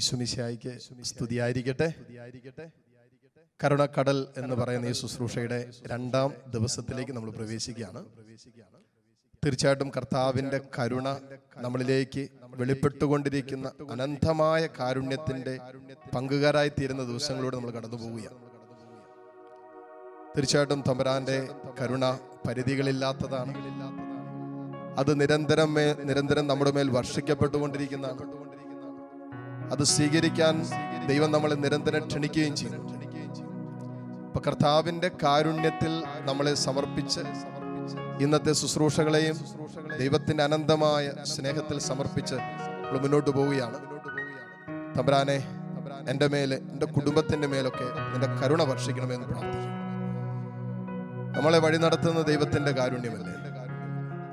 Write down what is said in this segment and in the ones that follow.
ഈശോമിശിഹായിക്ക് സ്തുതിയായിരിക്കട്ടെ. കരുണക്കടൽ എന്ന് പറയുന്ന ഈ ശുശ്രൂഷയുടെ 2-ാം ദിവസത്തിലേക്ക് നമ്മൾ പ്രവേശിക്കുകയാണ്. തീർച്ചയായിട്ടും കർത്താവിൻ്റെ കരുണ നമ്മളിലേക്ക് വെളിപ്പെട്ടുകൊണ്ടിരിക്കുന്ന അനന്തമായ കാരുണ്യത്തിൻ്റെ പങ്കുകാരായി തീരുന്ന ദിവസങ്ങളിലൂടെ നമ്മൾ കടന്നു പോവുകയാണ്. തീർച്ചയായിട്ടും തമ്പുരാന്റെ കരുണ പരിധികളില്ലാത്തതാണ്. അത് നിരന്തരം നമ്മുടെ മേൽ വർഷിക്കപ്പെട്ടുകൊണ്ടിരിക്കുന്നതാണ്. അത് സ്വീകരിക്കാൻ ദൈവം നമ്മളെ നിരന്തരം ക്ഷണിക്കുകയും ചെയ്യും. ഇപ്പൊ കർത്താവിന്റെ കാരുണ്യത്തിൽ നമ്മളെ സമർപ്പിച്ച് ഇന്നത്തെ ശുശ്രൂഷകളെയും ദൈവത്തിന്റെ അനന്തമായ സ്നേഹത്തിൽ സമർപ്പിച്ച് നമ്മൾ മുന്നോട്ട് പോവുകയാണ്. തമ്പുരാനെ, എൻ്റെ മേലെ, എൻ്റെ കുടുംബത്തിന്റെ മേലൊക്കെ നിന്റെ കരുണ വർഷിക്കണമെന്ന് പ്രാർത്ഥിക്കും. നമ്മളെ വഴി നടത്തുന്ന ദൈവത്തിന്റെ കാരുണ്യമല്ലേ?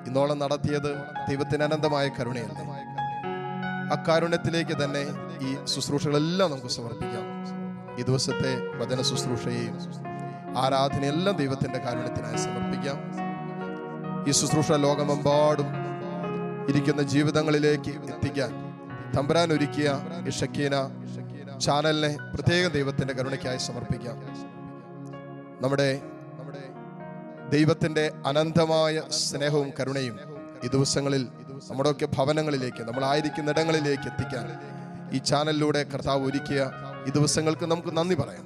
ഇന്നോളം നടത്തിയത് ദൈവത്തിന്റെ അനന്തമായ കരുണയല്ലേ? ആ കാരുണ്യത്തിലേക്ക് തന്നെ ഈ ശുശ്രൂഷകളെല്ലാം നമുക്ക് സമർപ്പിക്കാം. ഈ ദിവസത്തെ വചന ശുശ്രൂഷയെയും ആരാധനയെല്ലാം ദൈവത്തിന്റെ കാരുണ്യത്തിനായി സമർപ്പിക്കാം. ഈ ശുശ്രൂഷ ലോകമെമ്പാടും ഇരിക്കുന്ന ജീവിതങ്ങളിലേക്ക് എത്തിക്കാൻ തമ്പുരാൻ ഒരുക്കിയ ഈ ഷക്കീന ചാനലിനെ പ്രത്യേകം ദൈവത്തിന്റെ കരുണയ്ക്കായി സമർപ്പിക്കാം. നമ്മുടെ ദൈവത്തിന്റെ അനന്തമായ സ്നേഹവും കരുണയും ഈ ദിവസങ്ങളിൽ നമ്മുടെയൊക്കെ ഭവനങ്ങളിലേക്ക്, നമ്മളായിരിക്കുന്ന ഇടങ്ങളിലേക്ക് എത്തിക്കാൻ ഈ ചാനലിലൂടെ കർത്താവ് ഒരുക്കിയ ഈ ദിവസങ്ങൾക്ക് നമുക്ക് നന്ദി പറയാം.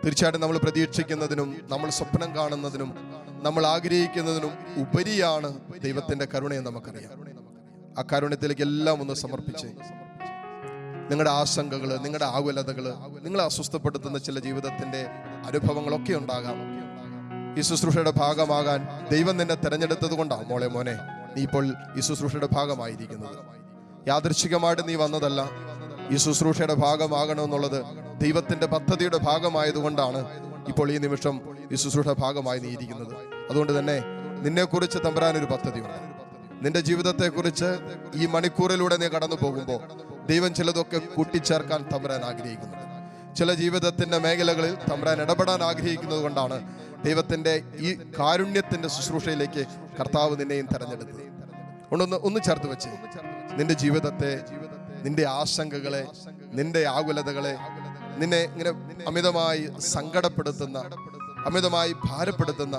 തീർച്ചയായിട്ടും നമ്മൾ പ്രതീക്ഷിക്കുന്നതിനും നമ്മൾ സ്വപ്നം കാണുന്നതിനും നമ്മൾ ആഗ്രഹിക്കുന്നതിനും ഉപരിയാണ് ദൈവത്തിന്റെ കരുണയെ നമുക്കറിയാം. ആ കാരുണ്യത്തിലേക്ക് എല്ലാം ഒന്ന് സമർപ്പിച്ച് നിങ്ങളുടെ ആശങ്കകള്, നിങ്ങളുടെ ആകുലതകള്, നിങ്ങളെ അസ്വസ്ഥപ്പെടുത്തുന്ന ചില ജീവിതത്തിന്റെ അനുഭവങ്ങളൊക്കെ ഉണ്ടാകാം. ഈ ശുശ്രൂഷയുടെ ഭാഗമാകാൻ ദൈവം നിന്നെ തെരഞ്ഞെടുത്തത് കൊണ്ടാണ് മോനെ നീ ഇപ്പോൾ ഈ ശുശ്രൂഷയുടെ ഭാഗമായിരിക്കുന്നത്. യാദൃച്ഛികമായിട്ട് നീ വന്നതല്ല. ഈ ശുശ്രൂഷയുടെ ഭാഗമാകണമെന്നുള്ളത് ദൈവത്തിന്റെ പദ്ധതിയുടെ ഭാഗമായതുകൊണ്ടാണ് ഇപ്പോൾ ഈ നിമിഷം ഈ ശുശ്രൂഷ ഭാഗമായി നീ ഇരിക്കുന്നത്. അതുകൊണ്ട് തന്നെ നിന്നെക്കുറിച്ച് തമ്പുരാൻ ഒരു പദ്ധതിയുണ്ട്. നിന്റെ ജീവിതത്തെക്കുറിച്ച് ഈ മണിക്കൂറിലൂടെ നീ കടന്നു പോകുമ്പോൾ ദൈവം ചിലതൊക്കെ കൂട്ടിച്ചേർക്കാൻ തമ്പുരാൻ ആഗ്രഹിക്കുന്നുണ്ട്. ചില ജീവിതത്തിന്റെ മേഖലകളിൽ തമ്പുരാൻ ഇടപെടാൻ ആഗ്രഹിക്കുന്നത് കൊണ്ടാണ് ദൈവത്തിന്റെ ഈ കാരുണ്യത്തിന്റെ ശുശ്രൂഷയിലേക്ക് കർത്താവ് നിന്നെയും തെരഞ്ഞെടുത്തത്. ഒന്ന് ചേർത്ത് വെച്ച് നിന്റെ ജീവിതത്തെ, നിന്റെ ആശങ്കകളെ, നിന്റെ ആകുലതകളെ, നിന്നെ ഇങ്ങനെ അമിതമായി സങ്കടപ്പെടുത്തുന്ന, അമിതമായി ഭാരപ്പെടുത്തുന്ന,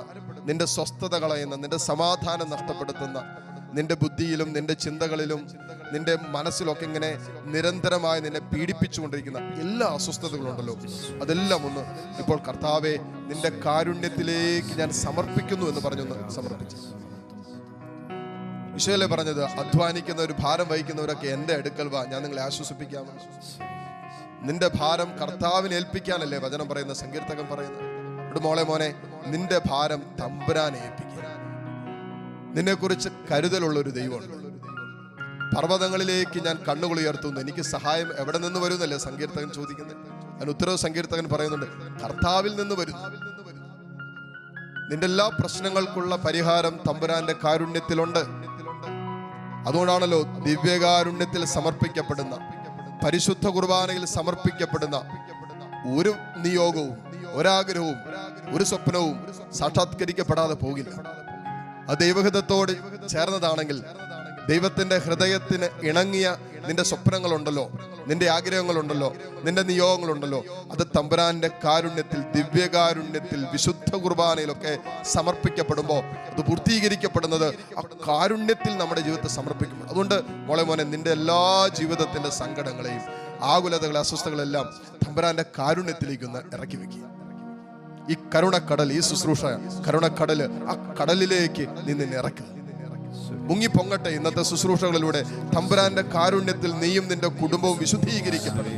നിന്റെ സ്വസ്ഥത കളയുന്ന, നിന്റെ സമാധാനം നഷ്ടപ്പെടുത്തുന്ന, നിന്റെ ബുദ്ധിയിലും നിന്റെ ചിന്തകളിലും നിന്റെ മനസ്സിലൊക്കെ ഇങ്ങനെ നിരന്തരമായി നിന്നെ പീഡിപ്പിച്ചുകൊണ്ടിരിക്കുന്ന എല്ലാ അസ്വസ്ഥതകളുണ്ടല്ലോ, അതെല്ലാം ഒന്ന് ഇപ്പോൾ കർത്താവെ നിന്റെ കാരുണ്യത്തിലേക്ക് ഞാൻ സമർപ്പിക്കുന്നു എന്ന് പറഞ്ഞൊന്ന് സമർപ്പിച്ചു. ഈശോയല്ലേ പറഞ്ഞത്, അധ്വാനിക്കുന്നവർ, ഭാരം വഹിക്കുന്നവരൊക്കെ എൻ്റെ അടുക്കൽ വാ, ഞാൻ നിങ്ങളെ ആശ്വസിപ്പിക്കാമെന്ന്. നിന്റെ ഭാരം കർത്താവിനെ ഏൽപ്പിക്കാനല്ലേ വചനം പറയുന്ന, സങ്കീർത്തകൻ പറയുന്നത്. മോനെ, നിന്റെ ഭാരം തമ്പുരാനെ ഏൽപ്പിക്കുക. നിന്നെക്കുറിച്ച് കരുതലുള്ളൊരു ദൈവമുണ്ട്. പർവ്വതങ്ങളിലേക്ക് ഞാൻ കണ്ണുകൾ ഉയർത്തുന്നു, എനിക്ക് സഹായം എവിടെ നിന്ന് വരുന്നല്ലേ സങ്കീർത്തകൻ ചോദിക്കുന്നത്. അതിന് ഉത്തരവ് സങ്കീർത്തകൻ പറയുന്നുണ്ട്, കർത്താവിൽ നിന്ന് വരുന്നു. നിന്റെ എല്ലാ പ്രശ്നങ്ങൾക്കുള്ള പരിഹാരം തമ്പുരാന്റെ കാരുണ്യത്തിലുണ്ട്. അതുകൊണ്ടാണല്ലോ ദിവ്യകാരുണ്യത്തിൽ സമർപ്പിക്കപ്പെടുന്ന, പരിശുദ്ധ കുർബാനയിൽ സമർപ്പിക്കപ്പെടുന്ന ഒരു നിയോഗവും, ഒരാഗ്രഹവും, ഒരു സ്വപ്നവും സാക്ഷാത്കരിക്കപ്പെടാതെ പോകില്ല. അത് ദൈവഹിതത്തോട് ചേർന്നതാണെങ്കിൽ, ദൈവത്തിന്റെ ഹൃദയത്തിന് ഇണങ്ങിയ നിന്റെ സ്വപ്നങ്ങളുണ്ടല്ലോ, നിന്റെ ആഗ്രഹങ്ങളുണ്ടല്ലോ, നിന്റെ നിയോഗങ്ങളുണ്ടല്ലോ, അത് തമ്പുരാന്റെ കാരുണ്യത്തിൽ, ദിവ്യകാരുണ്യത്തിൽ, വിശുദ്ധ കുർബാനയിലൊക്കെ സമർപ്പിക്കപ്പെടുമ്പോൾ അത് പൂർത്തീകരിക്കപ്പെടുന്നത് ആ കാരുണ്യത്തിൽ നമ്മുടെ ജീവിതത്തെ സമർപ്പിക്കും. അതുകൊണ്ട് മോനെ, നിന്റെ എല്ലാ ജീവിതത്തിന്റെ സങ്കടങ്ങളെയും ആകുലതകളെ, അസ്വസ്ഥകളെല്ലാം തമ്പുരാന്റെ കാരുണ്യത്തിലേക്കൊന്ന് ഇറക്കി വെക്കുക. ഈ കരുണക്കടൽ, ഈ ശുശ്രൂഷ കരുണക്കടല്, ആ കടലിലേക്ക് നിന്നെ ഇറക്കുക. മുങ്ങിപ്പൊങ്ങട്ടെ ഇന്നത്തെ ശുശ്രൂഷകളിലൂടെ. തമ്പുരാന്റെ കാരുണ്യത്തിൽ നീയും നിന്റെ കുടുംബവും വിശുദ്ധീകരിക്കപ്പെടും.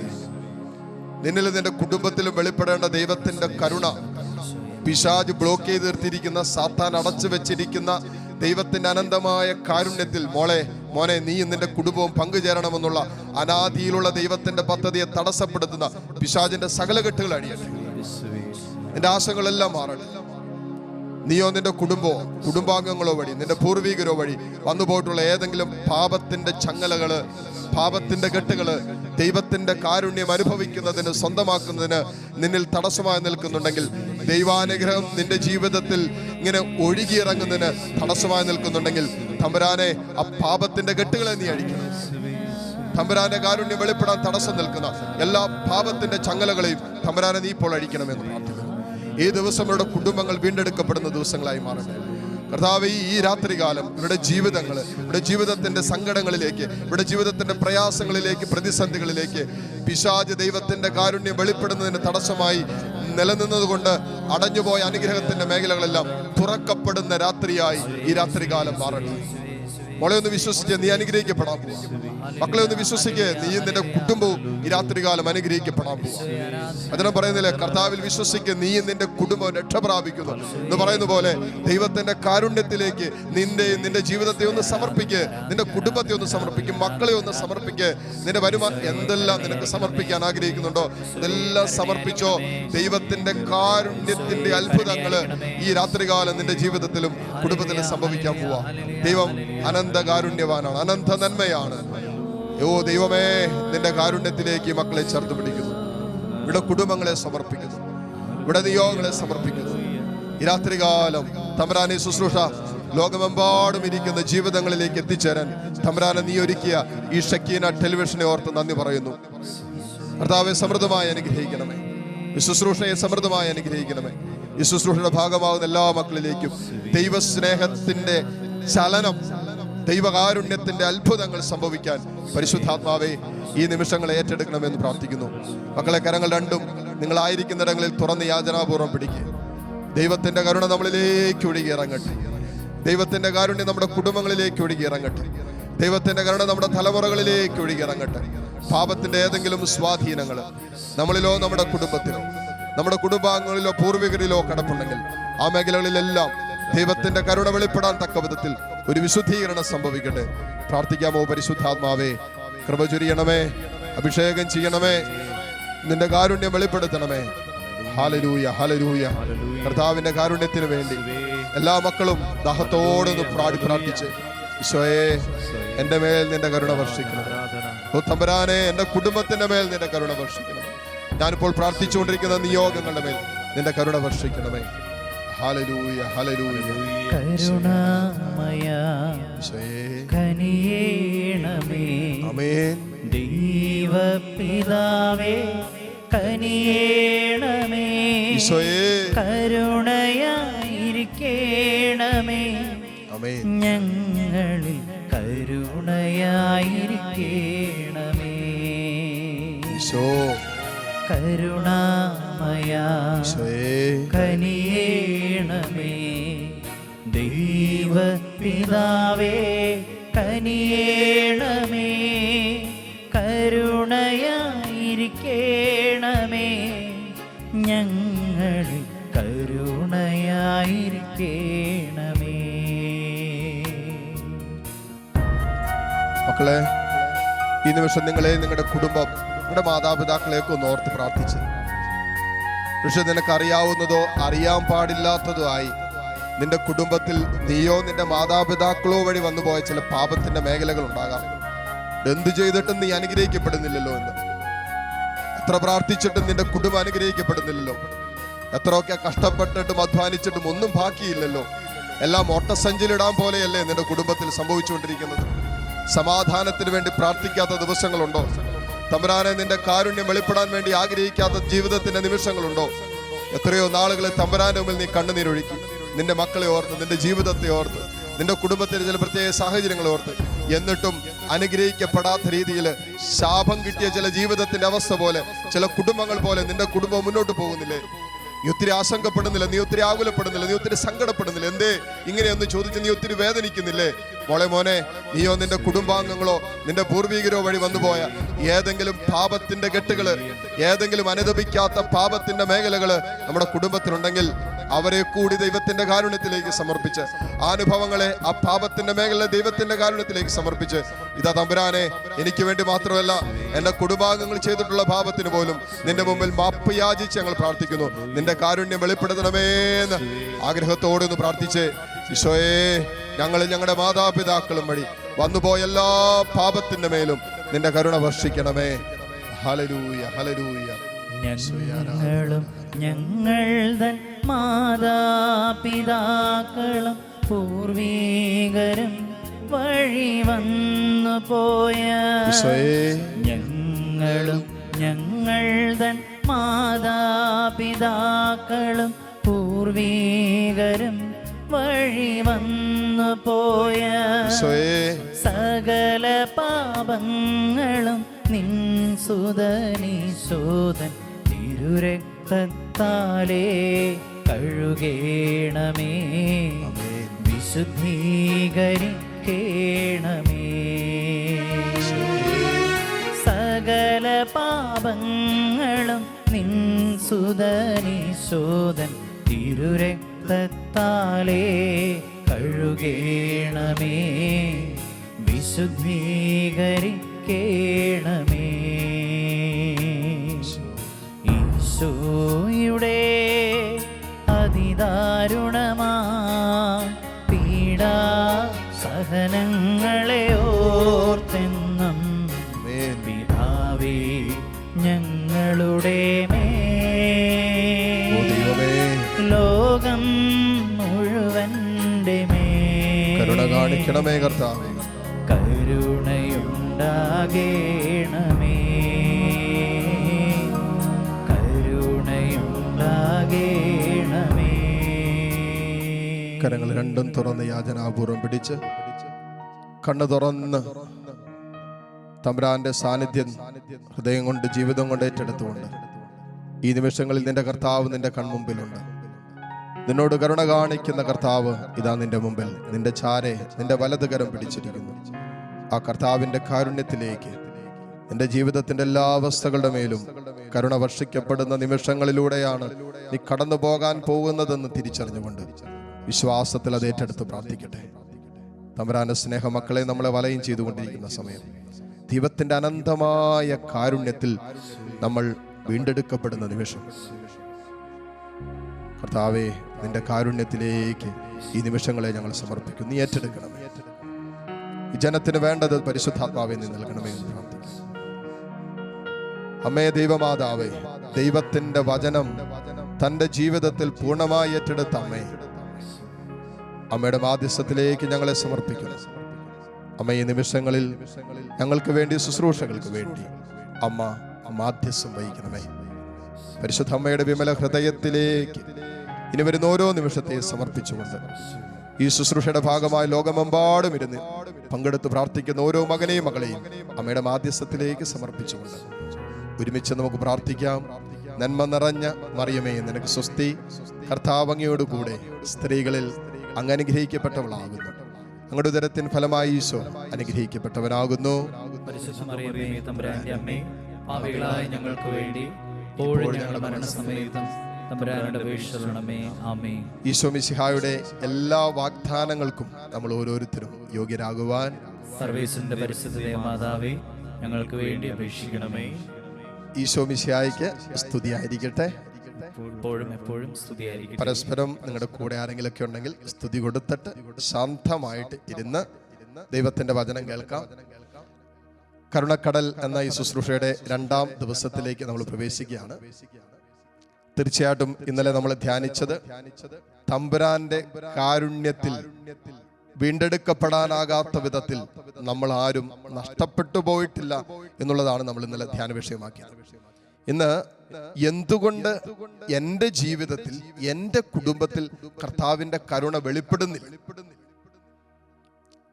നിന്നിലും നിന്റെ കുടുംബത്തിലും വെളിപ്പെടേണ്ട ദൈവത്തിന്റെ കരുണ, പിശാച് ബ്ലോക്ക് ചെയ്ത് നിർത്തിയിരിക്കുന്ന, സാത്താൻ അടച്ചു വെച്ചിരിക്കുന്ന ദൈവത്തിന്റെ അനന്തമായ കാരുണ്യത്തിൽ മോനെ നീയും നിന്റെ കുടുംബവും പങ്കുചേരണമെന്നുള്ള അനാദിയിലുള്ള ദൈവത്തിന്റെ പദ്ധതിയെ തടസ്സപ്പെടുത്തുന്ന പിശാചിന്റെ സകല കെട്ടുകൾ അഴിയട്ടെ. നിന്റെ ആശകളെല്ലാം മാറട്ടെ. നീയോ നിന്റെ കുടുംബാംഗങ്ങളോ വഴി, നിന്റെ പൂർവികരോ വഴി വന്നുപോയിട്ടുള്ള ഏതെങ്കിലും പാപത്തിന്റെ ചങ്ങലകള്, പാപത്തിന്റെ കെട്ടുകള് ദൈവത്തിന്റെ കാരുണ്യം അനുഭവിക്കുന്നതിന്, സ്വന്തമാക്കുന്നതിന് നിന്നിൽ തടസ്സമായി നിൽക്കുന്നുണ്ടെങ്കിൽ, ദൈവാനുഗ്രഹം നിന്റെ ജീവിതത്തിൽ ഇങ്ങനെ ഒഴുകിയിറങ്ങുന്നതിന് തടസ്സമായി നിൽക്കുന്നുണ്ടെങ്കിൽ, തമ്പുരാനെ ആ പാപത്തിന്റെ കെട്ടുകളെ നീ അഴിക്കണം. തമ്പുരാന്റെ കാരുണ്യം വെളിപ്പെടാൻ തടസ്സം നിൽക്കുന്ന എല്ലാ പാപത്തിന്റെ ചങ്ങലകളെയും തമ്പുരാനെ നീ ഇപ്പോൾ അഴിക്കണമെന്ന് പ്രാർത്ഥിക്കുന്നു. ഈ ദിവസം ഇവരുടെ കുടുംബങ്ങൾ വീണ്ടെടുക്കപ്പെടുന്ന ദിവസങ്ങളായി മാറട്ടെ കർത്താവേ. ഈ രാത്രികാലം ഇവരുടെ ജീവിതങ്ങൾ, ഇവരുടെ ജീവിതത്തിന്റെ സങ്കടങ്ങളിലേക്ക്, ഇവരുടെ ജീവിതത്തിന്റെ പ്രയാസങ്ങളിലേക്ക്, പ്രതിസന്ധികളിലേക്ക് പിശാച് ദൈവത്തിന്റെ കാരുണ്യം വെളിപ്പെടുന്നതിന് തടസ്സമായി നിലനിന്നതുകൊണ്ട് അടഞ്ഞുപോയ അനുഗ്രഹത്തിന്റെ മേഖലകളെല്ലാം തുറക്കപ്പെടുന്ന രാത്രിയായി ഈ രാത്രികാലം മാറട്ടെ. മോളെ ഒന്ന് വിശ്വസിച്ച് നീ അനുഗ്രഹിക്കപ്പെടാൻ പോവാ. മക്കളെ ഒന്ന് വിശ്വസിക്കുക, നീയും നിന്റെ കുടുംബവും ഈ രാത്രികാലം അനുഗ്രഹിക്കപ്പെടാൻ പോവാ. അതിനെ പറയുന്നില്ലേ, കർത്താവിൽ വിശ്വസിക്കുക, നീയും നിന്റെ കുടുംബവും രക്ഷ പ്രാപിക്കുന്നു എന്ന് പറയുന്ന പോലെ ദൈവത്തിന്റെ കാരുണ്യത്തിലേക്ക് നിന്റെ ജീവിതത്തെ ഒന്ന് സമർപ്പിക്കുക, നിന്റെ കുടുംബത്തെ ഒന്ന് സമർപ്പിക്കും, മക്കളെ ഒന്ന് സമർപ്പിക്കുക. നിന്റെ വരുമാനം എന്തെല്ലാം നിനക്ക് സമർപ്പിക്കാൻ ആഗ്രഹിക്കുന്നുണ്ടോ അതെല്ലാം സമർപ്പിച്ചോ. ദൈവത്തിന്റെ കാരുണ്യത്തിന്റെ അത്ഭുതങ്ങള് ഈ രാത്രികാലം നിന്റെ ജീവിതത്തിലും കുടുംബത്തിലും സംഭവിക്കാൻ പോവാ. ദൈവം അനന്ത കാരുണ്യവാനാണ്, അനന്ത നന്മയാണ്. ഓ ദൈവമേ, നിന്റെ കാരുണ്യത്തിലേക്ക് മക്കളെ ചേർത്ത് പിടിക്കുന്നു. ഇവിടെ കുടുംബങ്ങളെ സമർപ്പിക്കുന്നു, ഇവിടെ നിയോഗങ്ങളെ സമർപ്പിക്കുന്നു. ഈ രാത്രികാലം തമ്പുരാനെ ശുശ്രൂഷ ലോകമെമ്പാടും ഇരിക്കുന്ന ജീവിതങ്ങളിലേക്ക് എത്തിച്ചേരാൻ തമ്പുരാനെ നീ ഒരുക്കിയ ഈ ഷക്കീന ടെലിവിഷനെ ഓർത്ത് നന്ദി പറയുന്നു. കർത്താവെ സമൃദ്ധമായി അനുഗ്രഹിക്കണമേ, ഈ ശുശ്രൂഷയെ സമൃദ്ധമായി അനുഗ്രഹിക്കണമേ. ഈ ശുശ്രൂഷയുടെ ഭാഗമാകുന്ന എല്ലാ മക്കളിലേക്കും ദൈവസ്നേഹത്തിന്റെ ചലനം, ദൈവകാരുണ്യത്തിന്റെ അത്ഭുതങ്ങൾ സംഭവിക്കാൻ പരിശുദ്ധാത്മാവെ ഈ നിമിഷങ്ങളെ ഏറ്റെടുക്കണമെന്ന് പ്രാർത്ഥിക്കുന്നു. മക്കളെ കരങ്ങൾ രണ്ടും നിങ്ങളായിരിക്കുന്നിടങ്ങളിൽ തുറന്ന് യാചനാപൂർവ്വം പിടിക്കുക. ദൈവത്തിന്റെ കരുണ നമ്മളിലേക്ക് ഒഴുകി ഇറങ്ങട്ടെ. ദൈവത്തിന്റെ കാരുണ്യം നമ്മുടെ കുടുംബങ്ങളിലേക്ക് ഒഴുകി ഇറങ്ങട്ടെ. ദൈവത്തിന്റെ കരുണ നമ്മുടെ തലമുറകളിലേക്ക് ഒഴുകി ഇറങ്ങട്ടെ. പാപത്തിന്റെ ഏതെങ്കിലും സ്വാധീനങ്ങൾ നമ്മളിലോ നമ്മുടെ കുടുംബത്തിലോ നമ്മുടെ കുടുംബാംഗങ്ങളിലോ പൂർവികരിലോ കിടപ്പുണ്ടെങ്കിൽ ആ മേഖലകളിലെല്ലാം ദൈവത്തിന്റെ കരുണ വെളിപ്പെടാൻ തക്ക വിധത്തിൽ ഒരു വിശുദ്ധീകരണം സംഭവിക്കട്ടെ. പ്രാർത്ഥിക്കാമോ? പരിശുദ്ധാത്മാവേ കൃപ ചൊരിയണമേ, അഭിഷേകം ചെയ്യണമേ, നിന്റെ കാരുണ്യം വെളിപ്പെടുത്തണമേ. Hallelujah, hallelujah. കർത്താവിന്റെ കാരുണ്യത്തിന് വേണ്ടി എല്ലാ മക്കളും ദാഹത്തോടൊന്ന് പ്രാർത്ഥിച്ച്, ഈശോയെ എന്റെ മേൽ നിന്റെ കരുണ വർഷിക്കണം. ഓ തമ്പുരാനെ, എന്റെ കുടുംബത്തിന്റെ മേൽ നിന്റെ കരുണ വർഷിക്കണം. ഞാനിപ്പോൾ പ്രാർത്ഥിച്ചുകൊണ്ടിരിക്കുന്ന നിയോഗങ്ങളുടെ മേൽ നിന്റെ കരുണ വർഷിക്കണമേ. Hallelujah, hallelujah. കരുണാമയ കനിയേണമേ. ആമേൻ. ദൈവപിതാവേ കനിയേണമേ. ഈശോയേ കരുണയായിരിക്കേണമേ. ആമേൻ. ഞങ്ങളിൽ കരുണയായിരിക്കേണമേ. ഈശോ കരുണാമയ കനിയേണമേ. ദൈവപിതാവേ കനിയേണമേ. കരുണയായിരിക്കേണമേ. ഞങ്ങളിൽ കരുണയായിരിക്കേണമേ. മക്കളെ, ഈ നിമിഷം നിങ്ങളെ, നിങ്ങളുടെ കുടുംബം, നിങ്ങളുടെ മാതാപിതാക്കളെയൊക്കെ ഒന്ന് ഓർത്ത് പ്രാർത്ഥിച്ച്, പക്ഷെ നിനക്കറിയാവുന്നതോ അറിയാൻ പാടില്ലാത്തതോ ആയി നിന്റെ കുടുംബത്തിൽ നീയോ നിന്റെ മാതാപിതാക്കളോ വഴി വന്നുപോയ ചില പാപത്തിന്റെ മേഖലകൾ ഉണ്ടാകാം. എന്തു ചെയ്തിട്ടും നീ അനുഗ്രഹിക്കപ്പെടുന്നില്ലല്ലോ എന്ന്, എത്ര പ്രാർത്ഥിച്ചിട്ടും നിന്റെ കുടുംബം അനുഗ്രഹിക്കപ്പെടുന്നില്ലല്ലോ, എത്രയൊക്കെ കഷ്ടപ്പെട്ടിട്ടും അധ്വാനിച്ചിട്ടും ഒന്നും ബാക്കിയില്ലല്ലോ. എല്ലാം ഓട്ടസഞ്ചിലിടാൻ പോലെയല്ലേ നിന്റെ കുടുംബത്തിൽ സംഭവിച്ചുകൊണ്ടിരിക്കുന്നത്. സമാധാനത്തിന് വേണ്ടി പ്രാർത്ഥിക്കാത്ത ദിവസങ്ങളുണ്ടോ? തമ്പുരാനെ, നിന്റെ കാരുണ്യം വെളിപ്പെടാൻ വേണ്ടി ആഗ്രഹിക്കാത്ത ജീവിതത്തിന്റെ നിമിഷങ്ങളുണ്ടോ? എത്രയോ നാളുകളെ തമ്പുരാന്റെ മുമ്പിൽ നീ കണ്ണുനീരൊഴുക്കി, നിന്റെ മക്കളെ ഓർത്ത്, നിന്റെ ജീവിതത്തെ ഓർത്ത്, നിന്റെ കുടുംബത്തിലെ ചില പ്രത്യേക സാഹചര്യങ്ങളെ ഓർത്ത്. എന്നിട്ടും അനുഗ്രഹിക്കപ്പെടാത്ത രീതിയിൽ ശാപം കിട്ടിയ ചില ജീവിതത്തിന്റെ അവസ്ഥ പോലെ, ചില കുടുംബങ്ങൾ പോലെ നിന്റെ കുടുംബം മുന്നോട്ട് പോകുന്നില്ലേ? നീ ഒത്തിരി ആശങ്കപ്പെടുന്നില്ല, നീ ഒത്തിരി ആകുലപ്പെടുന്നില്ല, നീ ഒത്തിരി സങ്കടപ്പെടുന്നില്ല. എന്തേ ഇങ്ങനെയൊന്ന് ചോദിച്ച് നീ ഒത്തിരി വേദനിക്കുന്നില്ലേ? മോളെ, മോനെ, നീയോ നിന്റെ കുടുംബാംഗങ്ങളോ നിന്റെ പൂർവികരോ വഴി വന്നുപോയ ഏതെങ്കിലും പാപത്തിന്റെ കെട്ടുകള്, ഏതെങ്കിലും അനുദപിക്കാത്ത പാപത്തിന്റെ മേഖലകള് നമ്മുടെ കുടുംബത്തിലുണ്ടെങ്കിൽ അവരെ കൂടി ദൈവത്തിന്റെ കാരുണ്യത്തിലേക്ക് സമർപ്പിച്ച്, ആ അനുഭവങ്ങളെ, ആ പാപത്തിന്റെ മേഖല ദൈവത്തിന്റെ കാരുണ്യത്തിലേക്ക് സമർപ്പിച്ച്, ഇതാ തമ്പുരാനെ, എനിക്ക് വേണ്ടി മാത്രമല്ല എന്റെ കുടുംബാംഗങ്ങൾ ചെയ്തിട്ടുള്ള പാപത്തിന് പോലും നിന്റെ മുമ്പിൽ മാപ്പ് യാചിച്ച് ഞങ്ങൾ പ്രാർത്ഥിക്കുന്നു. നിന്റെ കാരുണ്യം വെളിപ്പെടുത്തണമേന്ന് ആഗ്രഹത്തോടൊന്ന് പ്രാർത്ഥിച്ച്, ഈശോയെ, ഞങ്ങളും ഞങ്ങളുടെ മാതാപിതാക്കളും വഴി വന്നുപോയ എല്ലാ പാപത്തിന്റെ മേലും നിന്റെ കരുണ വർഷിക്കണമേ. Hallelujah, hallelujah. ഞങ്ങളും ഞങ്ങൾ തൻ മാതാപിതാക്കളും പൂർവീകരും വഴി വന്നു പോയ ഈശോയേ, ഞങ്ങളും ഞങ്ങൾ തൻ മാതാപിതാക്കളും പൂർവീകരും വഴി വന്നു പോയ ഈശോയേ, സകല പാപങ്ങളും നിൻ സുതനീശോദൻ തിരുരക്തത്താലേ കഴുകേണമേ, വിശുദ്ധീകരിക്കേണമേ. സകല പാപങ്ങളും നിൻ സുതനീശോദൻ തിരുരക്തത്താലേ കഴുകേണമേ, വിശുദ്ധീകരിക്കേണമേ. ഈശോയുടെ അതിദാരുണമാ പീഡാ സഹനങ്ങളെ ഓർത്തെന്നും പിതാവേ ഞങ്ങളുടെ ലോകം മുഴുവൻ്റെ കരുണ കാണിക്കണമേ കർത്താവേ, കരുണയുണ്ടാകേണമേ, കരുണയുണ്ടാകേണമേ. കരങ്ങൾ രണ്ടും തുറന്ന് യാചനാപൂർവം പിടിച്ച് കണ്ണു തുറന്ന് തമ്പുരാന്റെ സാന്നിധ്യം ഹൃദയം കൊണ്ട് ജീവിതം കൊണ്ട് ഏറ്റെടുത്തുകൊണ്ട് ഈ നിമിഷങ്ങളിൽ നിന്റെ കർത്താവ് നിന്റെ കൺമുമ്പിലുണ്ട്. നിന്നോട് കരുണ കാണിക്കുന്ന കർത്താവ് ഇതാ നിന്റെ മുമ്പിൽ, നിന്റെ ചാരെ നിന്റെ വലത് കരം പിടിച്ചിരിക്കുന്നു. ആ കർത്താവിന്റെ കാരുണ്യത്തിലേക്ക് നിന്റെ ജീവിതത്തിന്റെ എല്ലാ അവസ്ഥകളുടെ മേലും കരുണ വർഷിക്കപ്പെടുന്ന നിമിഷങ്ങളിലൂടെയാണ് നീ കടന്നു പോകാൻ പോകുന്നതെന്ന് തിരിച്ചറിഞ്ഞുകൊണ്ട് വിശ്വാസത്തിൽ അത് ഏറ്റെടുത്ത് പ്രാർത്ഥിക്കട്ടെ. തമ്പുരാന്റെ സ്നേഹ മക്കളെ നമ്മളെ വലയം ചെയ്തുകൊണ്ടിരിക്കുന്ന സമയം ദൈവത്തിന്റെ അനന്തമായ കാരുണ്യത്തിൽ നമ്മൾ വീണ്ടെടുക്കപ്പെടുന്ന നിമിഷം. കർത്താവേ, നിന്റെ കാരുണ്യത്തിലേക്ക് ഈ നിമിഷങ്ങളെ ഞങ്ങൾ സമർപ്പിക്കും. നീ ഏറ്റെടുക്കണമേ. ഈ ജനത്തിന് വേണ്ടത് പരിശുദ്ധാത്മാവെ നീ നൽകണമേ എന്ന് പ്രാർത്ഥിക്കുന്നു. അമ്മേ ദൈവമാതാവേ, ദൈവത്തിന്റെ വചനം തന്റെ ജീവിതത്തിൽ പൂർണ്ണമായി ഏറ്റെടുത്ത അമ്മേ, അമ്മയുടെ മാധ്യസ്ഥത്തിലേക്ക് ഞങ്ങളെ സമർപ്പിക്കുന്നു. അമ്മ ഈ നിമിഷങ്ങളിൽ ഞങ്ങൾക്ക് വേണ്ടി, ശുശ്രൂഷകൾക്ക് വേണ്ടി അമ്മ മാധ്യസ്ഥം വഹിക്കണമേ. പരിശുദ്ധ അമ്മയുടെ വിമല ഹൃദയത്തിലേക്ക് ഇനി വരുന്ന ഓരോ നിമിഷത്തെ സമർപ്പിച്ചുകൊണ്ട് ഈ ശുശ്രൂഷയുടെ ഭാഗമായി ലോകമെമ്പാടും ഇരുന്ന് പങ്കെടുത്ത് പ്രാർത്ഥിക്കുന്ന ഓരോ മകനെയും മകളെയും അമ്മയുടെ മാധ്യസ്ഥത്തിലേക്ക് സമർപ്പിച്ചുകൊണ്ട് ഒരുമിച്ച് നമുക്ക് പ്രാർത്ഥിക്കാം. നന്മ നിറഞ്ഞ മറിയമേ, നിനക്ക് സ്വസ്തി, കർത്താവ് അങ്ങയോട് കൂടെ സ്ത്രീകളിൽ അങ്ങ് അനുഗ്രഹിക്കപ്പെട്ടവളാകുന്നു. അങ്ങയുടെ ഉദരത്തിൻ ഫലമായി ഈശോ അനുഗ്രഹിക്കപ്പെട്ടവനാകുന്നു. പരിശുദ്ധ മറിയമേ, തമ്പുരാന്റെ അമ്മേ, പാപികളായ ഞങ്ങൾക്ക് വേണ്ടി ഇപ്പോഴും ഞങ്ങളുടെ മരണസമയത്തും തമ്പുരാനോട് അപേക്ഷിക്കണമേ. ആമേൻ. ഈശോ മിശിഹായുടെ എല്ലാ വാഗ്ദാനങ്ങൾക്കും നമ്മൾ ഓരോരുത്തരും യോഗ്യരാകുവാൻ സർവേശ്വരന്റെ പരിശുദ്ധ മാതാവേ, ഞങ്ങൾക്ക് വേണ്ടി അപേക്ഷിക്കണമേ. ഈശോ മിശിഹായ്ക്ക് സ്തുതിയായിരിക്കട്ടെ. എപ്പോഴും എപ്പോഴും സ്തുതിയായിരിക്കട്ടെ. പരസ്പരം നിങ്ങളുടെ കൂടെ ആരെങ്കിലൊക്കെ ഉണ്ടെങ്കിൽ സ്തുതി കൊടുത്തിട്ട് ശാന്തമായിട്ട് ഇരുന്ന് ദൈവത്തിന്റെ വചനം കേൾക്കാം. കരുണക്കടൽ എന്ന ഈ ശുശ്രൂഷയുടെ 2ാം ദിവസത്തിലേക്ക് നമ്മൾ പ്രവേശിക്കുകയാണ്. തീർച്ചയായിട്ടും ഇന്നലെ നമ്മൾ ധ്യാനിച്ചത് തമ്പുരാന്റെ കാരുണ്യത്തിൽ വീണ്ടെടുക്കപ്പെടാനാകാത്ത വിധത്തിൽ നമ്മൾ ആരും നഷ്ടപ്പെട്ടു പോയിട്ടില്ല എന്നുള്ളതാണ് നമ്മൾ ഇന്നലെ ധ്യാന വിഷയമാക്കിയത്. ഇന്ന് എന്തുകൊണ്ട് എൻ്റെ ജീവിതത്തിൽ, എൻ്റെ കുടുംബത്തിൽ കർത്താവിന്റെ കരുണ വെളിപ്പെടുന്നില്ല?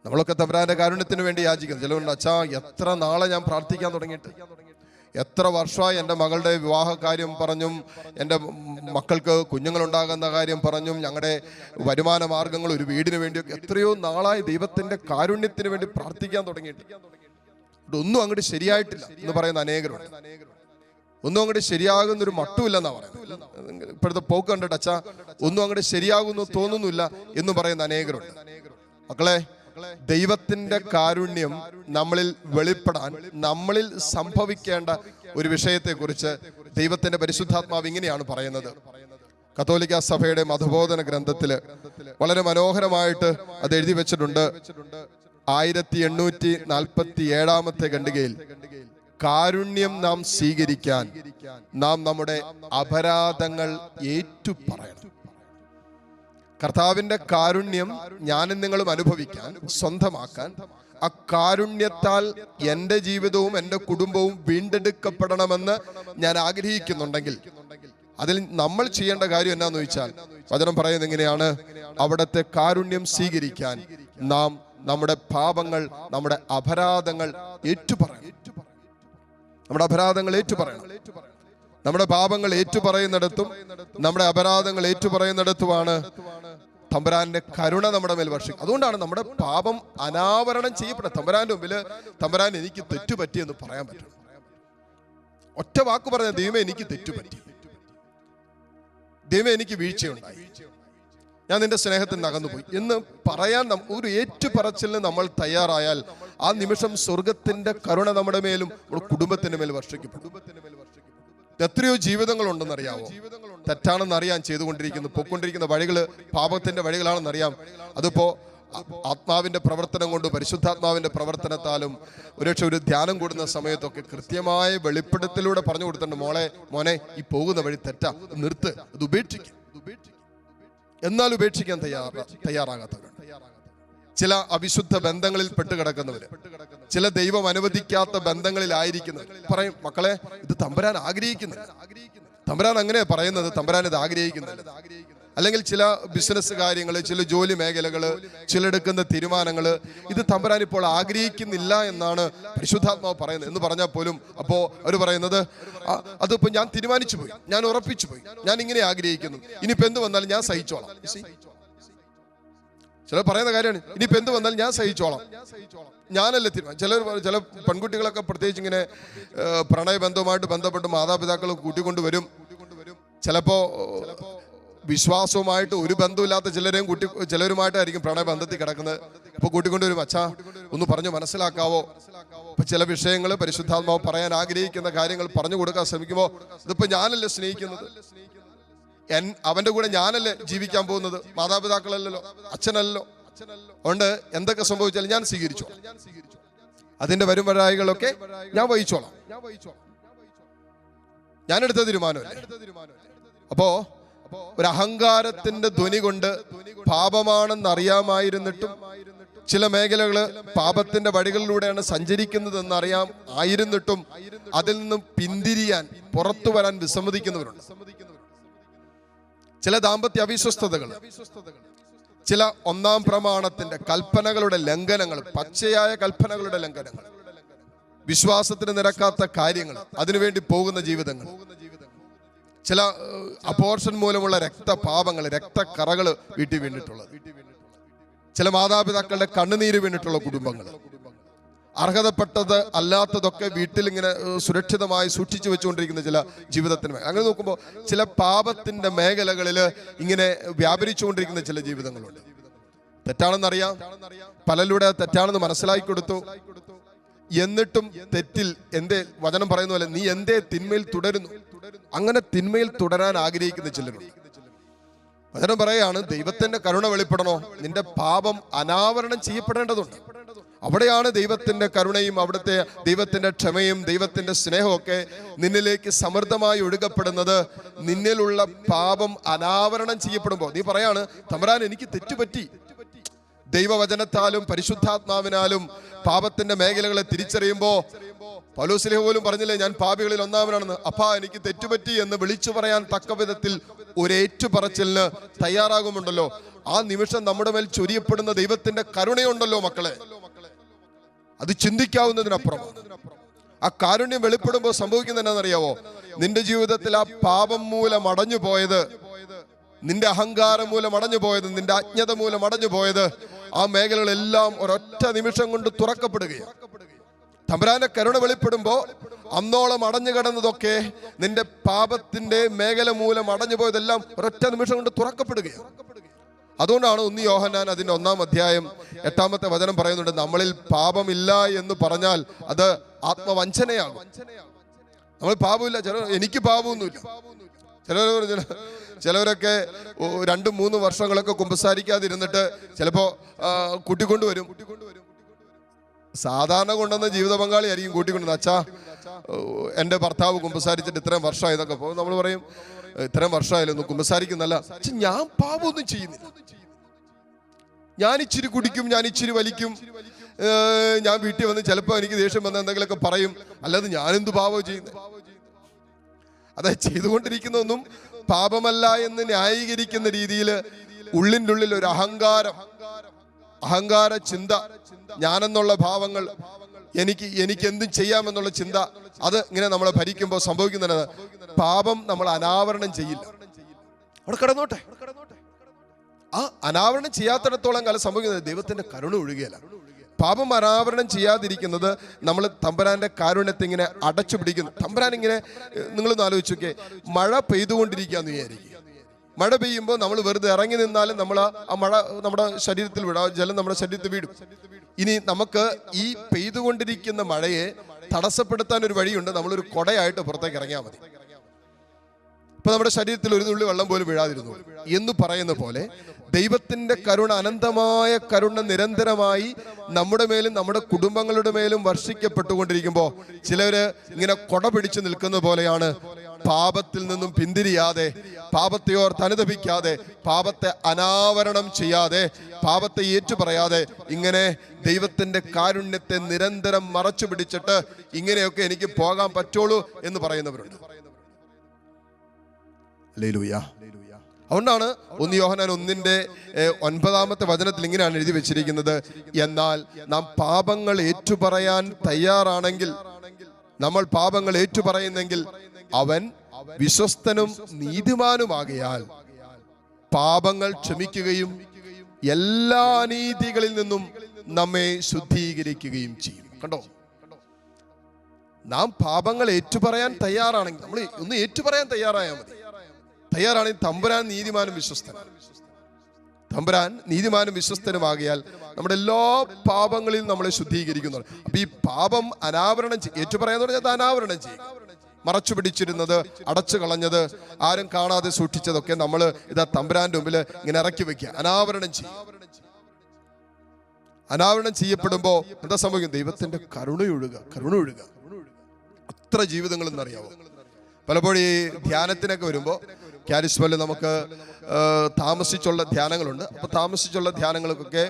നമ്മളൊക്കെ തമ്പുരാന്റെ കാരുണ്യത്തിന് വേണ്ടി യാചിക്കുന്നു. ചിലവുണ്ട്, അച്ഛാ എത്ര നാളെ ഞാൻ പ്രാർത്ഥിക്കാൻ തുടങ്ങിയിട്ട്, എത്ര വർഷമായി എൻ്റെ മകളുടെ വിവാഹ കാര്യം പറഞ്ഞും, എൻ്റെ മക്കൾക്ക് കുഞ്ഞുങ്ങളുണ്ടാകുന്ന കാര്യം പറഞ്ഞും, ഞങ്ങളുടെ വരുമാന മാർഗങ്ങൾ, ഒരു വീടിന് വേണ്ടിയൊക്കെ എത്രയോ നാളായി ദൈവത്തിന്റെ കാരുണ്യത്തിന് വേണ്ടി പ്രാർത്ഥിക്കാൻ തുടങ്ങിയിട്ട് ഒന്നും അങ്ങോട്ട് ശരിയായിട്ടില്ല എന്ന് പറയുന്ന അനേകരുണ്ട്. ഒന്നും അങ്ങോട്ട് ശരിയാകുന്നൊരു മട്ടുമില്ലെന്നാ പറയുന്നത്. ഇപ്പോഴത്തെ പോക്ക് കണ്ടിട്ട് അച്ഛാ ഒന്നും അങ്ങോട്ട് ശരിയാകുന്നു തോന്നുന്നില്ല എന്ന് പറയുന്ന അനേകരുണ്ട്. മക്കളെ, ദൈവത്തിന്റെ കാരുണ്യം നമ്മളിൽ വെളിപ്പെടാൻ നമ്മളിൽ സംഭവിക്കേണ്ട ഒരു വിഷയത്തെക്കുറിച്ച് ദൈവത്തിന്റെ പരിശുദ്ധാത്മാവ് ഇങ്ങനെയാണ് പറയുന്നത്. കത്തോലിക്ക സഭയുടെ മതബോധന ഗ്രന്ഥത്തില് വളരെ മനോഹരമായിട്ട് അത് എഴുതി വെച്ചിട്ടുണ്ട്. 1847 ഖണ്ഡികയിൽ കാരുണ്യം നാം സ്വീകരിക്കാൻ നാം നമ്മുടെ അപരാധങ്ങൾ ഏറ്റുപറയണം. കർത്താവിന്റെ കാരുണ്യം ഞാനും നിങ്ങളും അനുഭവിക്കാൻ, സ്വന്തമാക്കാൻ, ആ കാരുണ്യത്താൽ എൻ്റെ ജീവിതവും എൻ്റെ കുടുംബവും വീണ്ടെടുക്കപ്പെടണമെന്ന് ഞാൻ ആഗ്രഹിക്കുന്നുണ്ടെങ്കിൽ അതിൽ നമ്മൾ ചെയ്യേണ്ട കാര്യം എന്നാന്ന് ചോദിച്ചാൽ, വചനം പറയുന്നത് എങ്ങനെയാണ്? അവിടുത്തെ കാരുണ്യം സ്വീകരിക്കാൻ നാം നമ്മുടെ പാപങ്ങൾ, നമ്മുടെ അപരാധങ്ങൾ ഏറ്റുപറയണം. നമ്മുടെ അപരാധങ്ങൾ ഏറ്റുപറയണം. നമ്മുടെ പാപങ്ങൾ ഏറ്റുപറയുന്നിടത്തും നമ്മുടെ അപരാധങ്ങൾ ഏറ്റുപറയുന്നിടത്തുമാണ് തമ്പുരാന്റെ കരുണ നമ്മുടെ മേൽ വർഷിക്കും. അതുകൊണ്ടാണ് നമ്മുടെ പാപം അനാവരണം ചെയ്യപ്പെടുന്നത്. തമ്പുരാന്റെ മുമ്പിൽ തമ്പുരാൻ എനിക്ക് തെറ്റുപറ്റിയെന്ന് പറയാൻ പറ്റും. ഒറ്റ വാക്ക് പറഞ്ഞ, ദൈവമേ എനിക്ക് തെറ്റുപറ്റി, ദൈവമേ എനിക്ക് വീഴ്ചയുണ്ടായി, ഞാൻ നിന്റെ സ്നേഹത്തിൽ നിന്ന് അകന്നുപോയി എന്ന് പറയാൻ ഒരു ഏറ്റുപറച്ചിലിന് നമ്മൾ തയ്യാറായാൽ ആ നിമിഷം സ്വർഗത്തിന്റെ കരുണ നമ്മുടെ മേലും നമ്മുടെ കുടുംബത്തിന്റെ മേൽ വർഷിക്കപ്പെടും. എത്രയോ ജീവിതങ്ങളുണ്ടെന്നറിയാവോ? തെറ്റാണെന്നറിയാൻ ചെയ്തുകൊണ്ടിരിക്കുന്നു, പൊക്കൊണ്ടിരിക്കുന്ന വഴികള് പാപത്തിന്റെ വഴികളാണെന്നറിയാം. അതിപ്പോ ആത്മാവിന്റെ പ്രവർത്തനം കൊണ്ട്, പരിശുദ്ധാത്മാവിന്റെ പ്രവർത്തനത്താലും ഒരുപക്ഷെ ഒരു ധ്യാനം കൂടുന്ന സമയത്തൊക്കെ കൃത്യമായ വെളിപ്പെടുത്തലൂടെ പറഞ്ഞു കൊടുത്തിട്ടുണ്ട്, മോനെ ഈ പോകുന്ന വഴി തെറ്റാ, നിർത്ത്, അത് ഉപേക്ഷിക്കും. എന്നാൽ ഉപേക്ഷിക്കാൻ തയ്യാറാകാത്തവർ, ചില അവിശുദ്ധ ബന്ധങ്ങളിൽ പെട്ടുകിടക്കുന്നവര്, ചില ദൈവം അനുവദിക്കാത്ത ബന്ധങ്ങളിലായിരിക്കുന്നവർ പറയും, മക്കളെ ഇത് തമ്പുരാൻ ആഗ്രഹിക്കുന്നില്ല. തമ്പുരാൻ അങ്ങനെ പറയുന്നത്, തമ്പുരാൻ ഇത് ആഗ്രഹിക്കുന്നില്ല. അല്ലെങ്കിൽ ചില ബിസിനസ് കാര്യങ്ങൾ, ചില ജോലി മേഖലകള്, ചിലെടുക്കുന്ന തീരുമാനങ്ങള് ഇത് തമ്പുരാൻ ഇപ്പോൾ ആഗ്രഹിക്കുന്നില്ല എന്നാണ് പരിശുദ്ധാത്മാവ് പറയുന്നത്. എന്ന് പറഞ്ഞാൽ പോലും അപ്പോ അവർ പറയുന്നത്, അതിപ്പോ ഞാൻ തീരുമാനിച്ചു പോയി, ഞാൻ ഉറപ്പിച്ചു പോയി, ഞാൻ ഇങ്ങനെ ആഗ്രഹിക്കുന്നു, ഇനിയിപ്പോ എന്ത് വന്നാലും ഞാൻ സഹിച്ചോളാം. ചിലർ പറയുന്ന കാര്യമാണ്, ഇനിയിപ്പോ എന്ത് വന്നാലും ഞാൻ സഹിച്ചോളാം, ഞാനല്ലേ തീരുമാനം. ചില പെൺകുട്ടികളൊക്കെ പ്രത്യേകിച്ച് ഇങ്ങനെ പ്രണയബന്ധവുമായിട്ട് ബന്ധപ്പെട്ട് മാതാപിതാക്കൾ കൂട്ടിക്കൊണ്ടുവരും. ചിലപ്പോ വിശ്വാസവുമായിട്ട് ഒരു ബന്ധമില്ലാത്ത ചിലരുമായിട്ടായിരിക്കും പ്രണയബന്ധത്തിൽ കിടക്കുന്നത്. ഇപ്പൊ കൂട്ടിക്കൊണ്ടുവരും, അച്ഛാ ഒന്ന് പറഞ്ഞു മനസ്സിലാക്കാവോ? ഇപ്പൊ ചില വിഷയങ്ങൾ പരിശുദ്ധാത്മാവ് പറയാൻ ആഗ്രഹിക്കുന്ന കാര്യങ്ങൾ പറഞ്ഞു കൊടുക്കാൻ ശ്രമിക്കുമ്പോ, ഇതിപ്പോ ഞാനല്ലേ സ്നേഹിക്കുന്നത്, അവന്റെ കൂടെ ഞാനല്ലേ ജീവിക്കാൻ പോകുന്നത്, മാതാപിതാക്കളല്ലല്ലോ, അച്ഛനല്ലോ. അതുകൊണ്ട് എന്തൊക്കെ സംഭവിച്ചാലും ഞാൻ സ്വീകരിച്ചു, അതിന്റെ വരും വരായികളൊക്കെ ഞാൻ വഹിച്ചോളാം, ഞാനെടുത്ത തീരുമാനമല്ലേ. അപ്പോ ഒരു അഹങ്കാരത്തിന്റെ ധ്വനി കൊണ്ട് പാപമാണെന്ന് അറിയാമായിരുന്നിട്ടും ചില മേഖലകള് പാപത്തിന്റെ വഴികളിലൂടെയാണ് സഞ്ചരിക്കുന്നതെന്ന് ആയിരുന്നിട്ടും അതിൽ നിന്നും പിന്തിരിയാൻ, പുറത്തു വരാൻ വിസമ്മതിക്കുന്നവരുണ്ട്. ചില ദാമ്പത്യ അവിശ്വസ്തതകൾ, ചില ഒന്നാം പ്രമാണത്തിന്റെ കൽപ്പനകളുടെ ലംഘനങ്ങൾ, പച്ചയായ കൽപ്പനകളുടെ ലംഘനങ്ങൾ, വിശ്വാസത്തിന് നിരക്കാത്ത കാര്യങ്ങൾ, അതിനുവേണ്ടി പോകുന്ന ജീവിതങ്ങൾ, ചില അബോർഷൻ മൂലമുള്ള രക്തപാപങ്ങൾ, രക്തക്കറകൾ വീട്ടിൽ വീണിട്ടുള്ളത്, ചില മാതാപിതാക്കളുടെ കണ്ണുനീര് വീണിട്ടുള്ള കുടുംബങ്ങൾ, അർഹതപ്പെട്ടത് അല്ലാത്തതൊക്കെ വീട്ടിൽ ഇങ്ങനെ സുരക്ഷിതമായി സൂക്ഷിച്ചു വെച്ചുകൊണ്ടിരിക്കുന്ന ചില ജീവിതത്തിന് അങ്ങനെ നോക്കുമ്പോൾ ചില പാപത്തിന്റെ മേഖലകളിൽ ഇങ്ങനെ വ്യാപരിച്ചുകൊണ്ടിരിക്കുന്ന ചില ജീവിതങ്ങളുണ്ട്. തെറ്റാണെന്നറിയാം, പലരിലൂടെ തെറ്റാണെന്ന് മനസ്സിലാക്കി കൊടുത്തു, എന്നിട്ടും തെറ്റിൽ എന്തേ വചനം പറയുന്ന പോലെ നീ എന്തേ തിന്മയിൽ തുടരുന്നു, അങ്ങനെ തിന്മയിൽ തുടരാൻ ആഗ്രഹിക്കുന്ന ചിലരുണ്ട്. വചനം പറയാണ്, ദൈവത്തിന്റെ കരുണ വെളിപ്പെടണോ, നിന്റെ പാപം അനാവരണം ചെയ്യപ്പെടേണ്ടതുണ്ട്. അവിടെയാണ് ദൈവത്തിന്റെ കരുണയും അവിടുത്തെ ദൈവത്തിന്റെ ക്ഷമയും ദൈവത്തിന്റെ സ്നേഹവും ഒക്കെ നിന്നിലേക്ക് സമൃദ്ധമായി ഒഴുകപ്പെടുന്നത്. നിന്നിലുള്ള പാപം അനാവരണം ചെയ്യപ്പെടുമ്പോൾ നീ പറയാണ്, തമ്പുരാൻ എനിക്ക് തെറ്റുപറ്റി. ദൈവവചനത്താലും പരിശുദ്ധാത്മാവിനാലും പാപത്തിന്റെ മേഖലകളെ തിരിച്ചറിയുമ്പോ പൗലോസ്ലീഹ പോലും പറഞ്ഞില്ലേ, ഞാൻ പാപികളിൽ ഒന്നാമനാണെന്ന്. അപ്പാ എനിക്ക് തെറ്റുപറ്റി എന്ന് വിളിച്ചു പറയാൻ തക്ക വിധത്തിൽ ഒരേറ്റുപറച്ചിലിന് തയ്യാറാകുമുണ്ടല്ലോ, ആ നിമിഷം നമ്മുടെ മേൽ ചൊരിയപ്പെടുന്ന ദൈവത്തിന്റെ കരുണയുണ്ടല്ലോ മക്കളെ, അത് ചിന്തിക്കാവുന്നതിനപ്പുറം. ആ കാരുണ്യം വെളിപ്പെടുമ്പോൾ സംഭവിക്കുന്നത് എന്താണെന്നറിയാവോ? നിന്റെ ജീവിതത്തിൽ ആ പാപം മൂലം അടഞ്ഞു പോയത്, നിന്റെ അഹങ്കാരം മൂലം അടഞ്ഞു പോയത്, നിന്റെ അജ്ഞത മൂലം അടഞ്ഞു പോയത്, ആ മേഖലകളെല്ലാം ഒരൊറ്റ നിമിഷം കൊണ്ട് തുറക്കപ്പെടുകയാണ്. തമ്പുരാന്റെ കരുണ വെളിപ്പെടുമ്പോ അന്നോളം അടഞ്ഞു കിടന്നതൊക്കെ, നിന്റെ പാപത്തിന്റെ മേഖല മൂലം അടഞ്ഞു പോയതെല്ലാം ഒരൊറ്റ നിമിഷം കൊണ്ട് തുറക്കപ്പെടുകയാണ്. അതുകൊണ്ടാണ് 1 യോഹന്നാൻ അതിന്റെ 1-ാം അധ്യായം 8-ാമത്തെ വചനം പറയുന്നുണ്ട്, നമ്മളിൽ പാപമില്ല എന്ന് പറഞ്ഞാൽ അത് ആത്മവഞ്ചനയാകും. നമ്മൾ പാപമില്ല, എനിക്ക് പാപമൊന്നുമില്ല. ചിലവരൊക്കെ 2-3 വർഷങ്ങളൊക്കെ കുമ്പസാരിക്കാതിരുന്നിട്ട് ചിലപ്പോ കൂട്ടിക്കൊണ്ടുവരും. സാധാരണ കൊണ്ടുവന്ന ജീവിത പങ്കാളി ആയിരിക്കും കൂട്ടിക്കൊണ്ടുവന്നത്. അച്ഛാ എൻ്റെ ഭർത്താവ് കുമ്പസാരിച്ചിട്ട് ഇത്രയും വർഷമായതൊക്കെ അപ്പോൾ നമ്മൾ പറയും ഇത്രയും വർഷമായാലും കുമ്പസാരിക്കുന്നല്ല. ഞാൻ പാപമൊന്നും ചെയ്യുന്നില്ല. ഞാൻ ഇച്ചിരി കുടിക്കും, ഞാൻ ഇച്ചിരി വലിക്കും, ഞാൻ വീട്ടിൽ വന്ന് ചിലപ്പോൾ എനിക്ക് ദേഷ്യം വന്ന എന്തെങ്കിലുമൊക്കെ പറയും. അല്ലാതെ ഞാനെന്ത് പാപം ചെയ്യുന്നത്? അതായത് ചെയ്തുകൊണ്ടിരിക്കുന്നതൊന്നും പാപമല്ല എന്ന് ന്യായീകരിക്കുന്ന രീതിയിൽ ഉള്ളിൻ്റെ ഉള്ളിൽ ഒരു അഹങ്കാര ചിന്ത, ഞാനെന്നുള്ള ഭാവങ്ങൾ, എനിക്ക് എന്തും ചെയ്യാമെന്നുള്ള ചിന്ത, അത് ഇങ്ങനെ നമ്മളെ ഭരിക്കുമ്പോൾ സംഭവിക്കുന്നത് പാപം നമ്മൾ അനാവരണം ചെയ്യില്ല. അവിടെ കിടന്നോട്ടെ. ആ അനാവരണം ചെയ്യാത്തിടത്തോളം കാലം സംഭവിക്കുന്നത് ദൈവത്തിന്റെ കരുണ ഒഴുകുകയില്ല. പാപം അനാവരണം ചെയ്യാതിരിക്കുന്നത് നമ്മൾ തമ്പുരാന്റെ കാരുണ്യത്തെ ഇങ്ങനെ അടച്ചു പിടിക്കുന്നു. തമ്പുരാൻ ഇങ്ങനെ, നിങ്ങളൊന്ന് ആലോചിച്ച് നോക്കിയേ, മഴ പെയ്തുകൊണ്ടിരിക്കുകയെന്ന് വിചാരിക്കുക. മഴ പെയ്യുമ്പോൾ നമ്മൾ വെറുതെ ഇറങ്ങി നിന്നാലും നമ്മൾ ആ മഴ നമ്മുടെ ശരീരത്തിൽ വീടും, ആ ജലം നമ്മുടെ ശരീരത്തിൽ വീടും. ഇനി നമുക്ക് ഈ പെയ്തുകൊണ്ടിരിക്കുന്ന മഴയെ തടസ്സപ്പെടുത്താൻ ഒരു വഴിയുണ്ട്. നമ്മളൊരു കൊടയായിട്ട് പുറത്തേക്ക് ഇറങ്ങിയാൽ മതി. ഇപ്പൊ നമ്മുടെ ശരീരത്തിൽ ഒരു തുള്ളി വെള്ളം പോലും വീഴാതിരുന്നു എന്ന് പറയുന്ന പോലെ ദൈവത്തിന്റെ കരുണ, അനന്തമായ കരുണ നിരന്തരമായി നമ്മുടെ മേലും നമ്മുടെ കുടുംബങ്ങളുടെ മേലും വർഷിക്കപ്പെട്ടുകൊണ്ടിരിക്കുമ്പോൾ ചിലര് ഇങ്ങനെ കൊട പിടിച്ചു നിൽക്കുന്ന പോലെയാണ്. പാപത്തിൽ നിന്നും പിന്തിരിയാതെ, പാപത്തെ ഓർത്ത് അനുതപിക്കാതെ, പാപത്തെ അനാവരണം ചെയ്യാതെ, പാപത്തെ ഏറ്റുപറയാതെ ഇങ്ങനെ ദൈവത്തിന്റെ കാരുണ്യത്തെ നിരന്തരം മറച്ചു പിടിച്ചിട്ട് ഇങ്ങനെയൊക്കെ എനിക്ക് പോകാൻ പറ്റുള്ളൂ എന്ന് പറയുന്നവരുണ്ട്. ഹല്ലേലൂയ. അതുകൊണ്ടാണ് 1 യോഹന്നാൻ 1:9 ഇങ്ങനെയാണ് എഴുതി വെച്ചിരിക്കുന്നത്, എന്നാൽ നാം പാപങ്ങൾ ഏറ്റുപറയാൻ തയ്യാറാണെങ്കിൽ, നമ്മൾ പാപങ്ങൾ ഏറ്റുപറയുന്നെങ്കിൽ അവൻ വിശ്വസ്തനും നീതിമാനുമാകയാൽ പാപങ്ങൾ ക്ഷമിക്കുകയും എല്ലാ അനീതികളിൽ നിന്നും നമ്മെ ശുദ്ധീകരിക്കുകയും ചെയ്യും. കണ്ടോ, നാം പാപങ്ങൾ ഏറ്റുപറയാൻ തയ്യാറാണെങ്കിൽ, നമ്മൾ ഒന്ന് ഏറ്റുപറയാൻ തയ്യാറായാൽ മതി. തയ്യാറാണെങ്കിൽ തമ്പുരാൻ നീതിമാനും വിശ്വസ്തനാണ്. തമ്പുരാൻ നീതിമാനും വിശ്വസ്തനുമാകിയാൽ നമ്മുടെ എല്ലാ പാപങ്ങളിലും നമ്മളെ ശുദ്ധീകരിക്കുന്നു. അപ്പൊ ഈ പാപം അനാവരണം ഏറ്റുപറയാന്ന് പറഞ്ഞാൽ അത് അനാവരണം ചെയ്യും. മറച്ചു പിടിച്ചിരുന്നത്, അടച്ചു കളഞ്ഞത്, ആരും കാണാതെ സൂക്ഷിച്ചതൊക്കെ നമ്മൾ ഇതാ തമ്പുരാന്റെ മുമ്പിൽ ഇങ്ങനെ ഇറക്കി വെക്കുക, അനാവരണം ചെയ്യും. അനാവരണം ചെയ്യപ്പെടുമ്പോ എന്താ സംഭവിക്കും? ദൈവത്തിന്റെ കരുണ ഒഴുകുക. അത്ര ജീവിതങ്ങളെന്ന് അറിയാവോ? പലപ്പോഴും ഈ ധ്യാനത്തിനൊക്കെ വരുമ്പോൾ കാരിസ്മയിൽ നമുക്ക് താമസിച്ചുള്ള ധ്യാനങ്ങളുണ്ട്. അപ്പൊ താമസിച്ചുള്ള ധ്യാനങ്ങൾക്കൊക്കെ,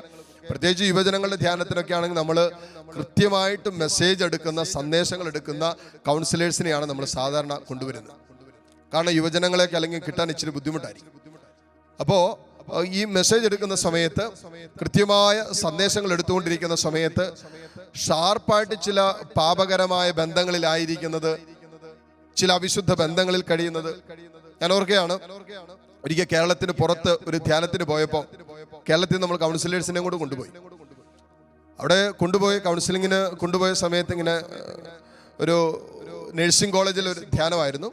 പ്രത്യേകിച്ച് യുവജനങ്ങളുടെ ധ്യാനത്തിനൊക്കെ ആണെങ്കിൽ നമ്മൾ കൃത്യമായിട്ട് മെസ്സേജ് എടുക്കുന്ന, സന്ദേശങ്ങൾ എടുക്കുന്ന കൗൺസിലേഴ്സിനെയാണ് നമ്മൾ സാധാരണ കൊണ്ടുവരുന്നത്. കാരണം യുവജനങ്ങളെയൊക്കെ അല്ലെങ്കിൽ കിട്ടാൻ ഇച്ചിരി ബുദ്ധിമുട്ടായിരിക്കും. അപ്പോൾ ഈ മെസ്സേജ് എടുക്കുന്ന സമയത്ത്, കൃത്യമായ സന്ദേശങ്ങൾ എടുത്തുകൊണ്ടിരിക്കുന്ന സമയത്ത് ഷാർപ്പായിട്ട് ചില പാപകരമായ ബന്ധങ്ങളിലായിരിക്കുന്നത്, ചില അവിശുദ്ധ ബന്ധങ്ങളിൽ കഴിയുന്നത് ഞാൻ ഓർക്കുകയാണ്. ഒരിക്കൽ കേരളത്തിന് പുറത്ത് ഒരു ധ്യാനത്തിന് പോയപ്പോൾ കേരളത്തിൽ നമ്മൾ കൗൺസിലേഴ്സിനെ കൂടെ കൊണ്ടുപോയി. അവിടെ കൗൺസിലിങ്ങിന് കൊണ്ടുപോയ സമയത്ത് ഇങ്ങനെ ഒരു നഴ്സിംഗ് കോളേജിൽ ഒരു ധ്യാനമായിരുന്നു.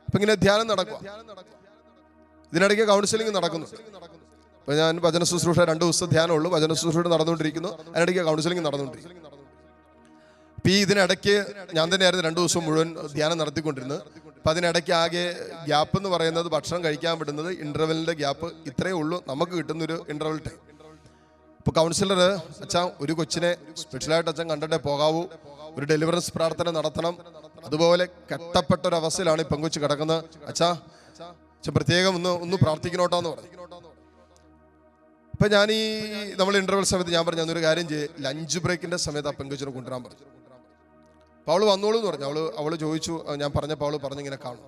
അപ്പൊ ഇങ്ങനെ ധ്യാനം നടക്കുക, ഇതിനിടയ്ക്ക് കൗൺസിലിംഗ് നടക്കുന്നു. അപ്പൊ ഞാൻ വചന ശുശ്രൂഷ 2 ദിവസം ധ്യാനമുള്ളൂ, വചന ശുശ്രൂഷ നടന്നുകൊണ്ടിരിക്കുന്നു, അതിനിടയ്ക്ക് കൗൺസിലിംഗ് നടന്നുകൊണ്ടിരിക്കുന്നു. അപ്പൊ ഈ ഇതിനിടയ്ക്ക് ഞാൻ തന്നെയായിരുന്നു 2 ദിവസം മുഴുവൻ ധ്യാനം നടത്തിക്കൊണ്ടിരുന്നത്. അപ്പൊ അതിനിടയ്ക്ക് ആകെ ഗ്യാപ്പ് എന്ന് പറയുന്നത്, ഭക്ഷണം കഴിക്കാൻ വിടുന്നത് ഇന്റർവെലിന്റെ ഗ്യാപ്പ് ഇത്രയേ ഉള്ളൂ നമുക്ക് കിട്ടുന്നൊരു ഇന്റർവെൽ ടൈം. ഇപ്പൊ കൗൺസിലർ, അച്ഛാ ഒരു കൊച്ചിനെ സ്പെഷ്യലായിട്ട് അച്ഛൻ കണ്ടിട്ടേ പോകാവൂ, ഒരു ഡെലിവറൻസ് പ്രാർത്ഥന നടത്തണം, അതുപോലെ കെട്ടപ്പെട്ടൊരവസ്ഥയിലാണ് ഈ പെങ്കൊച്ച് കിടക്കുന്നത്, അച്ഛാ അച്ഛൻ പ്രത്യേകം ഒന്ന് പ്രാർത്ഥിക്കണോട്ടാന്ന് പറഞ്ഞു. അപ്പൊ ഞാൻ നമ്മൾ ഇന്റർവെൽ സമയത്ത് ഞാൻ പറഞ്ഞു, ഞാനൊരു കാര്യം ചെയ്യേ, ലഞ്ച് ബ്രേക്കിന്റെ സമയത്ത് ആ പെങ്കൊച്ചിനെ കൊണ്ടുവരാൻ പറഞ്ഞു. അപ്പോൾ അവള് വന്നോളൂ എന്ന് പറഞ്ഞു. അവള് ചോദിച്ചു, ഞാൻ പറഞ്ഞപ്പോൾ അവള് പറഞ്ഞിങ്ങനെ കാണും.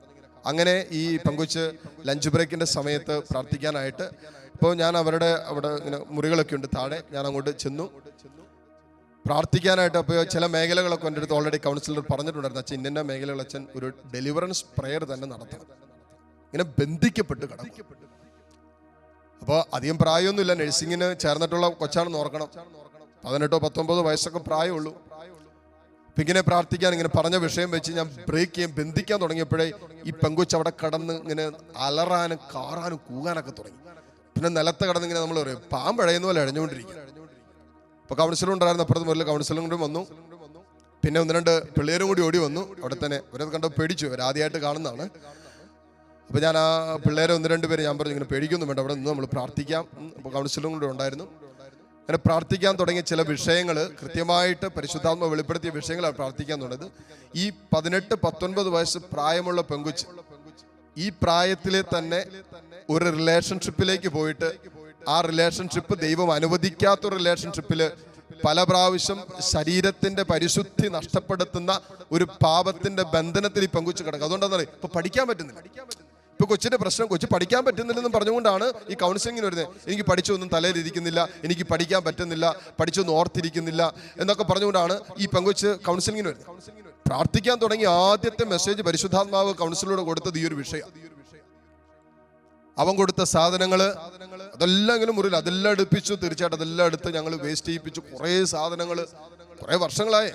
അങ്ങനെ ഈ പെങ്കൊച്ച് ലഞ്ച് ബ്രേക്കിന്റെ സമയത്ത് പ്രാർത്ഥിക്കാനായിട്ട്, ഇപ്പോൾ ഞാൻ അവിടെ ഇങ്ങനെ മുറികളൊക്കെ ഉണ്ട് താഴെ, ഞാൻ അങ്ങോട്ട് ചെന്നു പ്രാർത്ഥിക്കാനായിട്ട്. അപ്പോൾ ചില മേഖലകളൊക്കെ എൻ്റെ അടുത്ത് ഓൾറെഡി കൗൺസിലർ പറഞ്ഞിട്ടുണ്ടായിരുന്നു, അച്ഛൻ ഇന്ന മേഖലകൾ അച്ഛൻ ഒരു ഡെലിവറൻസ് പ്രെയർ തന്നെ നടത്തണം, ഇങ്ങനെ ബന്ധിക്കപ്പെട്ട് കിടക്കും. അപ്പോൾ അധികം പ്രായമൊന്നുമില്ല, നഴ്സിങ്ങിന് ചേർന്നിട്ടുള്ള കൊച്ചാണെന്ന് ഓർക്കണം, 18-19 വയസ്സൊക്കെ പ്രായമുള്ളൂ. അപ്പം ഇങ്ങനെ പ്രാർത്ഥിക്കാൻ ഇങ്ങനെ പറഞ്ഞ വിഷയം വെച്ച് ഞാൻ ബ്രേക്ക് ചെയ്യാൻ ബന്ധിക്കാൻ തുടങ്ങിയപ്പോഴേ ഈ പെങ്കൊച്ച് അവിടെ കടന്ന് ഇങ്ങനെ അലറാനും കാറാനും കൂകാനൊക്കെ തുടങ്ങി. പിന്നെ നിലത്ത് കടന്ന് ഇങ്ങനെ നമ്മൾ പറയും പാമ്പഴയുന്ന പോലെ അഴഞ്ഞുകൊണ്ടിരിക്കുക. അപ്പോൾ കൗൺസിലർ ഉണ്ടായിരുന്നു അപ്പുറത്ത് മുതൽ, കൗൺസിലറും കൂടി വന്നു. പിന്നെ 1-2 പിള്ളേരും കൂടി ഓടി വന്നു. അവിടെ തന്നെ അവരത് കണ്ടോ പേടിച്ചു, അവരാദ്യമായിട്ട് കാണുന്നതാണ്. അപ്പോൾ ഞാൻ ആ പിള്ളേരെ 1-2 പേര് ഞാൻ പറഞ്ഞു, ഇങ്ങനെ പേടിക്കൊന്നും വേണ്ട, അവിടെ നിന്ന് നമ്മൾ പ്രാർത്ഥിക്കാം. അപ്പോൾ കൗൺസിലറും കൂടി ഉണ്ടായിരുന്നു. അങ്ങനെ പ്രാർത്ഥിക്കാൻ തുടങ്ങിയ ചില വിഷയങ്ങൾ കൃത്യമായിട്ട് പരിശുദ്ധാത്മ വെളിപ്പെടുത്തിയ വിഷയങ്ങളാണ് പ്രാർത്ഥിക്കാൻ തുടങ്ങുന്നത്. ഈ 18-19 വയസ്സ് പ്രായമുള്ള പെങ്കുച്ച് ഈ പ്രായത്തിലെ തന്നെ ഒരു റിലേഷൻഷിപ്പിലേക്ക് പോയിട്ട് ആ റിലേഷൻഷിപ്പ് ദൈവം അനുവദിക്കാത്ത റിലേഷൻഷിപ്പിൽ പല പ്രാവശ്യം ശരീരത്തിന്റെ പരിശുദ്ധി നഷ്ടപ്പെടുത്തുന്ന ഒരു പാപത്തിന്റെ ബന്ധനത്തിൽ ഈ പെങ്കുച്ച് കിടക്കുക. അതുകൊണ്ടാണ് ഇപ്പൊ പഠിക്കാൻ പറ്റുന്നില്ല. ഇപ്പൊ കൊച്ചിന്റെ പ്രശ്നം, കൊച്ചു പഠിക്കാൻ പറ്റുന്നില്ലെന്നും പറഞ്ഞുകൊണ്ടാണ് ഈ കൗൺസിലിങ്ങിന് വരുന്നത്. എനിക്ക് പഠിച്ചൊന്നും തലയിലിരിക്കുന്നില്ല, എനിക്ക് പഠിക്കാൻ പറ്റുന്നില്ല, പഠിച്ചൊന്നും ഓർത്തിരിക്കുന്നില്ല എന്നൊക്കെ പറഞ്ഞുകൊണ്ടാണ് ഈ പെങ്കൊച്ച് കൗൺസിലിങ്ങിന് വരുന്നത്. പ്രാർത്ഥിക്കാൻ തുടങ്ങി ആദ്യത്തെ മെസ്സേജ് പരിശുദ്ധാത്മാവ് കൗൺസിലൂടെ കൊടുത്തത് ഈ ഒരു വിഷയം. അവൻ കൊടുത്ത സാധനങ്ങള് അതെല്ലാം ഇങ്ങനെ മുറിയിൽ അതെല്ലാം എടുപ്പിച്ചു. തീർച്ചയായിട്ടും അതെല്ലാം എടുത്ത് ഞങ്ങൾ വേസ്റ്റ് ചെയ്യിപ്പിച്ചു. കുറേ സാധനങ്ങള് കുറെ വർഷങ്ങളായി,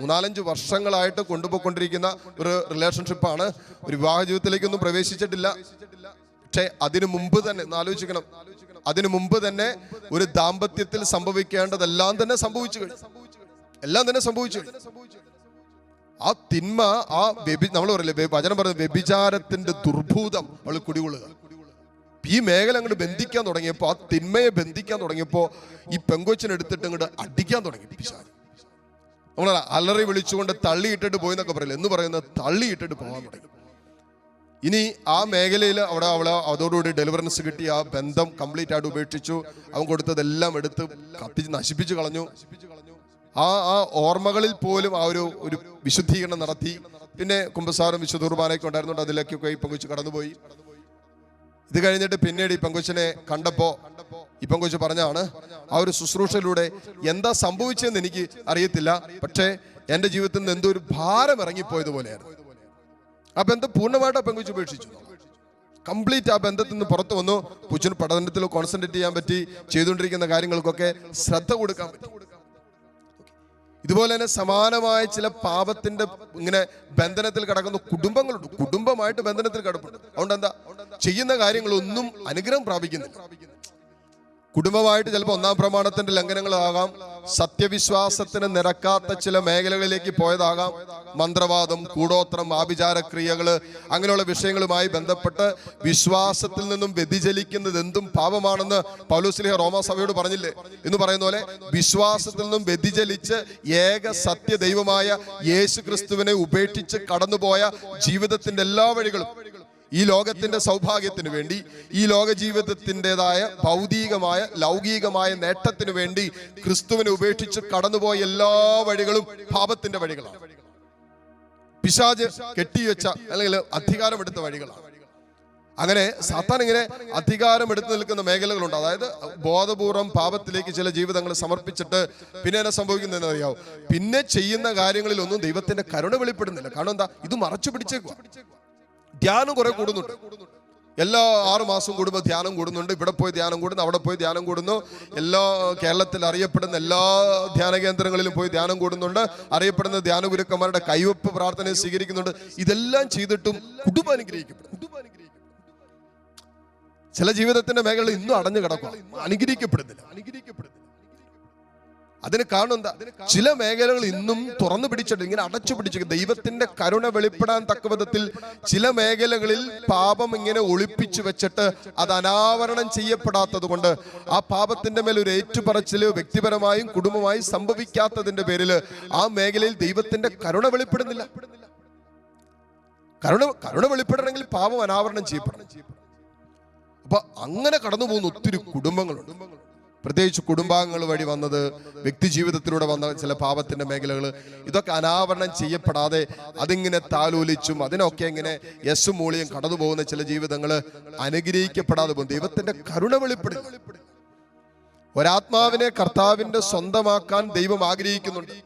4-5 വർഷങ്ങളായിട്ട് കൊണ്ടുപോയിക്കൊണ്ടിരിക്കുന്ന ഒരു റിലേഷൻഷിപ്പാണ്. ഒരു വിവാഹ ജീവിതത്തിലേക്കൊന്നും പ്രവേശിച്ചിട്ടില്ല. പക്ഷെ അതിനു മുമ്പ് തന്നെ ആലോചിക്കണം, അതിനു മുമ്പ് തന്നെ ഒരു ദാമ്പത്യത്തിൽ സംഭവിക്കേണ്ടതെല്ലാം തന്നെ സംഭവിച്ചു കഴിഞ്ഞു. എല്ലാം തന്നെ സംഭവിച്ചു കഴിഞ്ഞു. ആ തിന്മ, ആ നമ്മൾ പറയില്ലേ വചനം പറയുന്നത് വ്യഭിചാരത്തിന്റെ ദുർഭൂതം അവൾ കുടികൊള്ളുക. ഈ മേഖല അങ്ങോട്ട് ബന്ധിക്കാൻ തുടങ്ങിയപ്പോൾ, ആ തിന്മയെ ബന്ധിക്കാൻ തുടങ്ങിയപ്പോൾ ഈ പെങ്കൊച്ചിനെടുത്തിട്ട് അങ്ങോട്ട് അടിക്കാൻ തുടങ്ങി പിശാച്. നമ്മൾ അലറി വിളിച്ചുകൊണ്ട് തള്ളിയിട്ടിട്ട് പോയെന്നൊക്കെ പറയില്ല, എന്ന് പറയുന്നത് തള്ളിയിട്ടിട്ട് പോകാൻ തുടങ്ങി. ഇനി ആ മേഖലയിൽ അവളെ അതോടുകൂടി ഡെലിവറൻസ് കിട്ടി. ആ ബന്ധം കംപ്ലീറ്റ് ആയിട്ട് ഉപേക്ഷിച്ചു. അവൻ കൊടുത്തതെല്ലാം എടുത്ത് കത്തിച്ച് നശിപ്പിച്ചു കളഞ്ഞു. ആ ഓർമ്മകളിൽ പോലും ആ ഒരു വിശുദ്ധീകരണം നടത്തി. പിന്നെ കുമ്പസാരം വിശുദ്ധ കുർബാനയൊക്കെ ഉണ്ടായിരുന്നുണ്ട്, അതിലേക്കൊക്കെ ഈ പെങ്കൊച്ച് കടന്നുപോയി. ഇത് കഴിഞ്ഞിട്ട് പിന്നീട് ഈ പെങ്കൊച്ചിനെ കണ്ടപ്പോ ഈ പെങ്കൊച്ച് പറഞ്ഞാണ്, ആ ഒരു ശുശ്രൂഷയിലൂടെ എന്താ സംഭവിച്ചതെന്ന് എനിക്ക് അറിയത്തില്ല, പക്ഷേ എന്റെ ജീവിതത്തിൽ നിന്ന് എന്തോ ഒരു ഭാരം ഇറങ്ങിപ്പോയതുപോലെയാണ്. ആ ബന്ധം പൂർണ്ണമായിട്ട് ആ പെങ്കൊച്ച് ഉപേക്ഷിച്ചു. കംപ്ലീറ്റ് ആ ബന്ധത്തിൽ നിന്ന് പുറത്തു വന്നു. കൊച്ചിന് പഠനത്തിൽ കോൺസെൻട്രേറ്റ് ചെയ്യാൻ പറ്റി. ചെയ്തുകൊണ്ടിരിക്കുന്ന കാര്യങ്ങൾക്കൊക്കെ ശ്രദ്ധ കൊടുക്കാൻ പറ്റി. ഇതുപോലെ തന്നെ സമാനമായ ചില പാപത്തിന്റെ ഇങ്ങനെ ബന്ധനത്തിൽ കിടക്കുന്ന കുടുംബങ്ങളുണ്ട്. കുടുംബമായിട്ട് ബന്ധനത്തിൽ കിടപ്പുണ്ട്. അതുകൊണ്ട് എന്താ ചെയ്യുന്ന കാര്യങ്ങളൊന്നും അനുഗ്രഹം പ്രാപിക്കുന്നില്ല. കുടുംബമായിട്ട് ചിലപ്പോൾ 1-ാം പ്രമാണത്തിന്റെ ലംഘനങ്ങളാകാം, സത്യവിശ്വാസത്തിന് നിരക്കാത്ത ചില മേഖലകളിലേക്ക് പോയതാകാം, മന്ത്രവാദം, കൂടോത്രം, ആഭിചാരക്രിയകള്, അങ്ങനെയുള്ള വിഷയങ്ങളുമായി ബന്ധപ്പെട്ട് വിശ്വാസത്തിൽ നിന്നും വ്യതിചലിക്കുന്നത് എന്തും പാപമാണെന്ന് പൗലോസ്ലീഹ റോമാസഭയോട് പറഞ്ഞില്ലേ എന്ന് പറയുന്ന പോലെ, വിശ്വാസത്തിൽ നിന്നും വ്യതിചലിച്ച് ഏക സത്യ ദൈവമായ യേശു ക്രിസ്തുവിനെ ഉപേക്ഷിച്ച് കടന്നുപോയ ജീവിതത്തിന്റെ എല്ലാ വഴികളും ഈ ലോകത്തിന്റെ സൗഭാഗ്യത്തിന് വേണ്ടി, ഈ ലോക ജീവിതത്തിൻ്റെതായ ഭൗതികമായ ലൗകികമായ നേട്ടത്തിന് വേണ്ടി ക്രിസ്തുവിനെ ഉപേക്ഷിച്ച് കടന്നുപോയ എല്ലാ വഴികളും പാപത്തിന്റെ വഴികളാണ്. പിശാച് കെട്ടിവെച്ച അല്ലെങ്കിൽ അധികാരമെടുത്ത വഴികളാണ്. അങ്ങനെ സാത്താൻ ഇങ്ങനെ അധികാരം എടുത്തു നിൽക്കുന്ന മേഖലകളുണ്ട്. അതായത് ബോധപൂർവം പാപത്തിലേക്ക് ചില ജീവിതങ്ങൾ സമർപ്പിച്ചിട്ട് പിന്നെ എന്നെ സംഭവിക്കുന്നതെന്ന് അറിയാവോ, പിന്നെ ചെയ്യുന്ന കാര്യങ്ങളിലൊന്നും ദൈവത്തിന്റെ കരുണ വെളിപ്പെടുന്നില്ല. കാരണം എന്താ, ഇത് മറച്ചു പിടിച്ചേക്കുക. ധ്യാനം കുറെ കൂടുന്നുണ്ട്. എല്ലാ 6 മാസം കൂടുമ്പോൾ ധ്യാനം കൂടുന്നുണ്ട്. ഇവിടെ പോയി ധ്യാനം കൂടുന്നു, അവിടെ പോയി ധ്യാനം കൂടുന്നു. എല്ലാ കേരളത്തിൽ അറിയപ്പെടുന്ന എല്ലാ ധ്യാന കേന്ദ്രങ്ങളിലും പോയി ധ്യാനം കൂടുന്നുണ്ട്. അറിയപ്പെടുന്ന ധ്യാന ഗുരുക്കന്മാരുടെ കൈവപ്പ് പ്രാർത്ഥനയെ സ്വീകരിക്കുന്നുണ്ട്. ഇതെല്ലാം ചെയ്തിട്ടും കുടുംബം അനുഗ്രഹിക്കപ്പെടും. ചില ജീവിതത്തിന്റെ മേഖലകൾ ഇന്നും അടഞ്ഞു കിടക്കുക, അനുഗ്രഹിക്കപ്പെടുന്നില്ല. അതിന് കാരണം എന്താ, ചില മേഖലകൾ ഇന്നും തുറന്നു പിടിച്ചിട്ട് ഇങ്ങനെ അടച്ചു പിടിച്ചു. ദൈവത്തിന്റെ കരുണ വെളിപ്പെടാൻ തക്ക വിധത്തിൽ ചില മേഖലകളിൽ പാപം ഇങ്ങനെ ഒളിപ്പിച്ചു വെച്ചിട്ട് അത് അനാവരണം ചെയ്യപ്പെടാത്തത് കൊണ്ട് ആ പാപത്തിന്റെ മേൽ ഒരു ഏറ്റുപറച്ചില് വ്യക്തിപരമായും കുടുംബമായും സംഭവിക്കാത്തതിന്റെ പേരിൽ ആ മേഖലയിൽ ദൈവത്തിന്റെ കരുണ വെളിപ്പെടുന്നില്ല. കരുണ വെളിപ്പെടണമെങ്കിൽ പാപം അനാവരണം ചെയ്യപ്പെടണം. അപ്പൊ അങ്ങനെ കടന്നു പോകുന്ന ഒത്തിരി കുടുംബങ്ങളുണ്ട്. പ്രത്യേകിച്ച് കുടുംബാംഗങ്ങൾ വഴി വന്നത്, വ്യക്തി ജീവിതത്തിലൂടെ വന്ന ചില പാപത്തിന്റെ മേഖലകൾ, ഇതൊക്കെ അനാവരണം ചെയ്യപ്പെടാതെ അതിങ്ങനെ താലോലിച്ചും അതിനൊക്കെ ഇങ്ങനെ യസ്സും മൂളിയും കടന്നു പോകുന്ന ചില ജീവിതങ്ങൾ അനുഗ്രഹിക്കപ്പെടാതെ പോകും. ദൈവത്തിന്റെ കരുണ വെളിപ്പെടും. ഒരാത്മാവിനെ കർത്താവിന്റെ സ്വന്തമാക്കാൻ ദൈവം ആഗ്രഹിക്കുന്നുണ്ട്.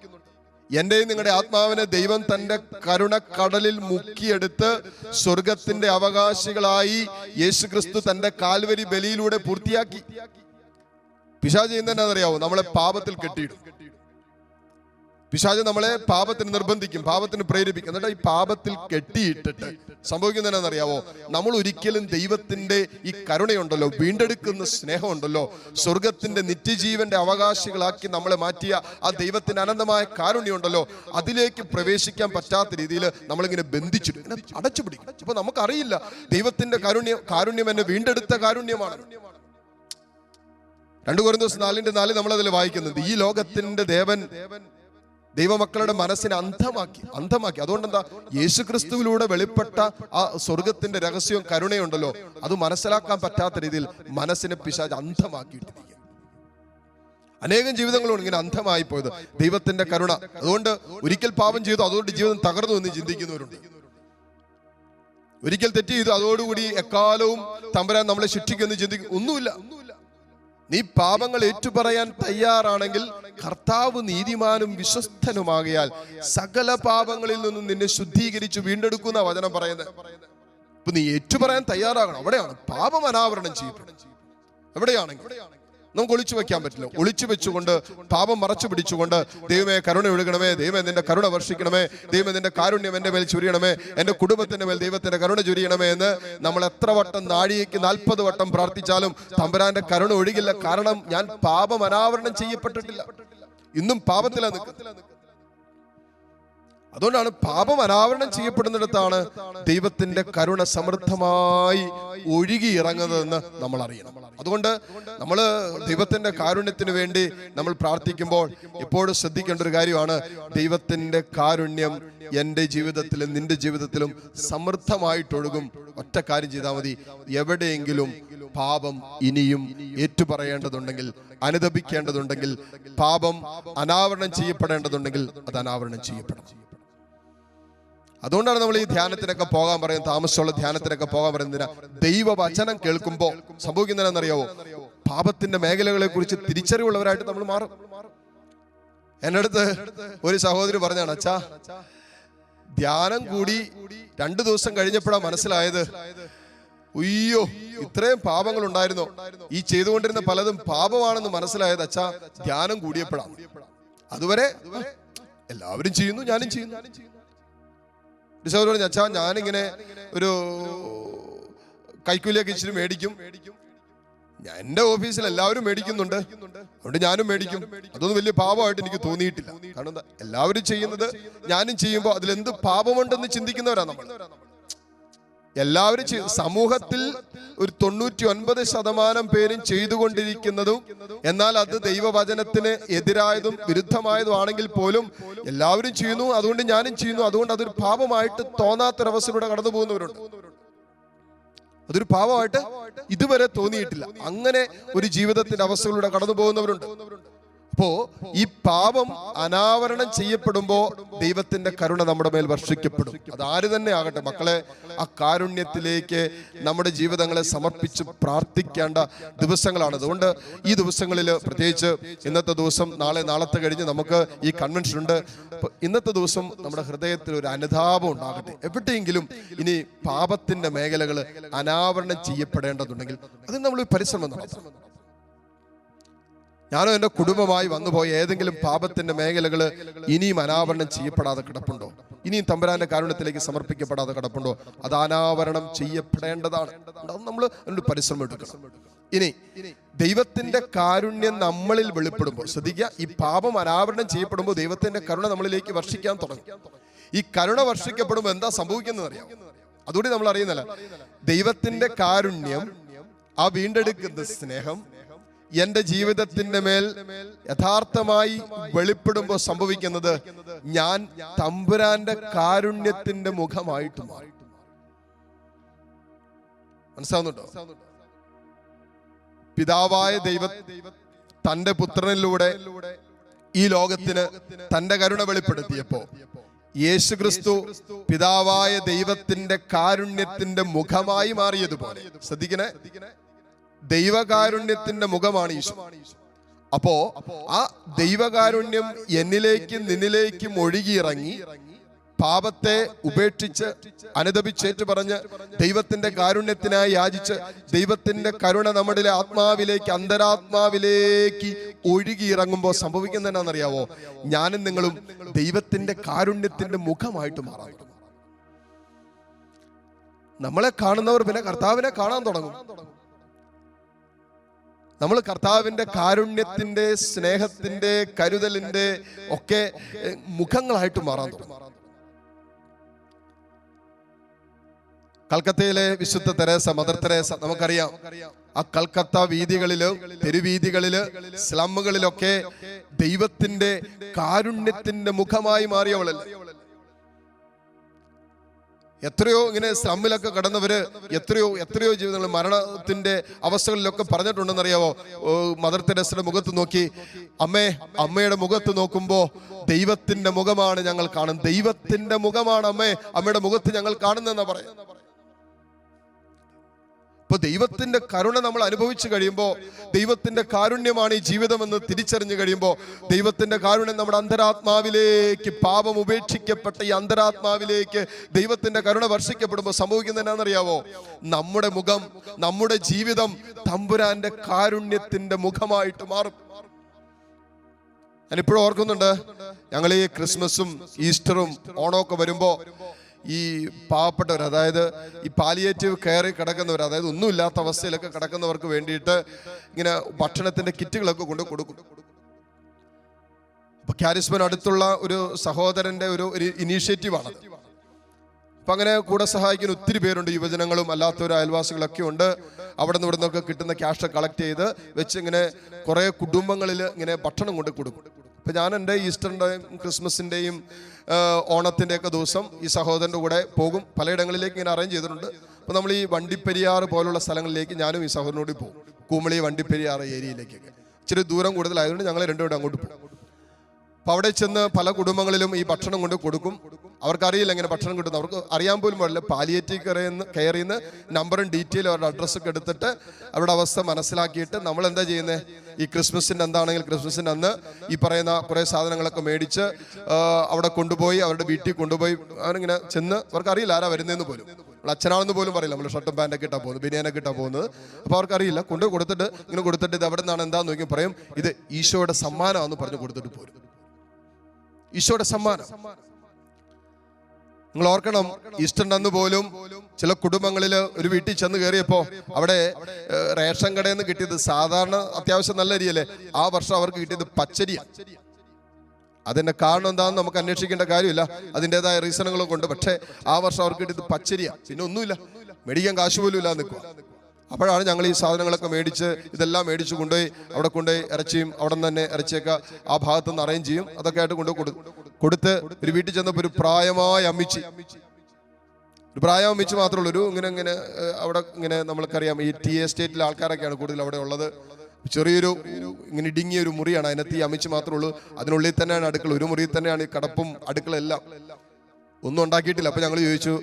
എന്റെയും നിങ്ങളുടെ ആത്മാവിനെ ദൈവം തന്റെ കരുണക്കടലിൽ മുക്കിയെടുത്ത് സ്വർഗത്തിന്റെ അവകാശികളായി യേശുക്രിസ്തു തന്റെ കാൽവരി ബലിയിലൂടെ പൂർത്തിയാക്കി. പിശാച് ചെയ്യുന്നതെന്നറിയാവോ, നമ്മളെ പാപത്തിൽ കെട്ടിയിടും. പിശാച് നമ്മളെ പാപത്തിന് നിർബന്ധിക്കും, പാപത്തിന് പ്രേരിപ്പിക്കും. എന്നിട്ട് ഈ പാപത്തിൽ കെട്ടിയിട്ടിട്ട് സംഭവിക്കുന്നതെന്നറിയാവോ, നമ്മൾ ഒരിക്കലും ദൈവത്തിന്റെ ഈ കരുണയുണ്ടല്ലോ, വീണ്ടെടുക്കുന്ന സ്നേഹമുണ്ടല്ലോ, സ്വർഗത്തിന്റെ നിത്യജീവന്റെ അവകാശികളാക്കി നമ്മളെ മാറ്റിയ ആ ദൈവത്തിന്റെ അനന്തമായ കാരുണ്യമുണ്ടല്ലോ, അതിലേക്ക് പ്രവേശിക്കാൻ പറ്റാത്ത രീതിയിൽ നമ്മളിങ്ങനെ ബന്ധിച്ചിട്ട് ഇങ്ങനെ അടച്ചു പിടിക്കും. അപ്പൊ നമുക്കറിയില്ല ദൈവത്തിന്റെ കാരുണ്യം എന്നെ വീണ്ടെടുത്ത കാരുണ്യമാണ്. 2 കൊരിന്ത്യർ 4:4 നമ്മളതിൽ വായിക്കുന്നുണ്ട്, ഈ ലോകത്തിന്റെ ദേവൻ ദൈവമക്കളുടെ മനസ്സിനെ അന്ധമാക്കി. അതുകൊണ്ട് എന്താ, യേശുക്രിസ്തുവിലൂടെ വെളിപ്പെട്ട ആ സ്വർഗത്തിന്റെ രഹസ്യവും കരുണയുണ്ടല്ലോ, അത് മനസ്സിലാക്കാൻ പറ്റാത്ത രീതിയിൽ മനസ്സിനെ പിശാച് അന്ധമാക്കിയിട്ടിരിക്കുക. അനേകം ജീവിതങ്ങളും ഇങ്ങനെ അന്ധമായി പോയത് ദൈവത്തിന്റെ കരുണ. അതുകൊണ്ട് ഒരിക്കൽ പാപം ചെയ്തു, അതുകൊണ്ട് ജീവിതം തകർന്നു എന്ന് ചിന്തിക്കുന്നവരുണ്ട്. ഒരിക്കൽ തെറ്റ് ചെയ്തു, അതോടുകൂടി എക്കാലവും തമ്പുരാൻ നമ്മളെ ശിക്ഷിക്കുമെന്ന് ചിന്തിക്കും. ഒന്നുമില്ല. നീ പാപങ്ങൾ ഏറ്റുപറയാൻ തയ്യാറാണെങ്കിൽ കർത്താവ് നീതിമാനും വിശ്വസ്തനുമാകയാൽ സകല പാപങ്ങളിൽ നിന്നും നിന്നെ ശുദ്ധീകരിച്ചു വീണ്ടെടുക്കുന്ന വചനം പറയുന്നത്. ഇപ്പൊ നീ ഏറ്റുപറയാൻ തയ്യാറാകണം. അവിടെയാണ് പാപം അനാവരണം ചെയ്യപ്പെടും. എവിടെയാണെങ്കിൽ നമുക്ക് ഒളിച്ചു വെക്കാൻ പറ്റില്ല. ഒളിച്ചു വെച്ചുകൊണ്ട്, പാപം മറച്ചു പിടിച്ചുകൊണ്ട്, ദൈവമേ കരുണ ഒഴുകണമേ, ദൈവമേ നിന്റെ കരുണ വർഷിക്കണമേ, ദൈവമേ നിന്റെ കാരുണ്യം എന്റെ മേൽ ചൊരിയണമേ, എന്റെ കുടുംബത്തിന്റെ മേൽ ദൈവത്തിന്റെ കരുണ ചൊരിയണമേ എന്ന് നമ്മൾ എത്ര വട്ടം, നാഴികയ്ക്ക് 40 വട്ടം പ്രാർത്ഥിച്ചാലും തമ്പുരാന്റെ കരുണ ഒഴുകില്ല. കാരണം ഞാൻ പാപം അനാവരണം ചെയ്യപ്പെട്ടിട്ടില്ല, ഇന്നും പാപത്തിലാണ് നിൽക്കുന്നത്. അതുകൊണ്ടാണ് പാപം അനാവരണം ചെയ്യപ്പെടുന്നിടത്താണ് ദൈവത്തിന്റെ കരുണ സമൃദ്ധമായി ഒഴുകി ഇറങ്ങുന്നതെന്ന് നമ്മൾ അറിയണം. അതുകൊണ്ട് നമ്മൾ ദൈവത്തിന്റെ കാരുണ്യത്തിന് വേണ്ടി നമ്മൾ പ്രാർത്ഥിക്കുമ്പോൾ എപ്പോഴും ശ്രദ്ധിക്കേണ്ട ഒരു കാര്യമാണ്, ദൈവത്തിന്റെ കാരുണ്യം എൻ്റെ ജീവിതത്തിലും നിന്റെ ജീവിതത്തിലും സമൃദ്ധമായിട്ടൊഴുകും. ഒറ്റ കാര്യം ചെയ്താൽ മതി, എവിടെയെങ്കിലും പാപം ഇനിയും ഏറ്റുപറയേണ്ടതുണ്ടെങ്കിൽ, അനുദപിക്കേണ്ടതുണ്ടെങ്കിൽ, പാപം അനാവരണം ചെയ്യപ്പെടേണ്ടതുണ്ടെങ്കിൽ അത് അനാവരണം ചെയ്യപ്പെടണം. അതുകൊണ്ടാണ് നമ്മൾ ഈ ധ്യാനത്തിനൊക്കെ പോകാൻ പറയുന്നത്, താമസമുള്ള ധ്യാനത്തിനൊക്കെ പോകാൻ പറയുന്നതിനാ. ദൈവവചനം കേൾക്കുമ്പോൾ സംഭവിക്കുന്നതെന്നറിയാവോ, പാപത്തിന്റെ മേഖലകളെ കുറിച്ച് തിരിച്ചറിവുള്ളവരായിട്ട് നമ്മൾ മാറും. എൻ്റെ അടുത്ത് ഒരു സഹോദരി പറഞ്ഞാണ്, അച്ഛാ ധ്യാനം കൂടി 2 ദിവസം കഴിഞ്ഞപ്പോഴാണ് മനസ്സിലായത്, ഉയ്യോ ഇത്രയും പാപങ്ങൾ ഉണ്ടായിരുന്നോ, ഈ ചെയ്തുകൊണ്ടിരുന്ന പലതും പാപമാണെന്ന് മനസ്സിലായത് അച്ഛാ ധ്യാനം കൂടിയപ്പോഴാണ്. അതുവരെ എല്ലാവരും ചെയ്യുന്നു, ഞാനും ചെയ്യുന്നു. അച്ഛാ ഞാനിങ്ങനെ ഒരു കൈക്കൂലിയൊക്കെ ഇച്ചിരി മേടിക്കും, എൻ്റെ ഓഫീസിൽ എല്ലാവരും മേടിക്കുന്നുണ്ട്, അതുകൊണ്ട് ഞാനും മേടിക്കും. അതൊന്നും വലിയ പാപമായിട്ട് എനിക്ക് തോന്നിയിട്ടില്ല. കാരണം എന്താ, എല്ലാവരും ചെയ്യുന്നത് ഞാനും ചെയ്യുമ്പോൾ അതിലെന്ത് പാപമുണ്ടെന്ന് ചിന്തിക്കുന്നവരാണ് നമ്മൾ. എല്ലാവരും സമൂഹത്തിൽ ഒരു 99% പേരും ചെയ്തുകൊണ്ടിരിക്കുന്നതും, എന്നാൽ അത് ദൈവവചനത്തിന് എതിരായതും വിരുദ്ധമായതും ആണെങ്കിൽ പോലും എല്ലാവരും ചെയ്യുന്നു, അതുകൊണ്ട് ഞാനും ചെയ്യുന്നു, അതുകൊണ്ട് അതൊരു പാപമായിട്ട് തോന്നാത്തൊരവസ്ഥയിലൂടെ കടന്നു പോകുന്നവരുണ്ട്. അതൊരു പാപമായിട്ട് ഇതുവരെ തോന്നിയിട്ടില്ല. അങ്ങനെ ഒരു ജീവിതത്തിന്റെ അവസ്ഥകളിലൂടെ കടന്നു പോകുന്നവരുണ്ട്. അപ്പോ ഈ പാപം അനാവരണം ചെയ്യപ്പെടുമ്പോ ദൈവത്തിന്റെ കരുണ നമ്മുടെ മേൽ വർഷിക്കപ്പെടും. അത് ആര് തന്നെ ആകട്ടെ മക്കളെ, ആ കാരുണ്യത്തിലേക്ക് നമ്മുടെ ജീവിതങ്ങളെ സമർപ്പിച്ച് പ്രാർത്ഥിക്കേണ്ട ദിവസങ്ങളാണ്. അതുകൊണ്ട് ഈ ദിവസങ്ങളിൽ പ്രത്യേകിച്ച് ഇന്നത്തെ ദിവസം, നാളത്തെ കഴിഞ്ഞ് നമുക്ക് ഈ കൺവെൻഷൻ ഉണ്ട്. ഇന്നത്തെ ദിവസം നമ്മുടെ ഹൃദയത്തിൽ ഒരു അനുതാപം ഉണ്ടാകട്ടെ. എവിടെയെങ്കിലും ഇനി പാപത്തിന്റെ മേഖലകൾ അനാവരണം ചെയ്യപ്പെടേണ്ടതുണ്ടെങ്കിൽ അതിന് നമ്മൾ പരിശ്രമം നടത്തണം. ഞാനോ എൻ്റെ കുടുംബമായി വന്നുപോയ ഏതെങ്കിലും പാപത്തിന്റെ മേഖലകൾ ഇനിയും അനാവരണം ചെയ്യപ്പെടാതെ കിടപ്പുണ്ടോ, ഇനിയും തമ്പുരാന്റെ കാരുണ്യത്തിലേക്ക് സമർപ്പിക്കപ്പെടാതെ കിടപ്പുണ്ടോ, അത് അനാവരണം ചെയ്യപ്പെടേണ്ടതാണ്. നമ്മൾ അതിനൊരു പരിശ്രമം എടുക്കണം. ഇനി ദൈവത്തിന്റെ കാരുണ്യം നമ്മളിൽ വെളിപ്പെടുമ്പോൾ ശ്രദ്ധിക്കുക, ഈ പാപം അനാവരണം ചെയ്യപ്പെടുമ്പോൾ ദൈവത്തിന്റെ കരുണ നമ്മളിലേക്ക് വർഷിക്കാൻ തുടങ്ങും. ഈ കരുണ വർഷിക്കപ്പെടുമ്പോൾ എന്താ സംഭവിക്കുന്നത് അറിയാം, അതുകൂടി നമ്മൾ അറിയുന്നില്ല. ദൈവത്തിന്റെ കാരുണ്യം, ആ വീണ്ടെടുക്കുന്ന സ്നേഹം എന്റെ ജീവിതത്തിന്റെ മേൽ യഥാർത്ഥമായി വെളിപ്പെടുമ്പോൾ സംഭവിക്കുന്നത്, ഞാൻ തമ്പുരാന്റെ കാരുണ്യത്തിന്റെ മുഖമായിട്ട് മാറി. മനസ്സിലാവുന്നുണ്ടോ? പിതാവായ ദൈവം തന്റെ പുത്രനിലൂടെ ഈ ലോകത്തിന് തന്റെ കരുണ വെളിപ്പെടുത്തിയപ്പോ യേശുക്രിസ്തു പിതാവായ ദൈവത്തിന്റെ കാരുണ്യത്തിന്റെ മുഖമായി മാറിയതുപോലെ, ശ്രദ്ധിക്കണേ, ദൈവകാരുണ്യത്തിന്റെ മുഖമാണ് ഈശോ. അപ്പോ ആ ദൈവകാരുണ്യം എന്നിലേക്കും നിന്നിലേക്കും ഒഴുകിയിറങ്ങി പാപത്തെ ഉപേക്ഷിച്ച് അനുദപിച്ചേറ്റ് പറഞ്ഞ് ദൈവത്തിന്റെ കാരുണ്യത്തിനായി യാചിച്ച് ദൈവത്തിന്റെ കരുണ നമ്മുടെ ആത്മാവിലേക്ക്, അന്തരാത്മാവിലേക്ക് ഒഴുകിയിറങ്ങുമ്പോൾ സംഭവിക്കുന്നത് എന്നാണെന്നറിയാവോ, ഞാനും നിങ്ങളും ദൈവത്തിന്റെ കാരുണ്യത്തിന്റെ മുഖമായിട്ട് മാറാൻ തുടങ്ങും. നമ്മളെ കാണുന്നവർ പിന്നെ കർത്താവിനെ കാണാൻ തുടങ്ങും. നമ്മൾ കർത്താവിന്റെ കാരുണ്യത്തിന്റെ, സ്നേഹത്തിന്റെ, കരുതലിന്റെ ഒക്കെ മുഖങ്ങളായിട്ട് മാറാൻ തുടങ്ങും. കൽക്കത്തയിലെ വിശുദ്ധ തെരേസ, മദർ തെരേസ, നമുക്കറിയാം. ആ കൽക്കത്ത വീതികളില്, തെരുവീതികളില്, സ്ലമ്മുകളിലൊക്കെ ദൈവത്തിന്റെ കാരുണ്യത്തിന്റെ മുഖമായി മാറിയവളല്ലേ. എത്രയോ ഇങ്ങനെ സ്ലമ്മിലൊക്കെ കടന്നവര് എത്രയോ ജീവിതങ്ങൾ മരണത്തിന്റെ അവസ്ഥകളിലൊക്കെ പറഞ്ഞിട്ടുണ്ടെന്നറിയാവോ? മദർ തെരേസയുടെ മുഖത്ത് നോക്കി, അമ്മയുടെ മുഖത്ത് നോക്കുമ്പോ ദൈവത്തിന്റെ മുഖമാണ് ഞങ്ങൾ കാണുന്നത്, ദൈവത്തിന്റെ മുഖമാണ് അമ്മയുടെ മുഖത്ത് ഞങ്ങൾ കാണുന്നതെന്നാ പറയാം. ഇപ്പൊ ദൈവത്തിന്റെ കരുണ നമ്മൾ അനുഭവിച്ചു കഴിയുമ്പോൾ, ദൈവത്തിന്റെ കാരുണ്യമാണ് ഈ ജീവിതമെന്ന് തിരിച്ചറിഞ്ഞു കഴിയുമ്പോൾ, ദൈവത്തിന്റെ കാരുണ്യം നമ്മുടെ അന്തരാത്മാവിലേക്ക്, പാപം ഉപേക്ഷിക്കപ്പെട്ട ഈ അന്തരാത്മാവിലേക്ക് ദൈവത്തിന്റെ കരുണ വർഷിക്കപ്പെടുമ്പോൾ സംഭവിക്കുന്നത് എന്നാണെന്നറിയാവോ? നമ്മുടെ മുഖം, നമ്മുടെ ജീവിതം തമ്പുരാന്റെ കാരുണ്യത്തിന്റെ മുഖമായിട്ട് മാറും. ഞാനിപ്പോഴും ഓർക്കുന്നുണ്ട്, ഞങ്ങൾ ഈ ക്രിസ്മസും ഈസ്റ്ററും ഓണമൊക്കെ വരുമ്പോ ഈ പാവപ്പെട്ടവർ, അതായത് ഈ പാലിയേറ്റീവ് കെയറിൽ കിടക്കുന്നവർ, അതായത് ഒന്നുമില്ലാത്ത അവസ്ഥയിലൊക്കെ കിടക്കുന്നവർക്ക് വേണ്ടിയിട്ട് ഇങ്ങനെ ഭക്ഷണത്തിന്റെ കിറ്റുകളൊക്കെ കൊണ്ട് കൊടുക്കും. അപ്പൊ കാരിസ്മൻ അടുത്തുള്ള ഒരു സഹോദരന്റെ ഒരു ഇനീഷ്യേറ്റീവാണ്. അപ്പൊ അങ്ങനെ കൂടെ സഹായിക്കുന്ന ഒത്തിരി പേരുണ്ട്, യുവജനങ്ങളും അല്ലാത്തവർ, അയൽവാസികളൊക്കെ ഉണ്ട്. അവിടെ നിന്ന് ഇവിടെ നിന്നൊക്കെ കിട്ടുന്ന ക്യാഷ് കളക്ട് ചെയ്ത് വെച്ച് ഇങ്ങനെ കുറെ കുടുംബങ്ങളിൽ ഇങ്ങനെ ഭക്ഷണം കൊണ്ട് കൊടുക്കും. ഇപ്പൊ ഞാൻ എൻ്റെ ഈസ്റ്ററിൻ്റെയും ക്രിസ്മസിൻ്റെയും ഓണത്തിൻ്റെയൊക്കെ ദിവസം ഈ സഹോദരൻ്റെ കൂടെ പോകും. പലയിടങ്ങളിലേക്ക് ഇങ്ങനെ അറേഞ്ച് ചെയ്തിട്ടുണ്ട്. അപ്പോൾ നമ്മൾ ഈ വണ്ടിപ്പെരിയാർ പോലുള്ള സ്ഥലങ്ങളിലേക്ക് ഞാനും ഈ സഹോദരനോട് പോകും. കുമളി വണ്ടിപ്പെരിയാർ ഏരിയയിലേക്കൊക്കെ ഇച്ചിരി ദൂരം കൂടുതലായതുകൊണ്ട് ഞങ്ങൾ രണ്ടുപേരും അങ്ങോട്ട് പോകും. അപ്പോൾ അവിടെ ചെന്ന് പല കുടുംബങ്ങളിലും ഈ ഭക്ഷണം കൊണ്ട് കൊടുക്കും. അവർക്കറിയില്ല എങ്ങനെ ഭക്ഷണം കിട്ടുന്നു, അവർക്ക് അറിയാൻ പോലും പാടില്ല. പാലിയേറ്റീവ് കെയറിൽ നിന്ന് നമ്പറും ഡീറ്റെയിലും അവരുടെ അഡ്രസ്സൊക്കെ എടുത്തിട്ട് അവരുടെ അവസ്ഥ മനസ്സിലാക്കിയിട്ട് നമ്മൾ എന്താ ചെയ്യുന്നത്, ഈ ക്രിസ്മസിൻ്റെ എന്താണെങ്കിൽ ക്രിസ്മസിൻ്റെ അന്ന് ഈ പറയുന്ന കുറേ സാധനങ്ങളൊക്കെ മേടിച്ച് അവിടെ കൊണ്ടുപോയി, അവരുടെ വീട്ടിൽ കൊണ്ടുപോയി അവരിങ്ങനെ ചെന്ന്, അവർക്കറിയില്ല ആരാ വരുന്നതെന്ന് പോലും. നമ്മൾ അച്ഛനാണെന്ന് പോലും പറയില്ല. നമ്മൾ ഷർട്ടും പാൻറ്റൊക്കെ ഇട്ടാണ് പോകുന്നത്, ബനിയാനൊക്കെ ഇട്ടാണ് പോകുന്നത്. അപ്പോൾ അവർക്കറിയില്ല. കൊടുത്തിട്ട് ഇങ്ങനെ കൊടുത്തിട്ട് ഇത് എവിടെ നിന്നാണ് എന്താന്ന് നോക്കി പറയും, ഇത് ഈശോയുടെ സമ്മാനമാണെന്ന് പറഞ്ഞ് കൊടുത്തിട്ട് പോരും. ഈശോയുടെ സമ്മാനം. നിങ്ങൾ ഓർക്കണം, ഈസ്റ്ററിന്റെ അന്ന് പോലും ചില കുടുംബങ്ങളിൽ ഒരു വീട്ടിൽ ചെന്ന് കയറിയപ്പോ അവിടെ റേഷൻ കടയിൽ നിന്ന് കിട്ടിയത് സാധാരണ അത്യാവശ്യം നല്ല അരിയല്ലേ, ആ വർഷം അവർക്ക് കിട്ടിയത് പച്ചരിയാണ്. അതിന്റെ കാരണം എന്താണെന്ന് നമുക്ക് അന്വേഷിക്കേണ്ട കാര്യമില്ല, അതിൻ്റെതായ റീസണുകളും കൊണ്ട്. പക്ഷേ ആ വർഷം അവർക്ക് കിട്ടിയത് പച്ചരിയാണ്, പിന്നെ ഒന്നുമില്ല, മേടിക്കാൻ കാശ് പോലും ഇല്ലാതെ നിൽക്കുക. അപ്പോഴാണ് ഞങ്ങൾ ഈ സാധനങ്ങളൊക്കെ മേടിച്ച്, ഇതെല്ലാം മേടിച്ച് കൊണ്ടുപോയി അവിടെ കൊണ്ടുപോയി ഇറച്ചിയും അവിടെ നിന്ന് തന്നെ ഇറച്ചിയൊക്കെ ആ ഭാഗത്തു നിന്ന് അറേഞ്ച് ചെയ്യും. അതൊക്കെ ആയിട്ട് കൊടുത്ത് ഒരു വീട്ടിൽ ചെന്നപ്പോൾ ഒരു പ്രായമായ അമ്മിച്ചി മാത്രമേ ഉള്ളൂ. ഇങ്ങനെ അവിടെ ഇങ്ങനെ നമ്മൾക്കറിയാം, ഈ ടി എസ്റ്റേറ്റിലെ ആൾക്കാരൊക്കെയാണ് കൂടുതൽ അവിടെ ഉള്ളത്. ചെറിയൊരു ഇങ്ങനെ ഇടുങ്ങിയ ഒരു മുറിയാണ്, അതിനകത്ത് ഈ അമ്മിച്ചി മാത്രമേ ഉള്ളൂ. അതിനുള്ളിൽ തന്നെയാണ് അടുക്കള, ഒരു മുറിയിൽ തന്നെയാണ് ഈ കടപ്പും അടുക്കളെല്ലാം. ഒന്നും ഉണ്ടാക്കിയിട്ടില്ല. അപ്പൊ ഞങ്ങൾ ചോദിച്ചു,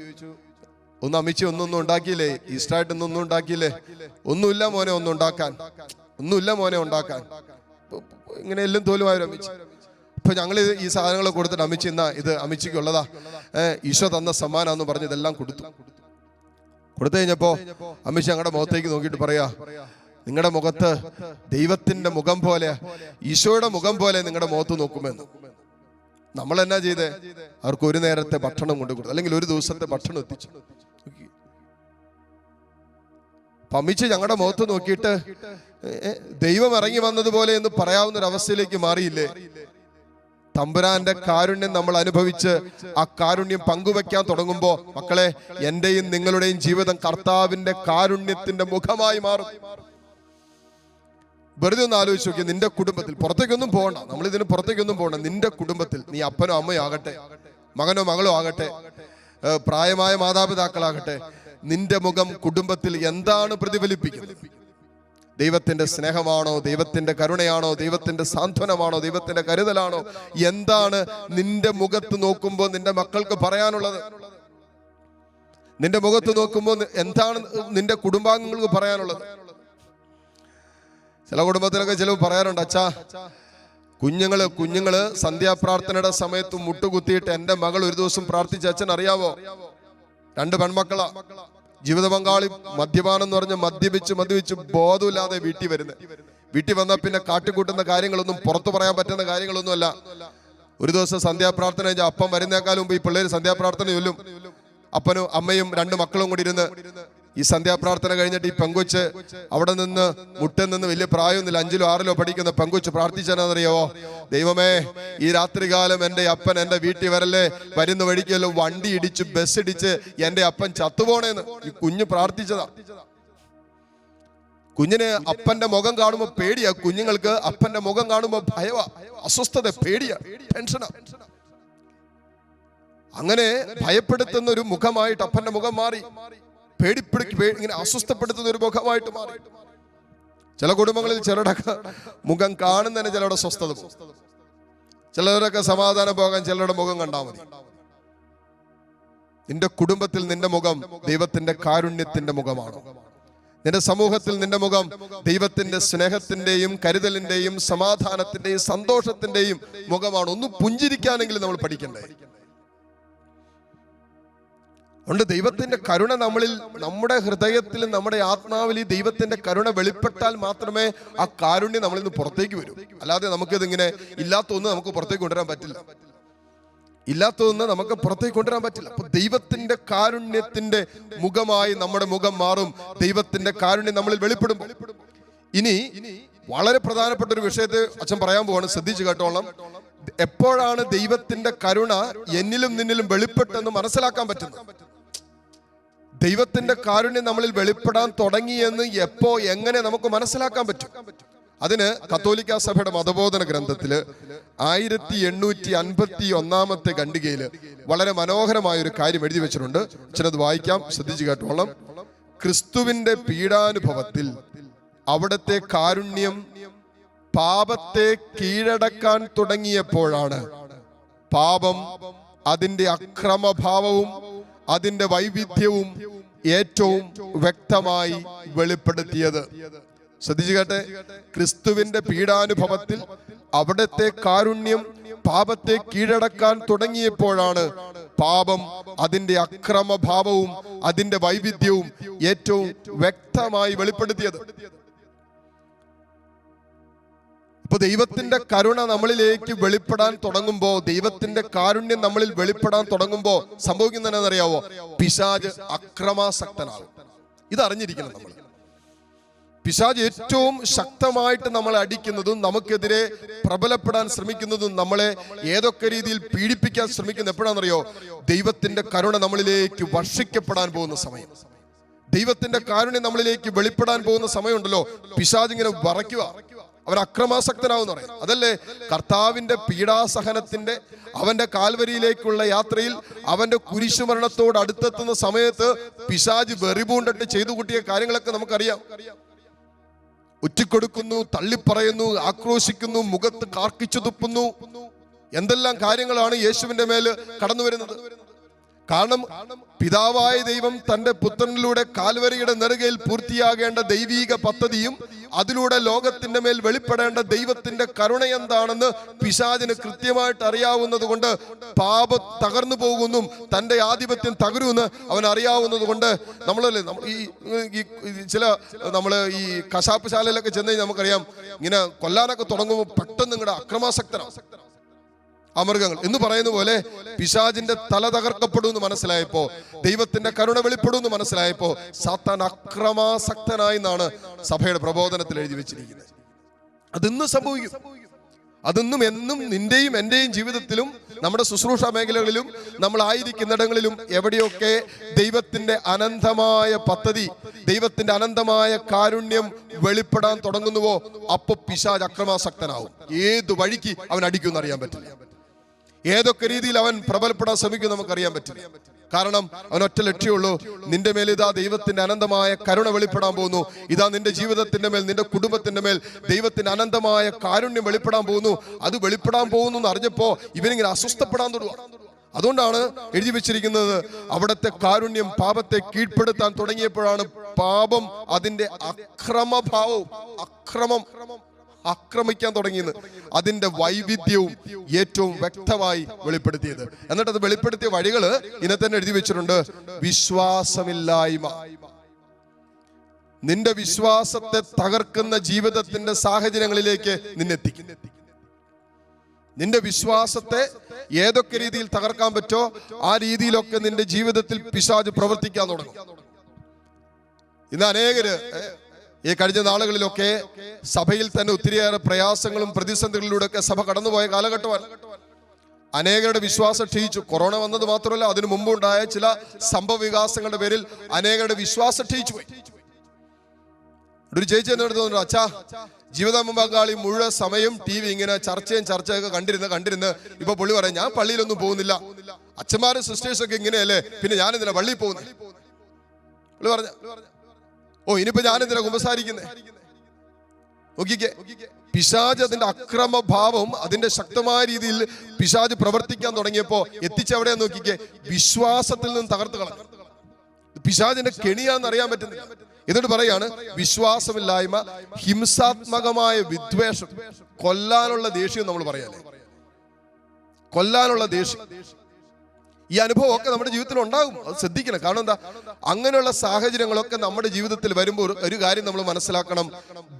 അമ്മിച്ചി ഒന്നും ഉണ്ടാക്കിയില്ലേ, ഈസ്റ്ററായിട്ട് ഒന്നും ഉണ്ടാക്കിയില്ലേ? ഒന്നുമില്ല മോനെ, ഒന്നുമില്ല മോനെ ഉണ്ടാക്കാൻ. ഇങ്ങനെ എല്ലാം തോലുമായൊരു അമ്മിച്ചി. ഇപ്പൊ ഞങ്ങൾ ഈ സാധനങ്ങൾ കൊടുത്തിട്ട് അമ്മിച്ചി എന്നാ ഇത് അമ്മിച്ചിക്ക് ഉള്ളതാ, ഈശോ തന്ന സമ്മാനാന്ന് പറഞ്ഞ് ഇതെല്ലാം കൊടുത്തു കഴിഞ്ഞപ്പോ അമ്മിച്ചി ഞങ്ങളുടെ മുഖത്തേക്ക് നോക്കിയിട്ട് പറയാ, നിങ്ങളുടെ മുഖത്ത് ദൈവത്തിന്റെ മുഖം പോലെ, ഈശോയുടെ മുഖം പോലെ നിങ്ങളുടെ മുഖത്ത് നോക്കുമെന്ന്. നമ്മൾ എന്നാ ചെയ്തേ, അവർക്ക് ഒരു നേരത്തെ ഭക്ഷണം കൊണ്ട് കൊടുത്തു, അല്ലെങ്കിൽ ഒരു ദിവസത്തെ ഭക്ഷണം എത്തിച്ചു. അമ്മിച്ചി ഞങ്ങളുടെ മുഖത്ത് നോക്കിയിട്ട് ദൈവം ഇറങ്ങി വന്നതുപോലെ എന്ന് പറയാവുന്ന ഒരു അവസ്ഥയിലേക്ക് മാറിയില്ലേ? തമ്പുരാന്റെ കാരുണ്യം നമ്മൾ അനുഭവിച്ച് ആ കാരുണ്യം പങ്കുവെക്കാൻ തുടങ്ങുമ്പോ, മക്കളെ, എന്റെയും നിങ്ങളുടെയും ജീവിതം കർത്താവിന്റെ കാരുണ്യത്തിന്റെ മുഖമായി മാറും. വെറുതെ ഒന്ന് ആലോചിച്ച് നോക്കി, നിന്റെ കുടുംബത്തിൽ, പുറത്തേക്കൊന്നും പോകണ്ട, നമ്മളിതിന് പുറത്തേക്കൊന്നും പോകണ്ട, നിന്റെ കുടുംബത്തിൽ, നീ അപ്പനോ അമ്മയോ ആകട്ടെ, മകനോ മകളോ ആകട്ടെ, പ്രായമായ മാതാപിതാക്കളാകട്ടെ, നിന്റെ മുഖം കുടുംബത്തിൽ എന്താണ് പ്രതിഫലിപ്പിക്കുന്നത്? ദൈവത്തിന്റെ സ്നേഹമാണോ, ദൈവത്തിന്റെ കരുണയാണോ, ദൈവത്തിന്റെ സാന്ത്വനമാണോ, ദൈവത്തിന്റെ കരുതലാണോ? എന്താണ് നിന്റെ മുഖത്ത് നോക്കുമ്പോൾ നിന്റെ മക്കൾക്ക് പറയാനുള്ളത്? നിന്റെ മുഖത്ത് നോക്കുമ്പോൾ എന്താണ് നിന്റെ കുടുംബാംഗങ്ങൾക്ക് പറയാനുള്ളത്? ചില കുടുംബത്തിലൊക്കെ ചിലവ് പറയാറുണ്ട്, അച്ഛാ, കുഞ്ഞുങ്ങള് സന്ധ്യാപ്രാർത്ഥനയുടെ സമയത്ത് മുട്ടുകുത്തിയിട്ട് എൻ്റെ മകൾ ഒരു ദിവസം പ്രാർത്ഥിച്ച അച്ഛൻ അറിയാവോ? 2 പെൺമക്കളാ. ജീവിത പങ്കാളി മദ്യപാനം എന്ന് പറഞ്ഞ് മദ്യപിച്ച് ബോധമില്ലാതെ വീട്ടിൽ വന്നാൽ പിന്നെ കാട്ടിക്കൂട്ടുന്ന കാര്യങ്ങളൊന്നും പുറത്തു പറയാൻ പറ്റുന്ന കാര്യങ്ങളൊന്നുമല്ല. ഒരു ദിവസം സന്ധ്യാപ്രാർത്ഥന കഴിഞ്ഞാൽ അപ്പം വരുന്നേക്കാളും മുമ്പ് ഈ പിള്ളേര് സന്ധ്യാപ്രാർത്ഥന ചൊല്ലും. അപ്പനും അമ്മയും 2 മക്കളും കൂടി ഇരുന്ന് ഈ സന്ധ്യാപ്രാർത്ഥന കഴിഞ്ഞിട്ട് ഈ പെങ്കൊച്ച് അവിടെ നിന്ന് മുട്ടിൽ നിന്ന് വലിയ പ്രായമൊന്നുമില്ല, 5ലോ 6ലോ പഠിക്കുന്ന പെങ്കൊച്ച് പ്രാർത്ഥിച്ചെന്നറിയാവോ? ദൈവമേ, ഈ രാത്രികാലം എൻ്റെ അപ്പൻ എൻ്റെ വീട്ടിൽ വരല്ലേ, വരുന്ന വഴിക്കല്ലോ വണ്ടി ഇടിച്ച് ബസ് ഇടിച്ച് എൻ്റെ അപ്പൻ ചത്തുപോണേന്ന് ഈ കുഞ്ഞ് പ്രാർത്ഥിച്ചതാ. കുഞ്ഞിന് അപ്പന്റെ മുഖം കാണുമ്പോ പേടിയാ, കുഞ്ഞുങ്ങൾക്ക് അപ്പന്റെ മുഖം കാണുമ്പോ ഭയവാ, അസ്വസ്ഥത, പേടിയാ, ടെൻഷനാ. അങ്ങനെ ഭയപ്പെടുത്തുന്ന ഒരു മുഖമായിട്ട് അപ്പന്റെ മുഖം മാറി, ഇങ്ങനെ അസ്വസ്ഥപ്പെടുത്തുന്ന ഒരു മുഖമായിട്ട് മാറി. ചില കുടുംബങ്ങളിൽ ചിലരുടെ മുഖം കാണുന്നതിന് ചിലരുടെ സ്വസ്ഥത പോകും, ചിലരൊക്കെ സമാധാനം പോകാൻ ചിലരുടെ മുഖം കണ്ടാൽ മതി. നിന്റെ കുടുംബത്തിൽ നിന്റെ മുഖം ദൈവത്തിന്റെ കാരുണ്യത്തിന്റെ മുഖമാണ്. നിന്റെ സമൂഹത്തിൽ നിന്റെ മുഖം ദൈവത്തിന്റെ സ്നേഹത്തിന്റെയും കരുതലിന്റെയും സമാധാനത്തിന്റെയും സന്തോഷത്തിന്റെയും മുഖമാണ്. ഒന്ന് പുഞ്ചിരിക്കാനെങ്കിലും നമ്മൾ പഠിക്കണ്ടേ? അതുകൊണ്ട് ദൈവത്തിന്റെ കരുണ നമ്മളിൽ, നമ്മുടെ ഹൃദയത്തിൽ, നമ്മുടെ ആത്മാവിൽ ഈ ദൈവത്തിന്റെ കരുണ വെളിപ്പെട്ടാൽ മാത്രമേ ആ കാരുണ്യം നമ്മളിൽ നിന്ന് പുറത്തേക്ക് വരൂ. അല്ലാതെ നമുക്കിതിങ്ങനെ ഇല്ലാത്തൊന്നും നമുക്ക് പുറത്തേക്ക് കൊണ്ടുവരാൻ പറ്റില്ല, ഇല്ലാത്തതൊന്നും നമുക്ക് പുറത്തേക്ക് കൊണ്ടുവരാൻ പറ്റില്ല. അപ്പൊ ദൈവത്തിന്റെ കാരുണ്യത്തിന്റെ മുഖമായി നമ്മുടെ മുഖം മാറും, ദൈവത്തിന്റെ കാരുണ്യം നമ്മളിൽ വെളിപ്പെടുമ്പോൾ. ഇനി വളരെ പ്രധാനപ്പെട്ട ഒരു വിഷയത്തെ അച്ഛൻ പറയാൻ പോവാണ്, ശ്രദ്ധിച്ചു കേട്ടോളാം. എപ്പോഴാണ് ദൈവത്തിന്റെ കരുണ എന്നിലും നിന്നിലും വെളിപ്പെട്ടെന്ന് മനസ്സിലാക്കാൻ പറ്റുന്നത്? ദൈവത്തിന്റെ കാരുണ്യം നമ്മളിൽ വെളിപ്പെടാൻ തുടങ്ങിയെന്ന് എപ്പോ, എങ്ങനെ നമുക്ക് മനസ്സിലാക്കാൻ പറ്റും? അതിന് കത്തോലിക്ക സഭയുടെ മതബോധന ഗ്രന്ഥത്തില് 1851 ഖണ്ഡികയില് വളരെ മനോഹരമായ ഒരു കാര്യം എഴുതി വെച്ചിട്ടുണ്ട്. അച്ഛനത് വായിക്കാം, ശ്രദ്ധിച്ചു കേട്ടോളാം. ക്രിസ്തുവിന്റെ പീഡാനുഭവത്തിൽ അവിടുത്തെ കാരുണ്യം പാപത്തെ കീഴടക്കാൻ തുടങ്ങിയപ്പോഴാണ് പാപം അതിന്റെ അക്രമഭാവവും അതിന്റെ വൈവിധ്യവും ഏറ്റവും വ്യക്തമായി വെളിപ്പെടുത്തിയത്. ശ്രദ്ധിച്ചു കേട്ടെ, ക്രിസ്തുവിന്റെ പീഡാനുഭവത്തിൽ അവിടുത്തെ കാരുണ്യം പാപത്തെ കീഴടക്കാൻ തുടങ്ങിയപ്പോഴാണ് പാപം അതിന്റെ അക്രമഭാവവും അതിന്റെ വൈവിധ്യവും ഏറ്റവും വ്യക്തമായി വെളിപ്പെടുത്തിയത്. അപ്പൊ ദൈവത്തിന്റെ കരുണ നമ്മളിലേക്ക് വെളിപ്പെടാൻ തുടങ്ങുമ്പോ, ദൈവത്തിന്റെ കാരുണ്യം നമ്മളിൽ വെളിപ്പെടാൻ തുടങ്ങുമ്പോ സംഭവിക്കുന്നതെന്നറിയാവോ? പിശാച് അക്രമാസക്തനാകും. ഇതറിഞ്ഞിരിക്കണം നമ്മൾ. പിശാച് ഏറ്റവും ശക്തമായിട്ട് നമ്മളെ അടിക്കുന്നതും നമുക്കെതിരെ പ്രബലപ്പെടാൻ ശ്രമിക്കുന്നതും നമ്മളെ ഏതൊക്കെ രീതിയിൽ പീഡിപ്പിക്കാൻ ശ്രമിക്കുന്നത് എപ്പോഴാണെന്നറിയോ? ദൈവത്തിന്റെ കരുണ നമ്മളിലേക്ക് വർഷിക്കപ്പെടാൻ പോകുന്ന സമയം, ദൈവത്തിന്റെ കാരുണ്യം നമ്മളിലേക്ക് വെളിപ്പെടാൻ പോകുന്ന സമയമുണ്ടല്ലോ, പിശാച് ഇങ്ങനെ വറയ്ക്കുക, അവൻ അക്രമാസക്തനാവും എന്ന് പറയും. അതല്ലേ കർത്താവിന്റെ പീഡാസഹനത്തിന്റെ, അവന്റെ കാൽവരിയിലേക്കുള്ള യാത്രയിൽ അവന്റെ കുരിശുമരണത്തോട് അടുത്തെത്തുന്ന സമയത്ത് പിശാച് വെറിപൂണ്ടിട്ട് ചെയ്തു കൂട്ടിയ കാര്യങ്ങളൊക്കെ നമുക്കറിയാം. ഉറ്റിക്കൊടുക്കുന്നു, തള്ളിപ്പറയുന്നു, ആക്രോശിക്കുന്നു, മുഖത്ത് കാർക്കിച്ചു തുപ്പുന്നു, എന്തെല്ലാം കാര്യങ്ങളാണ് യേശുവിന്റെ മേൽ കടന്നു വരുന്നത്. കാരണം പിതാവായ ദൈവം തന്റെ പുത്രനിലൂടെ കാൽവരിയുടെ നെറുകയിൽ പൂർത്തിയാകേണ്ട ദൈവീക പദ്ധതിയും അതിലൂടെ ലോകത്തിന്റെ മേൽ വെളിപ്പെടേണ്ട ദൈവത്തിന്റെ കരുണ എന്താണെന്ന് പിശാചിന് കൃത്യമായിട്ട് അറിയാവുന്നത് കൊണ്ട് പാപം തകർന്നു പോകുമെന്നും തന്റെ ആധിപത്യം തകരുമെന്ന് അവൻ അറിയാവുന്നത് കൊണ്ട് നമ്മള് ഈ കശാപ്പ് ശാലയിലൊക്കെ ചെന്ന് കഴിഞ്ഞാൽ നമുക്കറിയാം, ഇങ്ങനെ കൊല്ലാനൊക്കെ തുടങ്ങുമ്പോൾ പെട്ടെന്ന് നിങ്ങളുടെ അക്രമാസക്തനാണ് ആ മൃഗങ്ങൾ എന്ന് പറയുന്ന പോലെ. പിശാചിന്റെ തല തകർക്കപ്പെടുമെന്ന് മനസ്സിലായപ്പോ, ദൈവത്തിന്റെ കരുണ വെളിപ്പെടുമെന്ന് മനസ്സിലായപ്പോ സാത്താൻ അക്രമാസക്തനായി എന്നാണ് സഭയുടെ പ്രബോധനത്തിൽ എഴുതി വെച്ചിരിക്കുന്നത്. അതിന്നും സംഭവിക്കും. അതൊന്നും എന്നും നിന്റെയും എന്റെയും ജീവിതത്തിലും നമ്മുടെ ശുശ്രൂഷ മേഖലകളിലും നമ്മൾ ആയിരിക്കുന്നിടങ്ങളിലും എവിടെയൊക്കെ ദൈവത്തിന്റെ അനന്തമായ പദ്ധതി, ദൈവത്തിന്റെ അനന്തമായ കാരുണ്യം വെളിപ്പെടാൻ തുടങ്ങുന്നുവോ അപ്പൊ പിശാച് അക്രമാസക്തനാവും. ഏത് വഴിക്ക് അവൻ അടിക്കുമെന്ന് അറിയാൻ പറ്റില്ല, ഏതൊക്കെ രീതിയിൽ അവൻ പ്രബലപ്പെടാൻ ശ്രമിക്കും നമുക്കറിയാൻ പറ്റില്ല. കാരണം അവൻ ഒറ്റ ലക്ഷ്യമുള്ളൂ, നിന്റെ മേൽ ഇതാ ദൈവത്തിന്റെ അനന്തമായ കരുണ വെളിപ്പെടാൻ പോകുന്നു, ഇതാ നിന്റെ ജീവിതത്തിന്റെ മേൽ, നിന്റെ കുടുംബത്തിന്റെ മേൽ ദൈവത്തിന്റെ അനന്തമായ കാരുണ്യം വെളിപ്പെടാൻ പോകുന്നു. അത് വെളിപ്പെടാൻ പോകുന്നു എന്ന് അറിഞ്ഞപ്പോ ഇവനിങ്ങനെ അസ്വസ്ഥപ്പെടാൻ തുടങ്ങുക. അതുകൊണ്ടാണ് എഴുതി വെച്ചിരിക്കുന്നത്, അവിടുത്തെ കാരുണ്യം പാപത്തെ കീഴ്പ്പെടുത്താൻ തുടങ്ങിയപ്പോഴാണ് പാപം അതിന്റെ അക്രമഭാവവും ആക്രമിക്കാൻ തുടങ്ങിയെന്ന് അതിന്റെ വൈവിധ്യവും ഏറ്റവും വ്യക്തമായി വെളിപ്പെടുത്തിയത്. എന്നിട്ട് അത് വെളിപ്പെടുത്തിയ വഴികള് ഇന്നെ തന്നെ എഴുതി വെച്ചിട്ടുണ്ട്. വിശ്വാസമില്ലായ്മ, നിന്റെ വിശ്വാസത്തെ തകർക്കുന്ന ജീവിതത്തിന്റെ സാഹചര്യങ്ങളിലേക്ക് നിന്നെത്തിക്കും. നിന്റെ വിശ്വാസത്തെ ഏതൊക്കെ രീതിയിൽ തകർക്കാൻ പറ്റോ ആ രീതിയിലൊക്കെ നിന്റെ ജീവിതത്തിൽ പിശാച് പ്രവർത്തിക്കാൻ തുടങ്ങും. ഇന്ന് അനേകര് ഈ കഴിഞ്ഞ നാളുകളിലൊക്കെ സഭയിൽ തന്നെ ഒത്തിരിയേറെ പ്രയാസങ്ങളും പ്രതിസന്ധികളിലൂടെയൊക്കെ സഭ കടന്നുപോയ കാലഘട്ടമാണ്. അനേകരുടെ വിശ്വാസം ക്ഷയിച്ചു. കൊറോണ വന്നത് മാത്രമല്ല, അതിനു മുമ്പുണ്ടായ ചില സംഭവ വികാസങ്ങളുടെ പേരിൽ അനേകരുടെ വിശ്വാസം ക്ഷയിച്ചു പോയി. ഒരു ചേച്ചി എന്നോട് തോന്നുന്നു, അച്ഛാ, ജീവിത പങ്കാളി മുഴുവൻ സമയം TV ഇങ്ങനെ ചർച്ചയൊക്കെ കണ്ടിരുന്ന് ഇപ്പൊ പുള്ളി പറയാം, ഞാൻ പള്ളിയിലൊന്നും പോകുന്നില്ല, അച്ഛന്മാരും സിസ്റ്റേഴ്സൊക്കെ ഇങ്ങനെയല്ലേ, പിന്നെ ഞാനെന്തിനാ പള്ളിയിൽ പോകുന്നത്? പുള്ളി പറഞ്ഞ, ഓ ഇനിയിപ്പോ ഞാനെന്തിനാ കുമ്പസാരിക്കുന്നേ? നോക്കിക്കേ, പിശാച് അതിന്റെ അക്രമഭാവം അതിന്റെ ശക്തമായ രീതിയിൽ പിശാച് പ്രവർത്തിക്കാൻ തുടങ്ങിയപ്പോ എത്തിച്ചെവിടെയാന്ന് നോക്കിക്കേ, വിശ്വാസത്തിൽ നിന്ന് തകർത്ത് കളഞ്ഞു. പിശാചിന്റെ കെണിയാന്ന് അറിയാൻ പറ്റുന്നില്ല. എന്നിട്ട് പറയാണ്, വിശ്വാസമില്ലായ്മ, ഹിംസാത്മകമായ വിദ്വേഷം, കൊല്ലാനുള്ള ദേഷ്യം. നമ്മൾ പറയാല്ലേ, കൊല്ലാനുള്ള ദേഷ്യം. ഈ അനുഭവമൊക്കെ നമ്മുടെ ജീവിതത്തിൽ ഉണ്ടാകും. അത് ശ്രദ്ധിക്കണം. കാരണം എന്താ, അങ്ങനെയുള്ള സാഹചര്യങ്ങളൊക്കെ നമ്മുടെ ജീവിതത്തിൽ വരുമ്പോൾ ഒരു കാര്യം നമ്മൾ മനസ്സിലാക്കണം,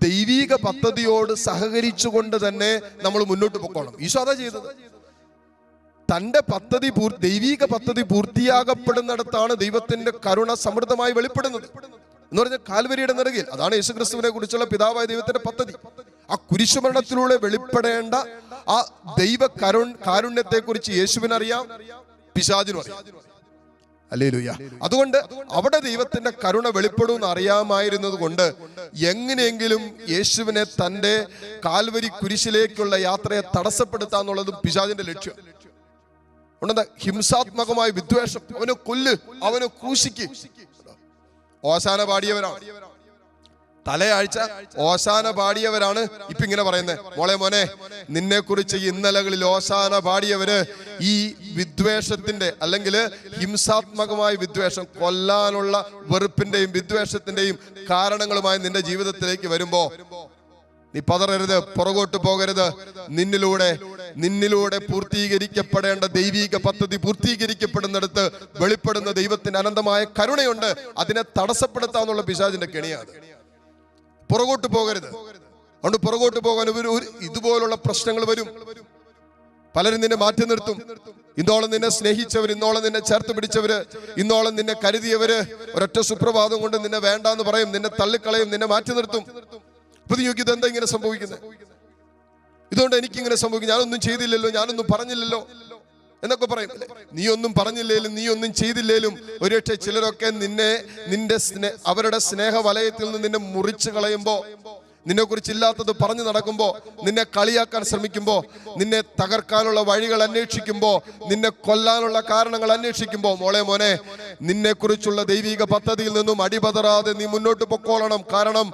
ദൈവിക പദ്ധതിയോട് സഹകരിച്ചുകൊണ്ട് തന്നെ നമ്മൾ മുന്നോട്ട് പോകണം. ഈശോ അതാ ചെയ്തത്. തന്റെ പദ്ധതി ദൈവിക പദ്ധതി പൂർത്തിയാകപ്പെടുന്നിടത്താണ് ദൈവത്തിന്റെ കരുണ സമൃദ്ധമായി വെളിപ്പെടുന്നത് എന്ന് പറഞ്ഞാൽ കാൽവരിയുടെ നെറുകയിൽ. അതാണ് യേശുക്രിസ്തുവിനെ കുറിച്ചുള്ള പിതാവായ ദൈവത്തിന്റെ പദ്ധതി. ആ കുരിശുമരണത്തിലൂടെ വെളിപ്പെടേണ്ട ആ ദൈവ കാരുണ്യത്തെ കുറിച്ച് യേശുവിനറിയാം, പിശാചിനും അറിയാം. ഹല്ലേലൂയ. അതുകൊണ്ട് അവിടെ ദൈവത്തിന്റെ കരുണ വെളിപ്പെടുമെന്ന് അറിയാമായിരുന്നത് കൊണ്ട് എങ്ങനെയെങ്കിലും യേശുവിനെ തന്റെ കാൽവരി കുരിശിലേക്കുള്ള യാത്രയെ തടസ്സപ്പെടുത്താന്നുള്ളതും പിശാചിന്റെ ലക്ഷ്യം. ഉണ്ടെന്താ, ഹിംസാത്മകമായ വിദ്വേഷം, അവനെ കൊല്ല്, അവനെ ക്രൂശിക്ക്. ഓശാന പാടിയവരാണ്, തലയാഴ്ച ഓശാന പാടിയവരാണ് ഇപ്പൊ ഇങ്ങനെ പറയുന്നത്, മോളെ നിന്നെ കുറിച്ച് ഇന്നലകളിൽ ഓശാന പാടിയവര് ഈ വിദ്വേഷത്തിന്റെ അല്ലെങ്കിൽ ഹിംസാത്മകമായ വിദ്വേഷം, കൊല്ലാനുള്ള വെറുപ്പിന്റെയും വിദ്വേഷത്തിന്റെയും കാരണങ്ങളുമായി നിന്റെ ജീവിതത്തിലേക്ക് വരുമ്പോ നീ പതറരുത്, പുറകോട്ട് പോകരുത്. നിന്നിലൂടെ പൂർത്തീകരിക്കപ്പെടേണ്ട ദൈവിക പദ്ധതി പൂർത്തീകരിക്കപ്പെടുന്നിടത്ത് വെളിപ്പെടുന്ന ദൈവത്തിന് അനന്തമായ കരുണയുണ്ട്. അതിനെ തടസ്സപ്പെടുത്താന്നുള്ള പിശാചിന്റെ കെണിയാണ്. പുറകോട്ട് പോകരുത്. അതുകൊണ്ട് പുറകോട്ട് പോകാൻ ഇതുപോലുള്ള പ്രശ്നങ്ങൾ വരും. പലരും നിന്നെ മാറ്റി നിർത്തും. ഇന്നോളം നിന്നെ സ്നേഹിച്ചവർ, ഇന്നോളം നിന്നെ ചേർത്ത് പിടിച്ചവര്, ഇന്നോളം നിന്നെ കരുതിയവര് ഒരൊറ്റ സുപ്രഭാതം കൊണ്ട് നിന്നെ വേണ്ടാന്ന് പറയും, നിന്നെ തള്ളിക്കളയും, നിന്നെ മാറ്റി നിർത്തും. അപ്പൊ നീ നോക്കി, ഇതെന്താ ഇങ്ങനെ സംഭവിക്കുന്നത്? ഇതുകൊണ്ട് എനിക്കിങ്ങനെ സംഭവിക്കും, ഞാനൊന്നും ചെയ്തില്ലല്ലോ, ഞാനൊന്നും പറഞ്ഞില്ലല്ലോ എന്നൊക്കെ പറയും. നീ ഒന്നും പറഞ്ഞില്ലേലും നീ ഒന്നും ചെയ്തില്ലേലും ഒരുപക്ഷെ ചിലരൊക്കെ അവരുടെ സ്നേഹവലയത്തിൽ നിന്ന് നിന്നെ മുറിച്ചു കളയുമ്പോ, നിന്നെ കുറിച്ച് ഇല്ലാത്തത് പറഞ്ഞു നടക്കുമ്പോ, നിന്നെ കളിയാക്കാൻ ശ്രമിക്കുമ്പോ, നിന്നെ തകർക്കാനുള്ള വഴികൾ അന്വേഷിക്കുമ്പോ, നിന്നെ കൊല്ലാനുള്ള കാരണങ്ങൾ അന്വേഷിക്കുമ്പോ, മോനെ നിന്നെ കുറിച്ചുള്ള ദൈവിക പദ്ധതിയിൽ നിന്നും അടിപതറാതെ നീ മുന്നോട്ട് പൊക്കോളണം. കാരണം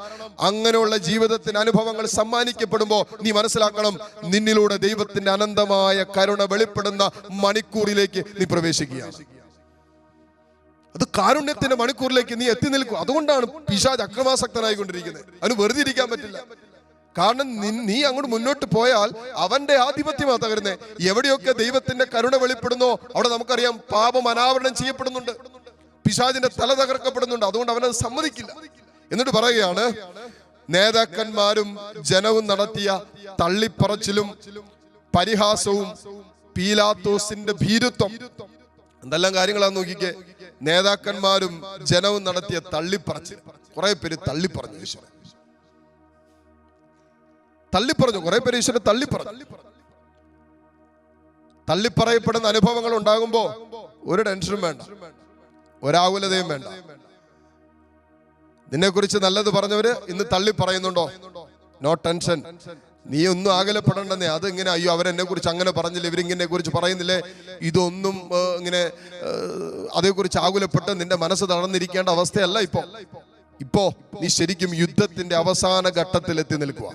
അങ്ങനെയുള്ള ജീവിതത്തിന് അനുഭവങ്ങൾ സമ്മാനിക്കപ്പെടുമ്പോ നീ മനസ്സിലാക്കണം, നിന്നിലൂടെ ദൈവത്തിന്റെ അനന്തമായ കരുണ വെളിപ്പെടുന്ന മണിക്കൂറിലേക്ക് നീ പ്രവേശിക്കുകയാണ്. അത് കാരുണ്യത്തിന്റെ മണിക്കൂറിലേക്ക് നീ എത്തി നിൽക്കും. അതുകൊണ്ടാണ് പിശാച് അക്രമാസക്തനായിക്കൊണ്ടിരിക്കുന്നത്. അവന് വെറുതെ ഇരിക്കാൻ പറ്റില്ല. കാരണം നീ അങ്ങോട്ട് മുന്നോട്ട് പോയാൽ അവന്റെ ആധിപത്യമാണ് തകരുന്നത്. എവിടെയൊക്കെ ദൈവത്തിന്റെ കരുണ വെളിപ്പെടുന്നോ അവിടെ നമുക്കറിയാം പാപം അനാവരണം ചെയ്യപ്പെടുന്നുണ്ട്, പിശാചിന്റെ തല തകർക്കപ്പെടുന്നുണ്ട്. അതുകൊണ്ട് അവനത് സമ്മതിക്കില്ല. എന്നിട്ട് പറയുകയാണ്, നേതാക്കന്മാരും ജനവും നടത്തിയ തള്ളിപ്പറച്ചിലും പരിഹാസവും പീലാത്തോസിന്റെ ഭീരുത്വം, എന്തെല്ലാം കാര്യങ്ങളാന്ന് നോക്കിക്കേ. നേതാക്കന്മാരും ജനവും നടത്തിയ തള്ളിപ്പറച്ചിൽ. കുറെ പേര് തള്ളിപ്പറഞ്ഞു ഈശ്വരൻ, തള്ളിപ്പറഞ്ഞു. കുറെ പേര് ഈശ്വരൻ തള്ളിപ്പറഞ്ഞു. തള്ളിപ്പറയപ്പെടുന്ന അനുഭവങ്ങൾ ഉണ്ടാകുമ്പോ ഒരു ടെൻഷനും വേണ്ട, ഒരാകുലതയും വേണ്ട. നിന്നെ കുറിച്ച് നല്ലത് പറഞ്ഞവര് ഇന്ന് തള്ളി പറയുന്നുണ്ടോ? No tension. നീ ഒന്നും ആകലപ്പെടണ്ടെന്നേ. അത് ഇങ്ങനെ, അയ്യോ അവരെന്നെ കുറിച്ച് അങ്ങനെ പറഞ്ഞില്ലേ, ഇവരിങ്ങനെ കുറിച്ച് പറയുന്നില്ലേ, ഇതൊന്നും ഇങ്ങനെ അതേക്കുറിച്ച് ആകുലപ്പെട്ട് നിന്റെ മനസ്സ് തളർന്നിരിക്കേണ്ട അവസ്ഥയല്ല ഇപ്പോ നീ ശരിക്കും യുദ്ധത്തിന്റെ അവസാന ഘട്ടത്തിൽ എത്തി നിൽക്കുക.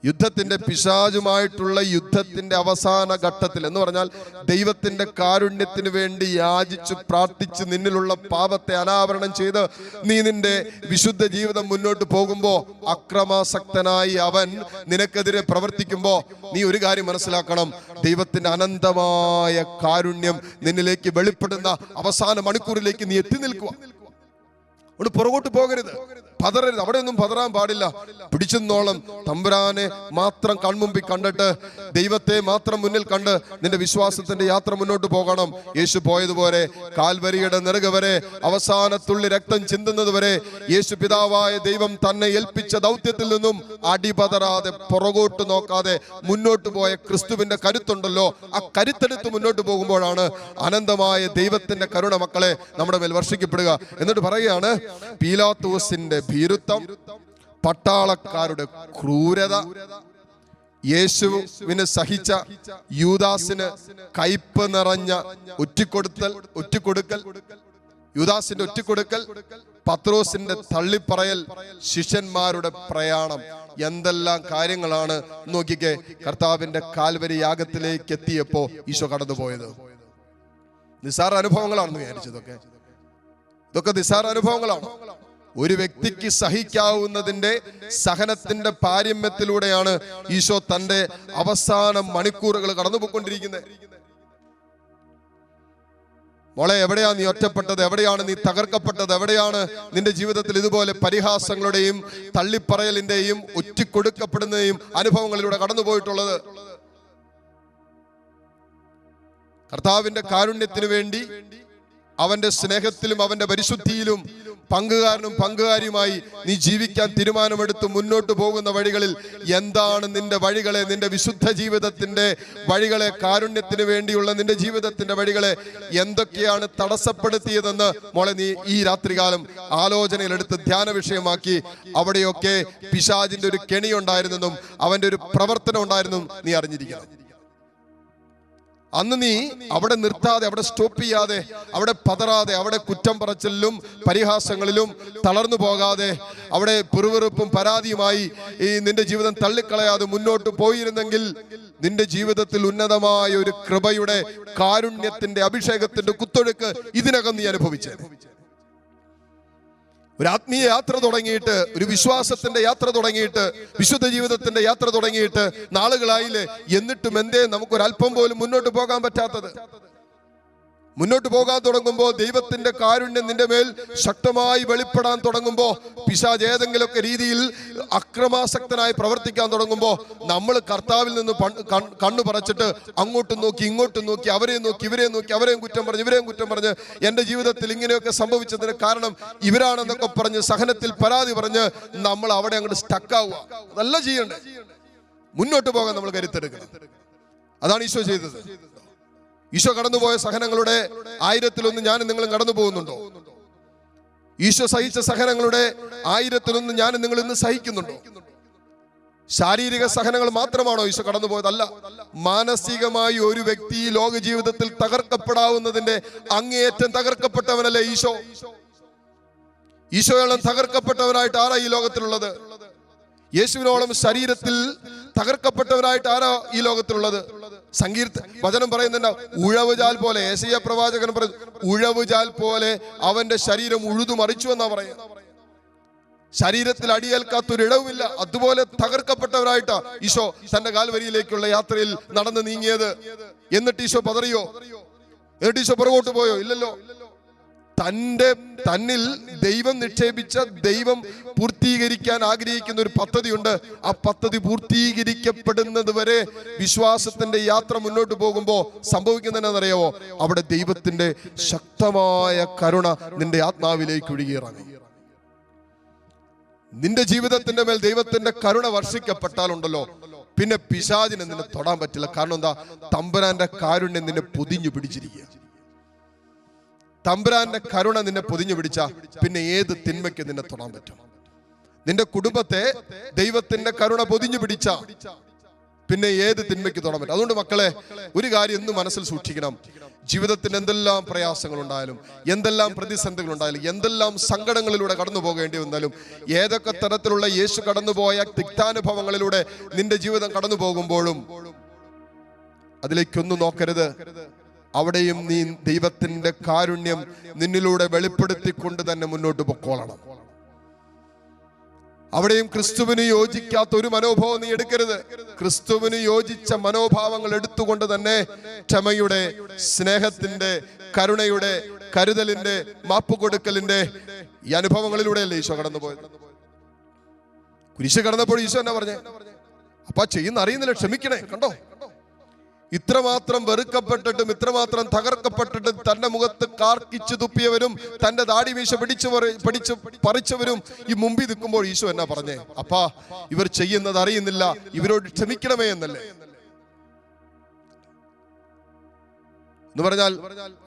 യുദ്ധത്തിന്റെ പിശാചുമായിട്ടുള്ള യുദ്ധത്തിന്റെ അവസാന ഘട്ടത്തിൽ എന്ന് പറഞ്ഞാൽ ദൈവത്തിന്റെ കാരുണ്യത്തിന് വേണ്ടി യാചിച്ച് പ്രാർത്ഥിച്ച് നിന്നിലുള്ള പാപത്തെ അനാവരണം ചെയ്ത് നീ നിന്റെ വിശുദ്ധ ജീവിതം മുന്നോട്ട് പോകുമ്പോ അക്രമാസക്തനായി അവൻ നിനക്കെതിരെ പ്രവർത്തിക്കുമ്പോ നീ ഒരു കാര്യം മനസ്സിലാക്കണം, ദൈവത്തിന്റെ അനന്തമായ കാരുണ്യം നിന്നിലേക്ക് വെളിപ്പെടുന്ന അവസാന മണിക്കൂറിലേക്ക് നീ എത്തി നിൽക്കുക. പുറകോട്ട് പോകരുത്. പതറരുത്, അവിടെയൊന്നും പതറാൻ പാടില്ല. പിടിച്ചെന്നോളം തമ്പുരാനെ മാത്രം കൺമുമ്പിൽ കണ്ടിട്ട്, ദൈവത്തെ മാത്രം മുന്നിൽ കണ്ട് നിന്റെ വിശ്വാസത്തിന്റെ യാത്ര മുന്നോട്ട് പോകണം. യേശു പോയതുപോലെ കാൽവരിയുടെ നെറുക വരെ, അവസാനത്തുള്ളി രക്തം ചിന്തുന്നത് വരെ യേശു പിതാവായ ദൈവം തന്നെ ഏൽപ്പിച്ച ദൗത്യത്തിൽ നിന്നും അടിപതറാതെ പുറകോട്ട് നോക്കാതെ മുന്നോട്ട് പോയ ക്രിസ്തുവിന്റെ കരുത്തുണ്ടല്ലോ, ആ കരുത്തെടുത്ത് മുന്നോട്ട് പോകുമ്പോഴാണ് അനന്തമായ ദൈവത്തിന്റെ കരുണ മക്കളെ നമ്മുടെ മേൽ വർഷിക്കപ്പെടുക. എന്നിട്ട് പറയുകയാണ്, പീലാത്തോസിന്റെ ഭീരുത്വം, പട്ടാളക്കാരുടെ ക്രൂരത, യേശുവിന് സഹിച്ച യൂദാസിന് കയ്പ് നിറഞ്ഞ ഒറ്റിക്കൊടുക്കൽ, യൂദാസിന്റെ ഒറ്റിക്കൊടുക്കൽ, പത്രോസിന്റെ തള്ളിപ്പറയൽ, ശിഷ്യന്മാരുടെ പ്രയാണം, എന്തെല്ലാം കാര്യങ്ങളാണ് നോക്കിക്കേ കർത്താവിന്റെ കാൽവരി യാഗത്തിലേക്ക് എത്തിയപ്പോ ഈശോ കടന്നുപോയത്. നിസ്സാര അനുഭവങ്ങളാണെന്ന് വിചാരിച്ചതൊക്കെ, ഇതൊക്കെ നിസ്സാര അനുഭവങ്ങളാണ്. ഒരു വ്യക്തിക്ക് സഹിക്കാവുന്നതിന്റെ സഹനത്തിന്റെ പാരമ്യത്തിലൂടെയാണ് ഈശോ തന്റെ അവസാന മണിക്കൂറുകൾ കടന്നുപോയിക്കൊണ്ടിരിക്കുന്നത്. മോളെ, എവിടെയാണ് നീ ഒറ്റപ്പെട്ടത്? എവിടെയാണ് നീ തകർക്കപ്പെട്ടത്? എവിടെയാണ് നിന്റെ ജീവിതത്തിൽ ഇതുപോലെ പരിഹാസങ്ങളുടെയും തള്ളിപ്പറയലിന്റെയും ഒറ്റിക്കൊടുക്കപ്പെടുന്നതിന്റെയും അനുഭവങ്ങളിലൂടെ കടന്നുപോയിട്ടുള്ളത്? കർത്താവിന്റെ കാരുണ്യത്തിനു വേണ്ടി, അവന്റെ സ്നേഹത്തിലും അവന്റെ പരിശുദ്ധിയിലും പങ്കുകാരനും പങ്കുകാരിയുമായി നീ ജീവിക്കാൻ തീരുമാനമെടുത്ത് മുന്നോട്ട് പോകുന്ന വഴികളിൽ എന്താണ് നിന്റെ വഴികളെ, നിന്റെ വിശുദ്ധ ജീവിതത്തിന്റെ വഴികളെ, കാരുണ്യത്തിന് വേണ്ടിയുള്ള നിന്റെ ജീവിതത്തിന്റെ വഴികളെ എന്തൊക്കെയാണ് തടസ്സപ്പെടുത്തിയതെന്ന് മോളെ നീ ഈ രാത്രികാലം ആലോചനയിലെടുത്ത് ധ്യാന വിഷയമാക്കി. അവിടെയൊക്കെ പിശാചിന്റെ ഒരു കെണിയുണ്ടായിരുന്നെന്നും അവന്റെ ഒരു പ്രവർത്തനം ഉണ്ടായിരുന്നെന്നും നീ അറിഞ്ഞിരിക്കണം. അന്ന് നീ അവിടെ നിർത്താതെ, അവിടെ സ്റ്റോപ്പ് ചെയ്യാതെ, അവിടെ പതറാതെ, അവിടെ കുറ്റം പറച്ചിലും പരിഹാസങ്ങളിലും തളർന്നു പോകാതെ, അവിടെ പിറുവിറുപ്പും പരാതിയുമായി ഈ നിന്റെ ജീവിതം തള്ളിക്കളയാതെ മുന്നോട്ട് പോയിരുന്നെങ്കിൽ നിന്റെ ജീവിതത്തിൽ ഉന്നതമായ ഒരു കൃപയുടെ, കാരുണ്യത്തിന്റെ, അഭിഷേകത്തിന്റെ കുത്തൊഴുക്ക് ഇതിനകം നീ അനുഭവിച്ചേ. ഒരു ആത്മീയ യാത്ര തുടങ്ങിയിട്ട്, ഒരു വിശ്വാസത്തിന്റെ യാത്ര തുടങ്ങിയിട്ട്, വിശുദ്ധ ജീവിതത്തിന്റെ യാത്ര തുടങ്ങിയിട്ട് നാളുകളായില്ലേ. എന്നിട്ടും എന്തേ നമുക്കൊരല്പം പോലും മുന്നോട്ട് പോകാൻ പറ്റാത്തത്? മുന്നോട്ട് പോകാൻ തുടങ്ങുമ്പോൾ, ദൈവത്തിന്റെ കാരുണ്യം നിന്റെ മേൽ ശക്തമായി വെളിപ്പെടാൻ തുടങ്ങുമ്പോൾ, പിശാച് ഏതെങ്കിലുമൊക്കെ രീതിയിൽ അക്രമാസക്തനായി പ്രവർത്തിക്കാൻ തുടങ്ങുമ്പോൾ, നമ്മൾ കർത്താവിൽ നിന്ന് കണ്ണു പറച്ചിട്ട് അങ്ങോട്ടും നോക്കി ഇങ്ങോട്ടും നോക്കി, അവരെയും നോക്കി ഇവരെയും നോക്കി, അവരെയും കുറ്റം പറഞ്ഞ് ഇവരെയും കുറ്റം പറഞ്ഞ്, എൻ്റെ ജീവിതത്തിൽ ഇങ്ങനെയൊക്കെ സംഭവിച്ചതിന് കാരണം ഇവരാണെന്നൊക്കെ പറഞ്ഞ് സഹനത്തിൽ പരാതി പറഞ്ഞ് നമ്മൾ അവിടെ അങ്ങോട്ട് സ്റ്റക്കാവുക. അതല്ല ചെയ്യണ്ടേ. മുന്നോട്ട് പോകാൻ നമ്മൾ കരുത്തെടുക്കണം. അതാണ് ഈശോ ചെയ്തത്. ഈശോ കടന്നുപോയ സഹനങ്ങളുടെ 1000-ലൊന്ന് ഞാനും നിങ്ങളും കടന്നു പോകുന്നുണ്ടോ? ഈശോ സഹിച്ച സഹനങ്ങളുടെ 1000-ലൊന്ന് ഞാനും നിങ്ങൾ ഇന്ന് സഹിക്കുന്നുണ്ടോ? ശാരീരിക സഹനങ്ങൾ മാത്രമാണോ ഈശോ കടന്നുപോയതല്ല. മാനസികമായി ഒരു വ്യക്തി ലോക ജീവിതത്തിൽ തകർക്കപ്പെടാവുന്നതിന്റെ അങ്ങേയറ്റം തകർക്കപ്പെട്ടവനല്ലേ ഈശോ? ഈശോയോളം തകർക്കപ്പെട്ടവനായിട്ട് ആരാ ഈ ലോകത്തിലുള്ളത്? യേശുവിനോളം ശരീരത്തിൽ തകർക്കപ്പെട്ടവനായിട്ട് ആരാ ഈ ലോകത്തിലുള്ളത്? വചനം പറയുന്നുണ്ട്, ഉഴവുചാൽ പോലെ, യെശയ്യാ പ്രവാചകൻ പറയുന്നു, ഉഴവുചാൽ പോലെ അവന്റെ ശരീരം ഉഴുതു മറിച്ചു എന്നാ പറയുക. ശരീരത്തിൽ അടിയേൽക്കാത്തൊരിടവുമില്ല. അതുപോലെ തകർക്കപ്പെട്ടവരായിട്ടാ ഈശോ തന്റെ കാൽവരിയിലേക്കുള്ള യാത്രയിൽ നടന്നു നീങ്ങിയത്. എന്നിട്ട് ഈശോ പതറിയോ? എന്നിട്ട് ഈശോ പുറകോട്ട് പോയോ? ഇല്ലല്ലോ. തന്നിൽ ദൈവം നിക്ഷേപിച്ച, ദൈവം പൂർത്തീകരിക്കാൻ ആഗ്രഹിക്കുന്ന ഒരു പദ്ധതിയുണ്ട്. ആ പദ്ധതി പൂർത്തീകരിക്കപ്പെടുന്നത് വരെ വിശ്വാസത്തിന്റെ യാത്ര മുന്നോട്ട് പോകുമ്പോൾ സംഭവിക്കുന്നതെന്നറിയാവോ? അവിടെ ദൈവത്തിന്റെ ശക്തമായ കരുണ നിന്റെ ആത്മാവിലേക്ക് ഒഴുകിയിറങ്ങി. നിന്റെ ജീവിതത്തിന്റെ മേൽ ദൈവത്തിന്റെ കരുണ വർഷിക്കപ്പെട്ടാലുണ്ടല്ലോ, പിന്നെ പിശാചിനെ നിന്നെ തൊടാൻ പറ്റില്ല. കാരണം എന്താ? തമ്പുരാന്റെ കാരുണ്യം നിന്നെ പൊതിഞ്ഞു പിടിച്ചിരിക്കുക. തമ്പുരാന്റെ കരുണ നിന്നെ പൊതിഞ്ഞു പിടിച്ച പിന്നെ ഏത് തിന്മയ്ക്ക് നിന്നെ തൊടാൻ പറ്റും? നിന്റെ കുടുംബത്തെ ദൈവത്തിന്റെ കരുണ പൊതിഞ്ഞു പിടിച്ച പിന്നെ ഏത് തിന്മയ്ക്ക് തൊടാൻ പറ്റും? അതുകൊണ്ട് മക്കളെ, ഒരു കാര്യം എന്നും മനസ്സിൽ സൂക്ഷിക്കണം. ജീവിതത്തിൽ എന്തെല്ലാം പ്രയാസങ്ങൾ ഉണ്ടായാലും, എന്തെല്ലാം പ്രതിസന്ധികൾ ഉണ്ടായാലും, എന്തെല്ലാം സങ്കടങ്ങളിലൂടെ കടന്നു പോകേണ്ടി വന്നാലും, ഏതൊക്കെ തരത്തിലുള്ള യേശു കടന്നുപോയ തിക്താനുഭവങ്ങളിലൂടെ നിന്റെ ജീവിതം കടന്നു പോകുമ്പോഴും അതിലേക്കൊന്നും നോക്കരുത്. അവിടെയും നീ ദൈവത്തിന്റെ കാരുണ്യം നിന്നിലൂടെ വെളിപ്പെടുത്തിക്കൊണ്ട് തന്നെ മുന്നോട്ട് പൊക്കോളണം. അവിടെയും ക്രിസ്തുവിന് യോജിക്കാത്ത ഒരു മനോഭാവം നീ എടുക്കരുത്. ക്രിസ്തുവിന് യോജിച്ച മനോഭാവങ്ങൾ എടുത്തുകൊണ്ട് തന്നെ ക്ഷമയുടെ, സ്നേഹത്തിന്റെ, കരുണയുടെ, കരുതലിന്റെ, മാപ്പുകൊടുക്കലിന്റെ ഈ അനുഭവങ്ങളിലൂടെയല്ലേ ഈശോ കടന്നുപോയത്. കുരിശ് കടന്നപ്പോൾ ഈശോ എന്നാ പറഞ്ഞേ? അപ്പാ ചെയ്യുന്ന അറിയുന്നില്ല, ക്ഷമിക്കണേ. കണ്ടോ, ഇത്രമാത്രം വെറുക്കപ്പെട്ടിട്ടും ഇത്രമാത്രം തകർക്കപ്പെട്ടിട്ടും തന്റെ മുഖത്ത് കാർക്കിച്ചു തുപ്പിയവരും തന്റെ ദാടി മീശ പറിച്ചവരും ഈ മുമ്പിൽ നിൽക്കുമ്പോൾ ഈശോ എന്നാ പറഞ്ഞേ? അപ്പാ ഇവർ ചെയ്യുന്നത് അറിയുന്നില്ല, ഇവരോട് ക്ഷമിക്കണമേ എന്നല്ലേ? എന്ന് പറഞ്ഞാൽ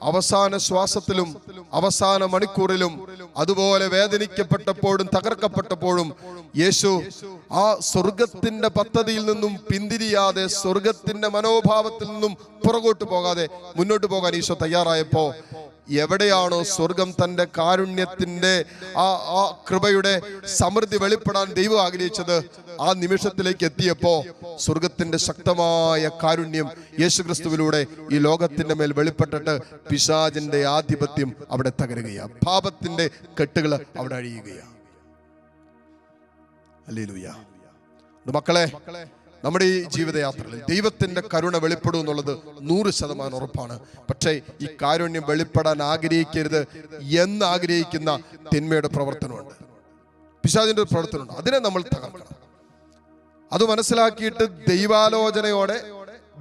അവസാന ശ്വാസത്തിലും അവസാന മണിക്കൂറിലും അതുപോലെ വേദനിക്കപ്പെട്ടപ്പോഴും തകർക്കപ്പെട്ടപ്പോഴും യേശു ആ സ്വർഗത്തിന്റെ പദ്ധതിയിൽ നിന്നും പിന്തിരിയാതെ, സ്വർഗത്തിന്റെ മനോഭാവത്തിൽ നിന്നും പുറകോട്ട് പോകാതെ മുന്നോട്ട് പോകാൻ ഈശോ തയ്യാറായപ്പോ, എവിടെയാണോ സ്വർഗം തന്റെ കാരുണ്യത്തിന്റെ ആ കൃപയുടെ സമൃദ്ധി വെളിപ്പെടാൻ ദൈവം ആഗ്രഹിച്ചത്, ആ നിമിഷത്തിലേക്ക് എത്തിയപ്പോ സ്വർഗത്തിന്റെ ശക്തമായ കാരുണ്യം യേശുക്രിസ്തുവിലൂടെ ഈ ലോകത്തിന്റെ മേൽ വെളിപ്പെട്ടിട്ട് പിശാചിന്റെ ആധിപത്യം അവിടെ തകരുകയാണ്, പാപത്തിന്റെ കെട്ടുകൾ അവിടെ അഴിയുകയാണ്. ഹല്ലേലൂയ. മക്കളെ, നമ്മുടെ ഈ ജീവിതയാത്രയിൽ ദൈവത്തിന്റെ കരുണ വെളിപ്പെടും എന്നുള്ളത് 100% ഉറപ്പാണ്. പക്ഷേ ഈ കാരുണ്യം വെളിപ്പെടാൻ ആഗ്രഹിക്കരുത് എന്ന് ആഗ്രഹിക്കുന്ന തിന്മയുടെ പ്രവർത്തനമുണ്ട്, പിശാചിന്റെ ഒരു പ്രവർത്തനമുണ്ട്. അതിനെ നമ്മൾ തകർക്കണം. അത് മനസ്സിലാക്കിയിട്ട് ദൈവാലോചനയോടെ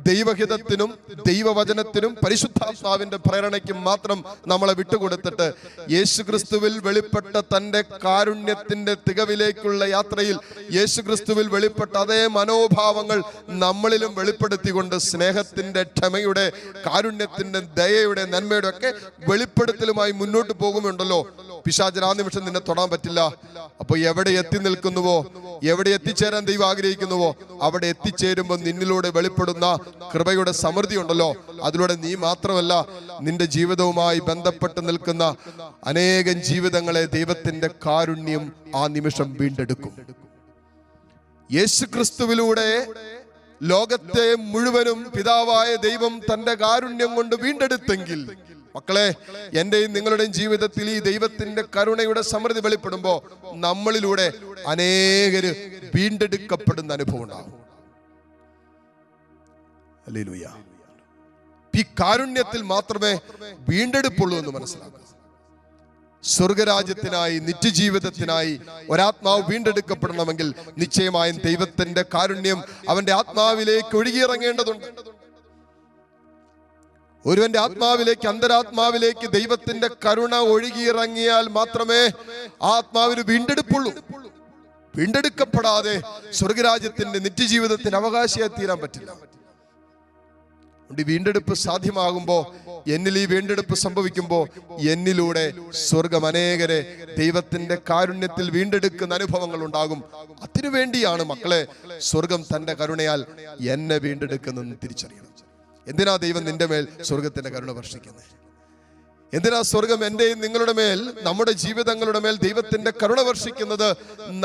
ദൈവഹിതത്തിനും ദൈവവചനത്തിനും പരിശുദ്ധാത്മാവിന്റെ പ്രേരണയ്ക്കും മാത്രം നമ്മളെ വിട്ടുകൊടുത്തിട്ട് യേശുക്രിസ്തുവിൽ വെളിപ്പെട്ട തന്റെ കാരുണ്യത്തിന്റെ തികവിലേക്കുള്ള യാത്രയിൽ യേശുക്രിസ്തുവിൽ വെളിപ്പെട്ട അതേ മനോഭാവങ്ങൾ നമ്മളിലും വെളിപ്പെടുത്തിക്കൊണ്ട് സ്നേഹത്തിന്റെ, ക്ഷമയുടെ, കാരുണ്യത്തിന്റെ, ദയയുടെ, നന്മയുടെ ഒക്കെ വെളിപ്പെടുത്തലുമായി മുന്നോട്ട് പോകുമുണ്ടല്ലോ, പിശാചിന് ആ നിമിഷം നിന്നെ തൊടാൻ പറ്റില്ല. അപ്പൊ എവിടെ എത്തി നിൽക്കുന്നുവോ, എവിടെ എത്തിച്ചേരാൻ ദൈവം ആഗ്രഹിക്കുന്നുവോ അവിടെ എത്തിച്ചേരുമ്പോൾ നിന്നിലൂടെ വെളിപ്പെടുന്ന കൃപയുടെ സമൃദ്ധി ഉണ്ടല്ലോ, അതിലൂടെ നീ മാത്രമല്ല നിന്റെ ജീവിതവുമായി ബന്ധപ്പെട്ട് നിൽക്കുന്ന അനേകം ജീവിതങ്ങളെ ദൈവത്തിന്റെ കാരുണ്യം ആ നിമിഷം വീണ്ടെടുക്കും. യേശുക്രിസ്തുവിലൂടെ ലോകത്തെ മുഴുവനും പിതാവായ ദൈവം തന്റെ കാരുണ്യം കൊണ്ട് വീണ്ടെടുത്തെങ്കിൽ, മക്കളെ, എന്റെയും നിങ്ങളുടെയും ജീവിതത്തിൽ ഈ ദൈവത്തിന്റെ കരുണയുടെ സമൃദ്ധി വെളിപ്പെടുമ്പോ നമ്മളിലൂടെ അനേകര് വീണ്ടെടുക്കപ്പെടുന്ന അനുഭവം ഉണ്ടാകും. ഹല്ലേലൂയ. ഈ കാരുണ്യത്തിൽ മാത്രമേ വീണ്ടെടുപ്പുള്ളൂ എന്ന് മനസ്സിലാക്കുക. സ്വർഗരാജ്യത്തിനായി, നിത്യജീവിതത്തിനായി ഒരാത്മാവ് വീണ്ടെടുക്കപ്പെടണമെങ്കിൽ നിശ്ചയമായും ദൈവത്തിന്റെ കാരുണ്യം അവന്റെ ആത്മാവിലേക്ക് ഒഴുകിയിറങ്ങേണ്ടതുണ്ട്. ഒരുവന്റെ ആത്മാവിലേക്ക്, അന്തരാത്മാവിലേക്ക് ദൈവത്തിന്റെ കരുണ ഒഴുകിയിറങ്ങിയാൽ മാത്രമേ ആത്മാവിന് വീണ്ടെടുപ്പുള്ളൂ. വീണ്ടെടുക്കപ്പെടാതെ സ്വർഗരാജ്യത്തിന്റെ നിത്യജീവിതത്തിന് അവകാശിയായി തീരാൻ പറ്റില്ല. വീണ്ടെടുപ്പ് സാധ്യമാകുമ്പോ, എന്നിൽ ഈ വീണ്ടെടുപ്പ് സംഭവിക്കുമ്പോ എന്നിലൂടെ സ്വർഗം അനേകരെ ദൈവത്തിന്റെ കാരുണ്യത്തിൽ വീണ്ടെടുക്കുന്ന അനുഭവങ്ങൾ ഉണ്ടാകും. അതിനുവേണ്ടിയാണ് മക്കളെ സ്വർഗം തന്റെ കരുണയാൽ എന്നെ വീണ്ടെടുക്കുന്നതെന്ന് തിരിച്ചറിയണം. എന്തിനാ ദൈവം നിന്റെ മേൽ സ്വർഗത്തിന്റെ കരുണ വർഷിക്കുന്നത്? എന്തിനാ സ്വർഗം എന്റെയും നിങ്ങളുടെ മേൽ, നമ്മുടെ ജീവിതങ്ങളുടെ മേൽ ദൈവത്തിന്റെ കരുണ വർഷിക്കുന്നത്?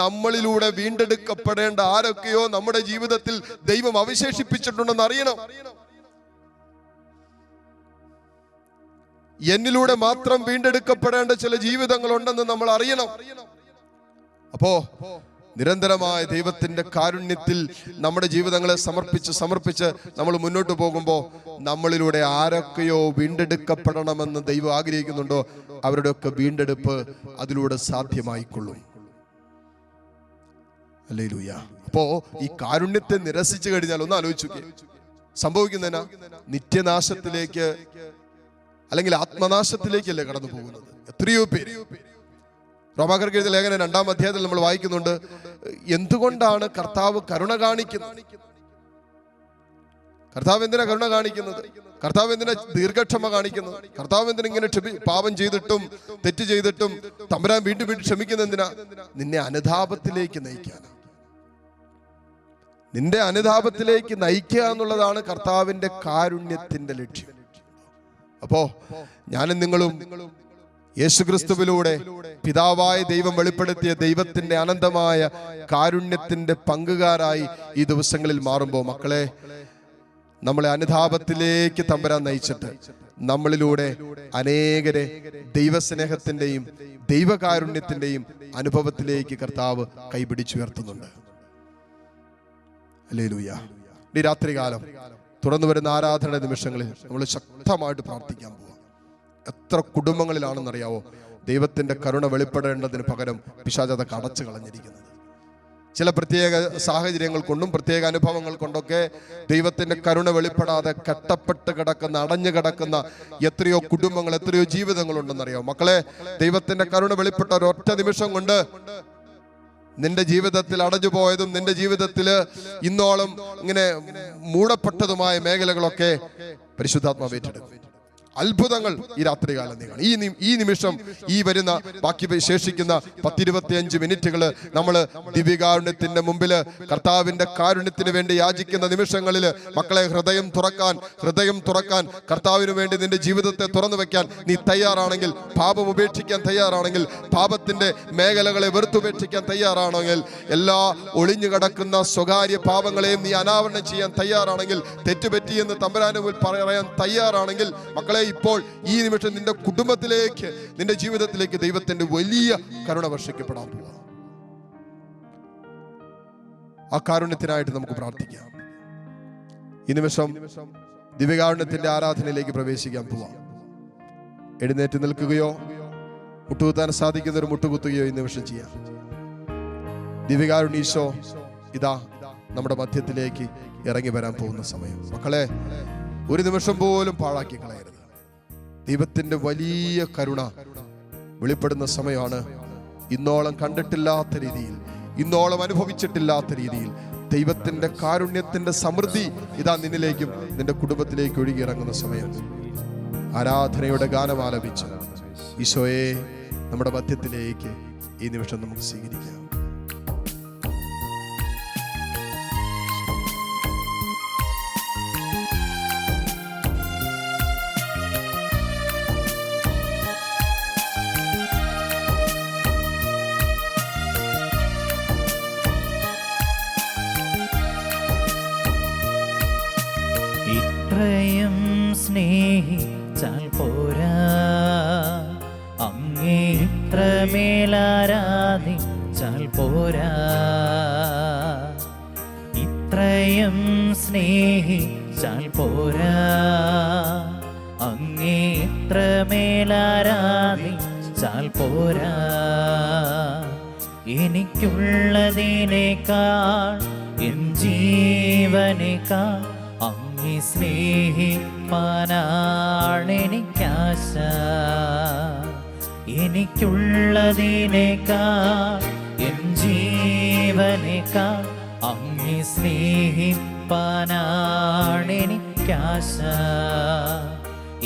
നമ്മളിലൂടെ വീണ്ടെടുക്കപ്പെടേണ്ട ആരൊക്കെയോ നമ്മുടെ ജീവിതത്തിൽ ദൈവം അവശേഷിപ്പിച്ചിട്ടുണ്ടെന്ന് അറിയണം. എന്നിലൂടെ മാത്രം വീണ്ടെടുക്കപ്പെടേണ്ട ചില ജീവിതങ്ങളുണ്ടെന്ന് നമ്മൾ അറിയണം. അപ്പോ നിരന്തരമായ ദൈവത്തിന്റെ കാരുണ്യത്തിൽ നമ്മുടെ ജീവിതങ്ങളെ സമർപ്പിച്ച് നമ്മൾ മുന്നോട്ട് പോകുമ്പോൾ നമ്മളിലൂടെ ആരൊക്കെയോ വീണ്ടെടുക്കപ്പെടണമെന്ന് ദൈവം ആഗ്രഹിക്കുന്നുണ്ടോ അവരുടെയൊക്കെ വീണ്ടെടുപ്പ് അതിലൂടെ സാധ്യമായിക്കൊള്ളും. ഹല്ലേലൂയ. അപ്പോ ഈ കാരുണ്യത്തെ നിരസിച്ചു കഴിഞ്ഞാൽ ഒന്ന് ആലോചിച്ചു സംഭവിക്കുന്നതിനാ നിത്യനാശത്തിലേക്ക് അല്ലെങ്കിൽ ആത്മനാശത്തിലേക്കല്ലേ കടന്നു പോകുന്നത് എത്രയോ പേര്. റോമാക്കാർക്ക് എഴുതിയ ലേഖനം 2-ാം അധ്യായത്തിൽ നമ്മൾ വായിക്കുന്നുണ്ട്, എന്തുകൊണ്ടാണ് കർത്താവ് കരുണ കാണിക്കുന്നത്? കർത്താവ് എന്തിനാ കരുണ കാണിക്കുന്നത്? കർത്താവ് എന്തിനാ ദീർഘക്ഷമ കാണിക്കുന്നത്? കർത്താവ് എന്തിനാ ഇങ്ങനെ പാപം ചെയ്തിട്ടും തെറ്റ് ചെയ്തിട്ടും തമ്പുരാൻ വീണ്ടും വീണ്ടും ക്ഷമിക്കുന്നത് എന്തിനാ? നിന്നെ അനുതാപത്തിലേക്ക് നയിക്കാൻ, നിന്റെ അനുതാപത്തിലേക്ക് നയിക്കുക എന്നുള്ളതാണ് കർത്താവിന്റെ കാരുണ്യത്തിന്റെ ലക്ഷ്യം. അപ്പോ ഞാനും നിങ്ങളും യേശുക്രിസ്തുവിലൂടെ പിതാവായ ദൈവം വെളിപ്പെടുത്തിയ ദൈവത്തിന്റെ അനന്തമായ കാരുണ്യത്തിന്റെ പങ്കുകാരായി ഈ ദിവസങ്ങളിൽ മാറുമ്പോൾ മക്കളെ, നമ്മളെ അനുതാപത്തിലേക്ക് തമ്പുരാൻ നയിച്ചിട്ട് നമ്മളിലൂടെ അനേകരെ ദൈവസ്നേഹത്തിന്റെയും ദൈവകാരുണ്യത്തിന്റെയും അനുഭവത്തിലേക്ക് കർത്താവ് കൈപിടിച്ചുയർത്തുന്നുണ്ട്. ഹല്ലേലൂയ. ഈ രാത്രികാലം തുറന്നു വരുന്ന ആരാധന നിമിഷങ്ങളിൽ നമ്മൾ ശക്തമായിട്ട് പ്രാർത്ഥിക്കാൻ പോവാം. എത്ര കുടുംബങ്ങളിലാണെന്നറിയാവോ ദൈവത്തിന്റെ കരുണ വെളിപ്പെടേണ്ടതിന് പകരം പിശാച് അതൊക്കെ അടച്ചു കളഞ്ഞിരിക്കുന്നത്. ചില പ്രത്യേക സാഹചര്യങ്ങൾ കൊണ്ടും പ്രത്യേക അനുഭവങ്ങൾ കൊണ്ടൊക്കെ ദൈവത്തിൻ്റെ കരുണ വെളിപ്പെടാതെ കെട്ടപ്പെട്ട് കിടക്കുന്ന, അടഞ്ഞു കിടക്കുന്ന എത്രയോ കുടുംബങ്ങൾ, എത്രയോ ജീവിതങ്ങളുണ്ടെന്നറിയാം മക്കളെ. ദൈവത്തിൻ്റെ കരുണ വെളിപ്പെട്ട ഒരൊറ്റ നിമിഷം കൊണ്ട് നിന്റെ ജീവിതത്തിൽ അടഞ്ഞു പോയതും നിന്റെ ജീവിതത്തിൽ ഇന്നോളം ഇങ്ങനെ മൂടപ്പെട്ടതുമായ മേഖലകളൊക്കെ പരിശുദ്ധാത്മാവ് ഏറ്റെടുക്കും. അത്ഭുതങ്ങൾ ഈ രാത്രികാലം നീങ്ങണം. ഈ നിമിഷം, ഈ വരുന്ന ബാക്കി ശേഷിക്കുന്ന 10-25 മിനിറ്റുകൾ നമ്മൾ ദിവ്യകാരുണ്യത്തിന്റെ മുമ്പിൽ കർത്താവിന്റെ കാരുണ്യത്തിന് വേണ്ടി യാചിക്കുന്ന നിമിഷങ്ങളിൽ മക്കളെ ഹൃദയം തുറക്കാൻ കർത്താവിന് വേണ്ടി നിന്റെ ജീവിതത്തെ തുറന്നു വെക്കാൻ നീ തയ്യാറാണെങ്കിൽ, പാപം ഉപേക്ഷിക്കാൻ തയ്യാറാണെങ്കിൽ, പാപത്തിന്റെ മേഖലകളെ വെറുത്തുപേക്ഷിക്കാൻ തയ്യാറാണെങ്കിൽ, എല്ലാ ഒളിഞ്ഞു കിടക്കുന്ന സ്വകാര്യ പാപങ്ങളെയും നീ അനാവരണം ചെയ്യാൻ തയ്യാറാണെങ്കിൽ, തെറ്റുപറ്റിയെന്ന് തമ്പുരാന്റെ മുന്നിൽ പറയാൻ തയ്യാറാണെങ്കിൽ മക്കളെ, ഇപ്പോൾ ഈ നിമിഷം നിന്റെ കുടുംബത്തിലേക്ക്, നിന്റെ ജീവിതത്തിലേക്ക് ദൈവത്തിന്റെ വലിയ കരുണ വർഷിക്കപ്പെടാൻ പോവാം. ആ കാരുണ്യത്തിനായിട്ട് നമുക്ക് പ്രാർത്ഥിക്കാം. ഈ നിമിഷം ദിവ്യകാരുണ്യത്തിന്റെ ആരാധനയിലേക്ക് പ്രവേശിക്കാൻ പോവാം. എഴുന്നേറ്റ് നിൽക്കുകയോ മുട്ടുകുത്താൻ സാധിക്കുന്നവർ മുട്ടുകുത്തുകയോ ഈ നിമിഷം ചെയ്യാം. ദിവ്യകാരുണ്യ ഈശോ ഇതാ നമ്മുടെ മധ്യത്തിലേക്ക് ഇറങ്ങി വരാൻ പോകുന്ന സമയം. മക്കളെ, ഒരു നിമിഷം പോലും പാഴാക്കി കളയരുത്. ദൈവത്തിന്റെ വലിയ കരുണ വെളിപ്പെടുന്ന സമയമാണ്. ഇന്നോളം കണ്ടിട്ടില്ലാത്ത രീതിയിൽ, ഇന്നോളം അനുഭവിച്ചിട്ടില്ലാത്ത രീതിയിൽ ദൈവത്തിന്റെ കാരുണ്യത്തിന്റെ സമൃദ്ധി ഇതാ നിന്നിലേക്കും നിന്റെ കുടുംബത്തിലേക്ക് ഒഴുകിയിറങ്ങുന്ന സമയം. ആരാധനയുടെ ഗാനം ആലപിച്ച് ഈശോയെ നമ്മുടെ മധ്യത്തിലേക്ക് ഈ നിമിഷം നമുക്ക് സ്വീകരിക്കാം. ഇത്രയും സ്നേഹിച്ചാൽ പോരാ, അങ്ങേ ഇത്രമേലാരാധിച്ചാൽ പോരാ. ഇത്രയും സ്നേഹിച്ചാൽ പോരാ, അങ്ങേ ഇത്രമേലാരാധിച്ചാൽ പോരാ. എനിക്കുള്ളതിനേക്കാൾ എൻ ജീവനേക്കാൾ അങ്ങേ സ്നേഹിപ്പാനാണെനിക്കാശ. എനിക്കുള്ളതിനേക്കാൾ എൻ ജീവനേക്കാൾ അങ്ങേ സ്നേഹിപ്പാനാണെനിക്കാശ.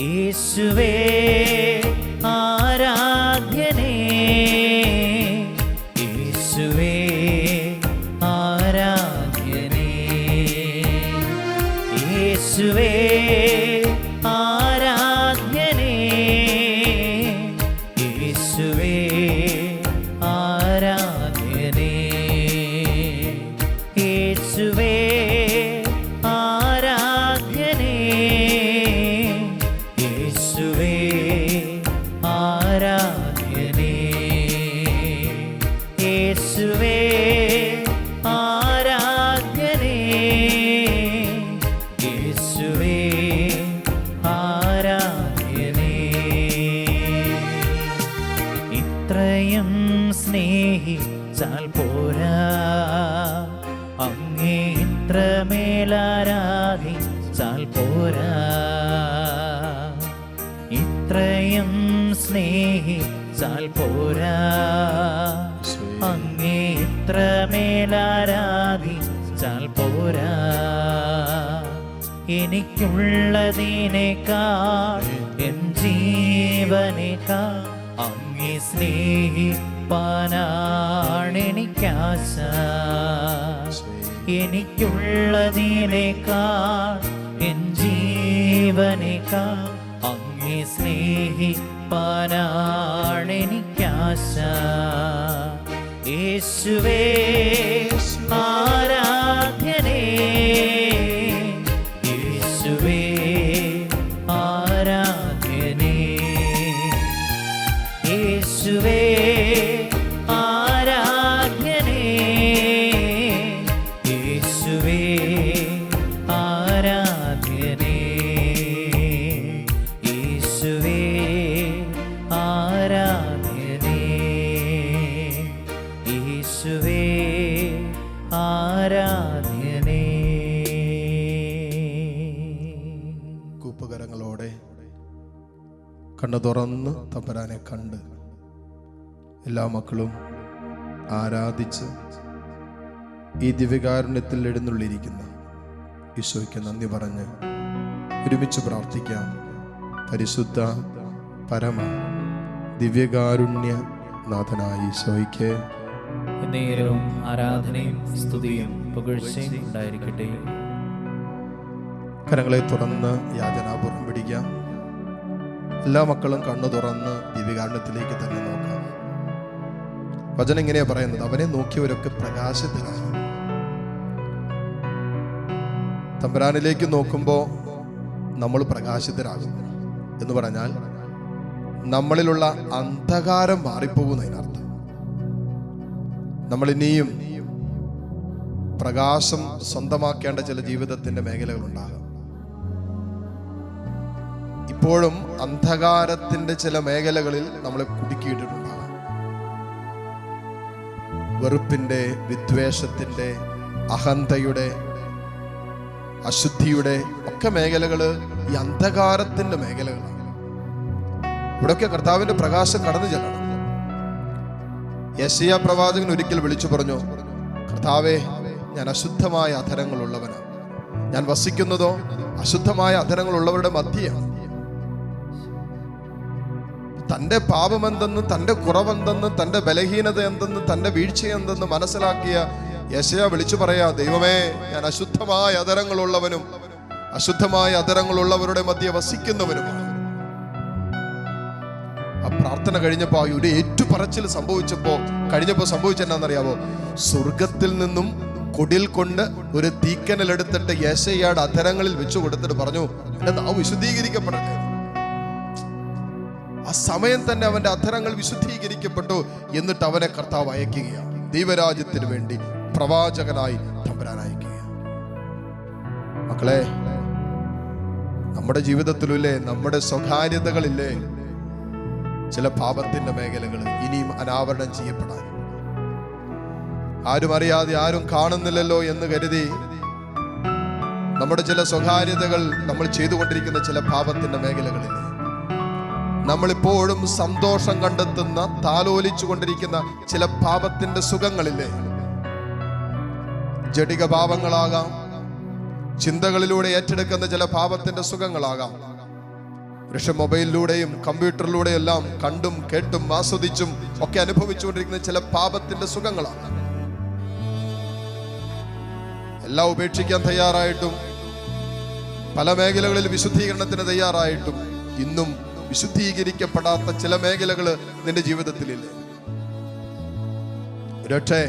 യേശുവേ ആരാധ്യനേ, യേശുവേ ആരാധ്യനേ, യേശുവേ ആരാധ്യനേ, യേശുവേ ആരാധ്യനേ, യേശുവേ ആരാധ്യനേ, യേശുവേ ആരാധ്യനേ, യേശുവേ ആരാധ്യനേ, യേശുവേ ആരാധ്യനേ. ഇത്രയും സ്നേഹിച്ചാൽ പോരാ, അങ്ങേ ഇത്രമേലാരാധിച്ചാൽ പോരാ. ഇത്രയും സ്നേഹിച്ചാൽ പോരാ, അങ്ങേ ഇത്രമേലാരാധിച്ചാൽ പോരാ. എനിക്കുള്ളതിനേക്കാൾ എൻ ജീവനേക്കാൾ അങ്ങേ സ്നേഹിപ്പാനാണെനിക്കാശ. എനിക്കുള്ളതിനേക്കാൾ എൻ ജീവനേക്കാൾ അങ്ങേ സ്നേഹിപ്പാനാണെനിക്കാശ. യേശുവേ ആരാധ്യനേ, യേശുവേ ആരാധ്യനേ, യേശുവേ ആരാധ്യനേ, യേശുവേ ആരാധ്യനേ, യേശുവേ ആരാധ്യനേ, യേശുവേ കണ്ണു തുറന്ന് തമ്പുരാനെ കണ്ട് എല്ലാ മക്കളും ആരാധിച്ച് ഈ ദിവ്യകാരുണ്യത്തിൽ എഴുന്നള്ളിയിരിക്കുന്ന ഈശോയ്ക്ക് നന്ദി പറഞ്ഞ് ഒരുമിച്ച് പ്രാർത്ഥിക്കാം. പരിശുദ്ധ പരമ ദിവ്യകാരുണ്യ നാഥനായ ഈശോയ്ക്ക് നേരവും ആരാധനയും സ്തുതിയും പുകഴ്ചയും ഉണ്ടായിരിക്കട്ടെ. കരങ്ങളെ തുറന്ന് യാചനാപൂർവം പിടിക്കാം. എല്ലാ മക്കളും കണ്ണു തുറന്ന് ദിവ്യകാരുണ്യത്തിലേക്ക് തന്നെ നോക്കാം. വചനം ഇങ്ങനെയാ പറയുന്നത്, അവനെ നോക്കിയവരൊക്കെ പ്രകാശത്തിലാണ്. തമ്പുരാനിലേക്ക് നോക്കുമ്പോൾ നമ്മൾ പ്രകാശിതരാകും എന്ന് പറഞ്ഞാൽ നമ്മളിലുള്ള അന്ധകാരം മാറിപ്പോകുന്നതിനർത്ഥം. നമ്മൾ ഇനിയും പ്രകാശം സ്വന്തമാക്കേണ്ട ചില ജീവിതത്തിന്റെ മേഖലകൾ ഉണ്ടാകാം. ഇപ്പോഴും അന്ധകാരത്തിന്റെ ചില മേഖലകളിൽ നമ്മളെ കുടുക്കിയിട്ടിട്ടുണ്ടാകാം. വെറുപ്പിന്റെ, വിദ്വേഷത്തിന്റെ, അഹന്തയുടെ, അശുദ്ധിയുടെ ഒക്കെ മേഖലകള് ഈ അന്ധകാരത്തിന്റെ മേഖലകളാണ്. ഇവിടെയൊക്കെ കർത്താവിന്റെ പ്രകാശം കടന്നു ചെല്ലണം. യെശയ്യാ പ്രവാചകൻ ഒരിക്കൽ വിളിച്ചു പറഞ്ഞു, കർത്താവേ, ഞാൻ അശുദ്ധമായ അധരങ്ങളുള്ളവനാണ്. ഞാൻ വസിക്കുന്നതോ അശുദ്ധമായ അധരങ്ങളുള്ളവരുടെ മധ്യയാണ്. തന്റെ പാപമെന്തെന്ന്, തന്റെ കുറവെന്തെന്ന്, തന്റെ ബലഹീനത എന്തെന്ന്, തന്റെ വീഴ്ച എന്തെന്ന് മനസ്സിലാക്കിയ യെശയ്യാ വിളിച്ചു പറയാ, ദൈവമേ, ഞാൻ അശുദ്ധമായ അധരങ്ങളുള്ളവനും അശുദ്ധമായ അധരങ്ങളുള്ളവരുടെ മധ്യ വസിക്കുന്നവനുമാണ്. ആ പ്രാർത്ഥന കഴിഞ്ഞപ്പോ ഒരു ഏറ്റുപറച്ചിൽ കഴിഞ്ഞപ്പോ സംഭവിച്ചെന്നാന്നറിയാവോ? സ്വർഗത്തിൽ നിന്നും കുടിൽ കൊണ്ട് ഒരു തീക്കനൽ എടുത്തിട്ട് യെശയ്യായുടെ അധരങ്ങളിൽ വെച്ചു കൊടുത്തിട്ട് പറഞ്ഞു, എന്റെ നാവ് വിശുദ്ധീകരിക്കപ്പെടട്ടെ. ആ സമയം തന്നെ അവന്റെ അധരങ്ങൾ വിശുദ്ധീകരിക്കപ്പെട്ടു. എന്നിട്ട് അവനെ കർത്താവ് അയക്കുകയാണ് ദൈവരാജ്യത്തിന് വേണ്ടി പ്രവാചകനായി തമ്പുരാൻ അയക്കുക. മക്കളെ, നമ്മുടെ ജീവിതത്തിലില്ലേ, നമ്മുടെ സ്വകാര്യതകളില്ലേ ചില പാപത്തിന്റെ മേഖലകൾ ഇനിയും അനാവരണം ചെയ്യപ്പെടാൻ. ആരും അറിയാതെ, ആരും കാണുന്നില്ലല്ലോ എന്ന് കരുതി നമ്മുടെ ചില സ്വകാര്യതകൾ, നമ്മൾ ചെയ്തുകൊണ്ടിരിക്കുന്ന ചില പാപത്തിന്റെ മേഖലകളില്ലേ, നമ്മളിപ്പോഴും സന്തോഷം കണ്ടെത്തുന്ന, താലോലിച്ചു കൊണ്ടിരിക്കുന്ന ചില പാപത്തിന്റെ സുഖങ്ങളില്ലേ, ജഡിക പാപങ്ങളാകാം, ചിന്തകളിലൂടെ ഏറ്റെടുക്കുന്ന ചില പാപത്തിന്റെ സുഖങ്ങളാകാം. പക്ഷെ മൊബൈലിലൂടെയും കമ്പ്യൂട്ടറിലൂടെയും എല്ലാം കണ്ടും കേട്ടും ആസ്വദിച്ചും ഒക്കെ അനുഭവിച്ചുകൊണ്ടിരിക്കുന്ന ചില പാപത്തിന്റെ സുഖങ്ങളാണ്. എല്ലാം ഉപേക്ഷിക്കാൻ തയ്യാറായിട്ടും, പല മേഖലകളിൽ വിശുദ്ധീകരണത്തിന് തയ്യാറായിട്ടും ഇന്നും വിശുദ്ധീകരിക്കപ്പെടാത്ത ചില മേഖലകൾ നിന്റെ ജീവിതത്തിലില്ലേ? പക്ഷേ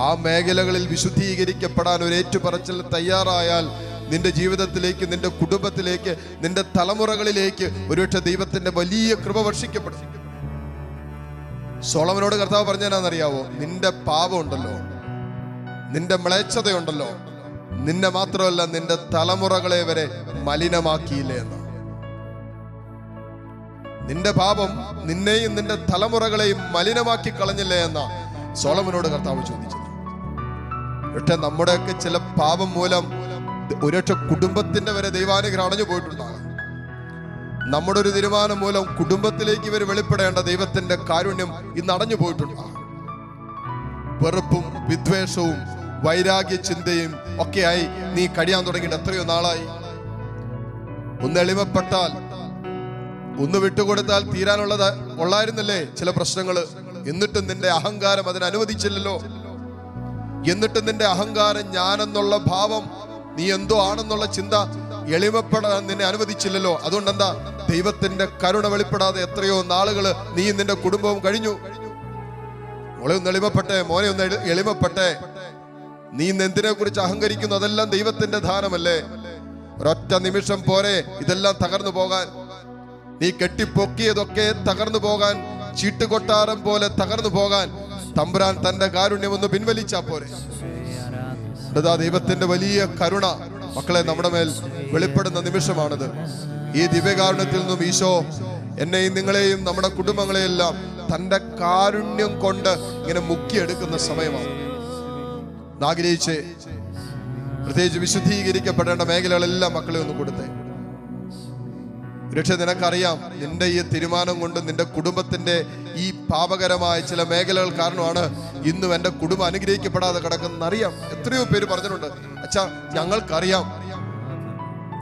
ആ മേഖലകളിൽ വിശുദ്ധീകരിക്കപ്പെടാൻ ഒരു ഏറ്റുപറച്ചിൽ തയ്യാറായാൽ നിന്റെ ജീവിതത്തിലേക്ക്, നിന്റെ കുടുംബത്തിലേക്ക്, നിന്റെ തലമുറകളിലേക്ക് ഒരുപക്ഷെ ദൈവത്തിന്റെ വലിയ കൃപ വർഷിക്കപ്പെടും. സോളമനോട് കർത്താവ് പറഞ്ഞാന്നറിയാവോ? നിന്റെ പാപം ഉണ്ടല്ലോ, നിന്റെ മ്ലേച്ഛതയുണ്ടല്ലോ, നിന്നെ മാത്രമല്ല നിന്റെ തലമുറകളെ വരെ മലിനമാക്കിയില്ലേ എന്ന്. നിന്റെ പാപം നിന്നെയും നിന്റെ തലമുറകളെയും മലിനമാക്കി കളഞ്ഞില്ലേ എന്ന സോളമനോട് കർത്താവ് ചോദിച്ചത്. പക്ഷെ നമ്മുടെയൊക്കെ ചില പാപം മൂലം ഒരൊറ്റ കുടുംബത്തിന്റെ വരെ ദൈവാനുഗ്രഹം അടഞ്ഞു പോയിട്ടുണ്ടാകും. നമ്മുടെ ഒരു തീരുമാനം മൂലം കുടുംബത്തിലേക്ക് ഇവർ വെളിപ്പെടേണ്ട ദൈവത്തിന്റെ കാരുണ്യം ഇന്ന് അടഞ്ഞു പോയിട്ടുണ്ടാകും. വെറുപ്പും വിദ്വേഷവും വൈരാഗ്യ ചിന്തയും ഒക്കെയായി നീ കഴിയാൻ തുടങ്ങിയിട്ട് എത്രയോ നാളായി. ഒന്ന് എളിമപ്പെട്ടാൽ, ഒന്ന് വിട്ടുകൊടുത്താൽ തീരാനുള്ളത് ഉള്ളായിരുന്നല്ലേ ചില പ്രശ്നങ്ങള്. എന്നിട്ടും നിന്റെ അഹങ്കാരം അതിന് അനുവദിച്ചില്ലല്ലോ. എന്നിട്ടും നിന്റെ അഹങ്കാരം, ഞാനെന്നുള്ള ഭാവം, നീ എന്തോ ആണെന്നുള്ള ചിന്ത എളിമപ്പെടാൻ നിന്നെ അനുവദിച്ചില്ലല്ലോ. അതുകൊണ്ട് എന്താ? ദൈവത്തിന്റെ കരുണ വെളിപ്പെടാതെ എത്രയോ നാളുകള് നീ നിന്റെ കുടുംബവും കഴിഞ്ഞു. മോളെ ഒന്ന് എളിമപ്പെട്ടെ, മോനെ ഒന്ന് എളിമപ്പെട്ടെ. നീ ഇന്ന് എന്തിനെ കുറിച്ച് അഹങ്കരിക്കുന്നു? അതെല്ലാം ദൈവത്തിന്റെ ദാനമല്ലേ. ഒരൊറ്റ നിമിഷം പോരെ ഇതെല്ലാം തകർന്നു പോകാൻ. നീ കെട്ടിപ്പൊക്കിയതൊക്കെ തകർന്നു പോകാൻ, ചീട്ടുകൊട്ടാരം പോലെ തകർന്നു പോകാൻ തമ്പുരാൻ തന്റെ കാരുണ്യം ഒന്ന് പിൻവലിച്ചാ പോരെ. ദൈവത്തിന്റെ വലിയ കരുണ മക്കളെ നമ്മുടെ മേൽ വെളിപ്പെടുന്ന നിമിഷമാണിത്. ഈ ദിവ്യകാരുണ്യത്തിൽ നിന്നും ഈശോ എന്നെയും നിങ്ങളെയും നമ്മുടെ കുടുംബങ്ങളെയെല്ലാം തന്റെ കാരുണ്യം കൊണ്ട് ഇങ്ങനെ മുക്കിയെടുക്കുന്ന സമയമാണ്. ആഗ്രഹിച്ച് പ്രത്യേകിച്ച് വിശുദ്ധീകരിക്കപ്പെടേണ്ട മേഖലകളെല്ലാം മക്കളെ ഒന്ന് കൊടുത്തേ. പക്ഷെ നിനക്കറിയാം, നിന്റെ ഈ തീരുമാനം കൊണ്ട് നിന്റെ കുടുംബത്തിന്റെ ഈ പാപകരമായ ചില മേഖലകൾ കാരണമാണ് ഇന്നും എൻ്റെ കുടുംബം അനുഗ്രഹിക്കപ്പെടാതെ കിടക്കുന്നതെന്ന് അറിയാം. എത്രയോ പേര് പറഞ്ഞിട്ടുണ്ട്, അച്ഛാ ഞങ്ങൾക്കറിയാം,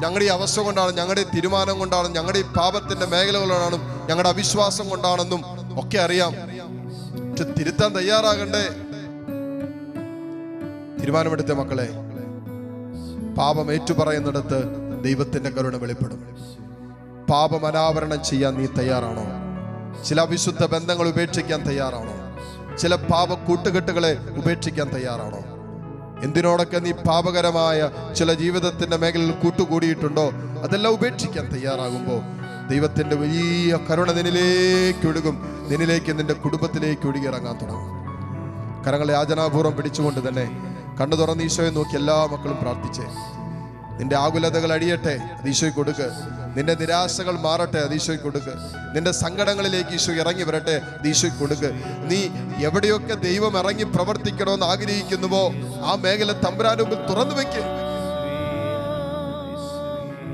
ഞങ്ങളുടെ ഈ അവസ്ഥ കൊണ്ടാണ്, ഞങ്ങളുടെ ഈ തീരുമാനം കൊണ്ടാണ്, ഞങ്ങളുടെ ഈ പാപത്തിന്റെ മേഖലകളാണ്, ഞങ്ങളുടെ അവിശ്വാസം കൊണ്ടാണെന്നും ഒക്കെ അറിയാം. പക്ഷെ തിരുത്താൻ തയ്യാറാകണ്ടേ? തീരുമാനമെടുത്ത മക്കളെ, പാപം ഏറ്റുപറയുന്നിടത്ത് ദൈവത്തിന്റെ കരുണ വെളിപ്പെടും. പാപം അനാവരണം ചെയ്യാൻ നീ തയ്യാറാണോ? ചില അവിശുദ്ധ ബന്ധങ്ങൾ ഉപേക്ഷിക്കാൻ തയ്യാറാണോ? ചില പാപ കൂട്ടുകെട്ടുകളെ ഉപേക്ഷിക്കാൻ തയ്യാറാണോ? എന്തിനോടൊക്കെ നീ പാപകരമായ ചില ജീവിതത്തിന്റെ മേഖലയിൽ കൂട്ടുകൂടിയിട്ടുണ്ടോ അതെല്ലാം ഉപേക്ഷിക്കാൻ തയ്യാറാകുമ്പോൾ ദൈവത്തിന്റെ വലിയ കരുണ നിന്നിലേക്ക് ഒഴുകും. നിന്നിലേക്ക്, നിന്റെ കുടുംബത്തിലേക്ക് ഒഴുകിയിറങ്ങാൻ തുടങ്ങും. കരങ്ങളെ യാചനാപൂർവ്വം പിടിച്ചുകൊണ്ട് തന്നെ കണ്ണു തുറന്ന് ഈശോയെ നോക്കി എല്ലാ മക്കളും പ്രാർത്ഥിച്ചേ. നിന്റെ ആകുലതകൾ അടിയട്ടെ, അത് ഈശോയ്ക്ക് കൊടുക്ക്. നിന്റെ നിരാശകൾ മാറട്ടെ, അത് ഈശോയ്ക്ക് കൊടുക്ക്. നിന്റെ സങ്കടങ്ങളിലേക്ക് ഈശോ ഇറങ്ങി വരട്ടെ, അത് ഈശോയ്ക്ക് കൊടുക്ക്. നീ എവിടെയൊക്കെ ദൈവം ഇറങ്ങി പ്രവർത്തിക്കണമെന്ന് ആഗ്രഹിക്കുന്നുവോ ആ മേഖല തമ്പുരാന്റെ മുമ്പിൽ തുറന്നു വെക്ക്.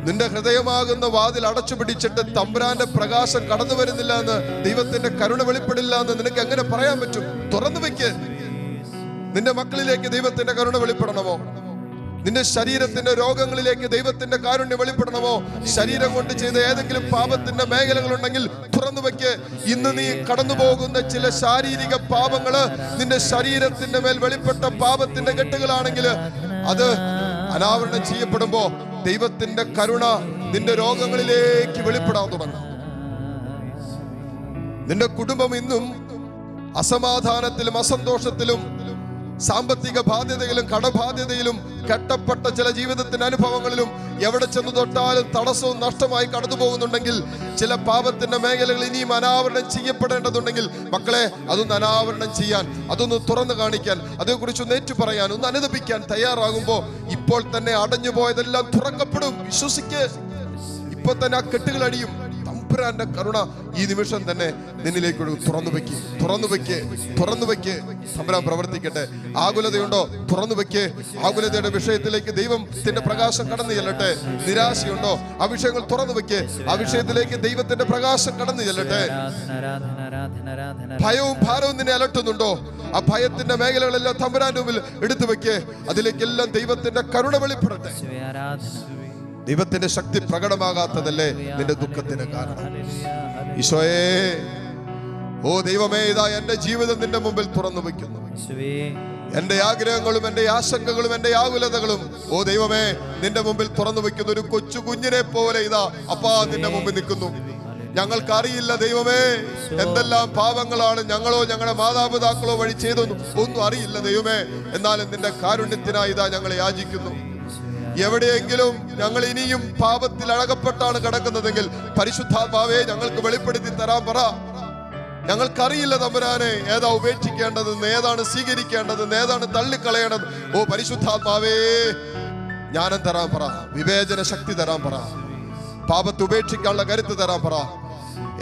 നിന്റെ ഹൃദയമാകുന്ന വാതിൽ അടച്ചു പിടിച്ചിട്ട് തമ്പുരാന്റെ പ്രകാശം കടന്നു വരുന്നില്ല എന്ന്, ദൈവത്തിന്റെ കരുണ വെളിപ്പെടില്ല എന്ന് നിനക്ക് എങ്ങനെ പറയാൻ പറ്റും? തുറന്നു വെക്ക്. നിന്റെ മക്കളിലേക്ക് ദൈവത്തിന്റെ കരുണ വെളിപ്പെടണമോ? നിന്റെ ശരീരത്തിന്റെ രോഗങ്ങളിലേക്ക് ദൈവത്തിന്റെ കാരുണ്യം വെളിപ്പെടണമോ? ശരീരം കൊണ്ട് ചെയ്ത ഏതെങ്കിലും പാപത്തിന്റെ മേഖലകളുണ്ടെങ്കിൽ തുറന്നു വെക്ക്. ഇന്ന് നീ കടന്നു പോകുന്ന ചില ശാരീരിക പാപങ്ങള് നിന്റെ ശരീരത്തിന്റെ മേൽ വെളിപ്പെട്ട പാപത്തിന്റെ കെട്ടുകളാണെങ്കിൽ അത് അനാവരണം ചെയ്യപ്പെടുമ്പോ ദൈവത്തിന്റെ കരുണ നിന്റെ രോഗങ്ങളിലേക്ക് വെളിപ്പെടാൻ തുടങ്ങും. നിന്റെ കുടുംബം ഇന്നും അസമാധാനത്തിലും അസന്തോഷത്തിലും സാമ്പത്തിക ബാധ്യതയിലും കടബാധ്യതയിലും കെട്ടപ്പെട്ട ചില ജീവിതത്തിന്റെ അനുഭവങ്ങളിലും എവിടെ ചെന്ന് തൊട്ടാലും തടസ്സവും നഷ്ടമായി കടന്നു പോകുന്നുണ്ടെങ്കിൽ, ചില പാപത്തിന്റെ മേഖലകൾ ഇനിയും അനാവരണം ചെയ്യപ്പെടേണ്ടതുണ്ടെങ്കിൽ, മക്കളെ അതൊന്ന് അനാവരണം ചെയ്യാൻ, അതൊന്ന് തുറന്നു കാണിക്കാൻ, അതേക്കുറിച്ച് ഏറ്റു പറയാൻ, ഒന്ന് അനുദപിക്കാൻ തയ്യാറാകുമ്പോ ഇപ്പോൾ തന്നെ അടഞ്ഞു പോയതെല്ലാം തുറക്കപ്പെടും. വിശ്വസിക്ക്. ഇപ്പൊ തന്നെ ആ കെട്ടുകൾ അടിയും. തമ്പുരാന്റെ കരുണ ഈ നിമിഷം തന്നെ നിന്നിലേക്ക് തുറന്നു വെക്ക്, തുറന്നു വെക്ക്, തുറന്നു വെക്ക്. തമ്പുരാൻ പ്രവർത്തിക്കട്ടെ. ആകുലതയുണ്ടോ? തുറന്നു വെക്ക്. ആകുലതയുടെ വിഷയത്തിലേക്ക് ദൈവത്തിന്റെ പ്രകാശം കടന്നു ചെല്ലട്ടെ. നിരാശയുണ്ടോ? ആ വിഷയങ്ങൾ തുറന്നു വെക്ക്. ആ വിഷയത്തിലേക്ക് ദൈവത്തിന്റെ പ്രകാശം കടന്നു ചെല്ലട്ടെ. ഭയവും ഭാരവും നിന്നെ അലട്ടുന്നുണ്ടോ? ആ ഭയത്തിന്റെ മേഖലകളെല്ലാം തമ്പുരാന്റെ മുമ്പിൽ എടുത്തു വെക്ക്. അതിലേക്കെല്ലാം ദൈവത്തിന്റെ കരുണ വെളിപ്പെടട്ടെ. ദൈവത്തിന്റെ ശക്തി പ്രകടമാകാത്തതല്ലേ നിന്റെ ദുഃഖത്തിന് കാരണം? ഈശോയേ, ഓ ദൈവമേ, ഇതാ എന്റെ ജീവിതം നിന്റെ മുമ്പിൽ തുറന്നു വയ്ക്കുന്നു. എന്റെ ആഗ്രഹങ്ങളും എന്റെ ആശങ്കകളും എന്റെ ആകുലതകളും ഓ ദൈവമേ നിന്റെ മുമ്പിൽ തുറന്നു വയ്ക്കുന്നു. ഒരു കൊച്ചു കുഞ്ഞിനെ പോലെ ഇതാ അപ്പാ നിന്റെ മുമ്പിൽ നിൽക്കുന്നു. ഞങ്ങൾക്കറിയില്ല ദൈവമേ, എന്തെല്ലാം പാപങ്ങളാണ് ഞങ്ങളോ ഞങ്ങളുടെ മാതാപിതാക്കളോ വഴി ചെയ്തൊന്നും ഒന്നും അറിയില്ല ദൈവമേ. എന്നാലും നിന്റെ കാരുണ്യത്തിനായി ഇതാ ഞങ്ങളെ യാചിക്കുന്നു. എവിടെയെങ്കിലും ഞങ്ങൾ ഇനിയും പാപത്തിൽ അഴകപ്പെട്ടാണ് കിടക്കുന്നതെങ്കിൽ പരിശുദ്ധാത്മാവേ ഞങ്ങൾക്ക് വെളിപ്പെടുത്തി തരാൻ പറ. ഞങ്ങൾക്കറിയില്ല തമ്പുരാനെ, ഏതാ ഉപേക്ഷിക്കേണ്ടതെന്ന്, ഏതാണ് സ്വീകരിക്കേണ്ടതെന്ന്, ഏതാണ് തള്ളിക്കളയേണ്ടത്. ഓ പരിശുദ്ധാത്മാവേ ജ്ഞാനം തരാൻ പറ, വിവേചന ശക്തി തരാൻ പറ, പാപത്തെ ഉപേക്ഷിക്കാനുള്ള കരുത്ത് തരാൻ പറ.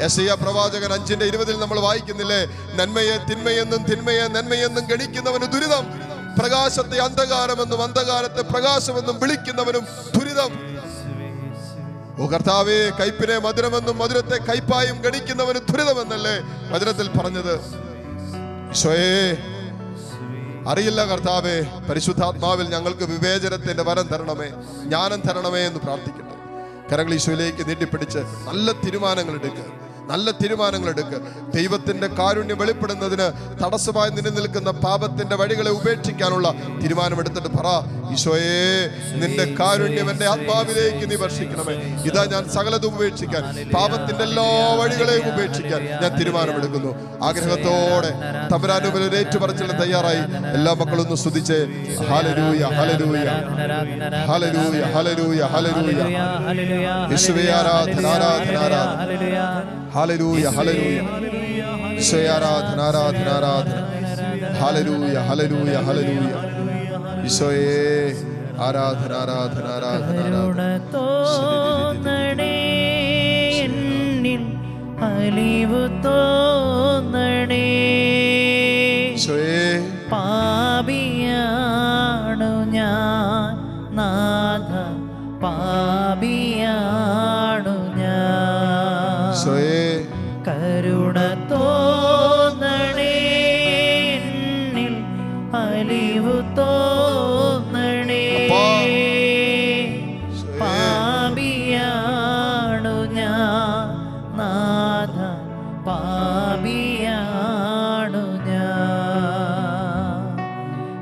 യെശയ്യാ പ്രവാചകൻ 5:20 നമ്മൾ വായിക്കുന്നില്ലേ, നന്മയെ തിന്മയെന്നും തിന്മയെ നന്മയെന്നും ഗണിക്കുന്നവന് ദുരിതം, പ്രകാശത്തെ അന്ധകാരമെന്നും അന്ധകാരത്തെ പ്രകാശമെന്നും വിളിക്കുന്നവനും ദുരിതം. ഓ കർത്താവേ, കയ്പിനെ മധുരമെന്നും മധുരത്തെ കയ്പായും ഗണിക്കുന്നവന് ദുരിതമെന്നല്ലേ വചനത്തിൽ പറഞ്ഞത്. ഈശോയേ, അറിയില്ല കർത്താവേ, പരിശുദ്ധാത്മാവിൽ ഞങ്ങൾക്ക് വിവേചനത്തിന്റെ വരം തരണമേ, ജ്ഞാനം തരണമേ എന്ന് പ്രാർത്ഥിക്കട്ടെ. കരങ്ങൾ ഈശോയിലേക്ക് നീട്ടിപ്പിടിച്ച് നല്ല തീരുമാനങ്ങൾ എടുക്കുക, നല്ല തീരുമാനങ്ങൾ എടുക്കുക. ദൈവത്തിന്റെ കാരുണ്യം വെളിപ്പെടുന്നതിന് തടസ്സമായി നിലനിൽക്കുന്ന പാപത്തിന്റെ വഴികളെ ഉപേക്ഷിക്കാനുള്ള തീരുമാനമെടുത്തിട്ട് പറ, ഈശോയേ നിന്റെ കാരുണ്യം എന്റെ ആത്മാവിലേക്ക് നീ വർഷിക്കണമേ. ഇതാ ഞാൻ സകലതും ഉപേക്ഷിക്കാൻ, പാപത്തിന്റെ എല്ലാ വഴികളെയും ഉപേക്ഷിക്കാൻ ഞാൻ തീരുമാനമെടുക്കുന്നു. ആഗ്രഹത്തോടെ തമ്പുരാന്റെ മുമ്പിൽ ഏറ്റുപറച്ചിൽ തയ്യാറായി എല്ലാ മക്കളും ഒന്ന് സ്തുതിച്ചേ. ഹല്ലേലൂയ, ഹല്ലേലൂയ, ഹല്ലേലൂയ, ഹല്ലേലൂയ, ഹല്ലേലൂയ. യേശുവേ ആരാധന, ആരാധന, ആരാധന. ഹല്ലേലൂയ, ഹല്ലേലൂയ. ഈശോയെ ആരാധന, ആരാധന, ആരാധന. ഹല്ലേലൂയ, ഹല്ലേലൂയ, ഹല്ലേലൂയ. ഈശോയെ ആരാധന, ആരാധന, ആരാധന, ആരാധന. അലിവു തോന്നണേ ഈശോയെ, പാപിയാണു ഞാൻ നാഥ, പാപിയാണു ഞാൻ. ഈശോയേ കരുണ തോന്നണേ, എന്നിൽ അലിവു തോന്നണേ. പാപിയാണു ഞാൻ നാഥ, പാപിയാണു ഞാൻ.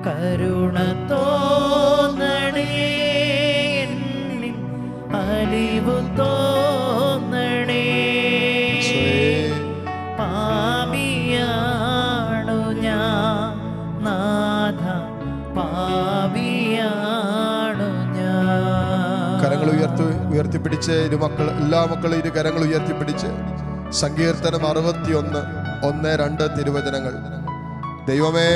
കരുണ തോന്നണേ, എന്നിൽ അലിവു തോന്നണേ. പാപിയാണു ഞാൻ നാഥ, പാപിയാണു ഞാൻ. കരങ്ങൾ ഉയർത്തിപ്പിടിച്ച് എല്ലാ മക്കളും ഇരു കരങ്ങൾ ഉയർത്തിപ്പിടിച്ച് സങ്കീർത്തനം 61:1-2 തിരുവചനങ്ങൾ. ദൈവമേ,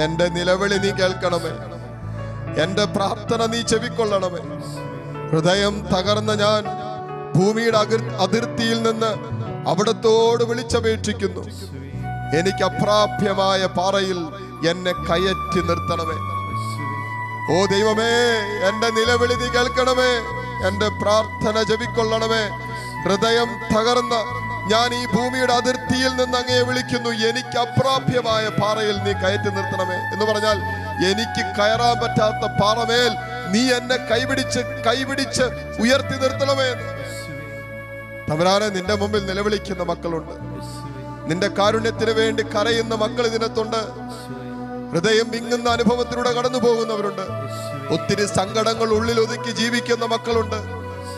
എന്റെ നിലവിളി നീ കേൾക്കണമേ, എന്റെ പ്രാർത്ഥന നീ ചെവിക്കൊള്ളണമേ. ഹൃദയം തകർന്ന ഞാൻ ഭൂമിയുടെ അതിർത്തിയിൽ നിന്ന് അവിടത്തോട് വിളിച്ചപേക്ഷിക്കുന്നു. എനിക്ക് അപ്രാപ്യമായ പാറയിൽ എന്നെ കയറ്റി നിർത്തണമേ. ഓ ദൈവമേ, എന്റെ നിലവിളി നീ കേൾക്കണമേ, എന്റെ പ്രാർത്ഥന ജപിക്കൊള്ളണമേ. ഹൃദയം തകർന്ന ഞാൻ ഈ ഭൂമിയുടെ അതിർത്തിയിൽ നിന്ന് അങ്ങയെ വിളിക്കുന്നു. എനിക്ക് അപ്രാപ്യമായ പാറയിൽ നീ കയറ്റി നിർത്തണമേ എന്ന് പറഞ്ഞാൽ, എനിക്ക് കയറാൻ പറ്റാത്ത പാറമേൽ നീ എന്നെ കൈപിടിച്ച് ഉയർത്തി നിർത്തണമേ. തമ്പുരാനെ, നിന്റെ മുമ്പിൽ നിലവിളിക്കുന്ന മക്കളുണ്ട്, നിന്റെ കാരുണ്യത്തിന് വേണ്ടി കരയുന്ന മക്കൾ ഇതിനകത്തുണ്ട്. ഹൃദയം വിങ്ങുന്ന അനുഭവത്തിലൂടെ കടന്നു പോകുന്നവരുണ്ട്. ഒത്തിരി സങ്കടങ്ങൾ ഉള്ളിൽ ഒതുക്കി ജീവിക്കുന്ന മക്കളുണ്ട്.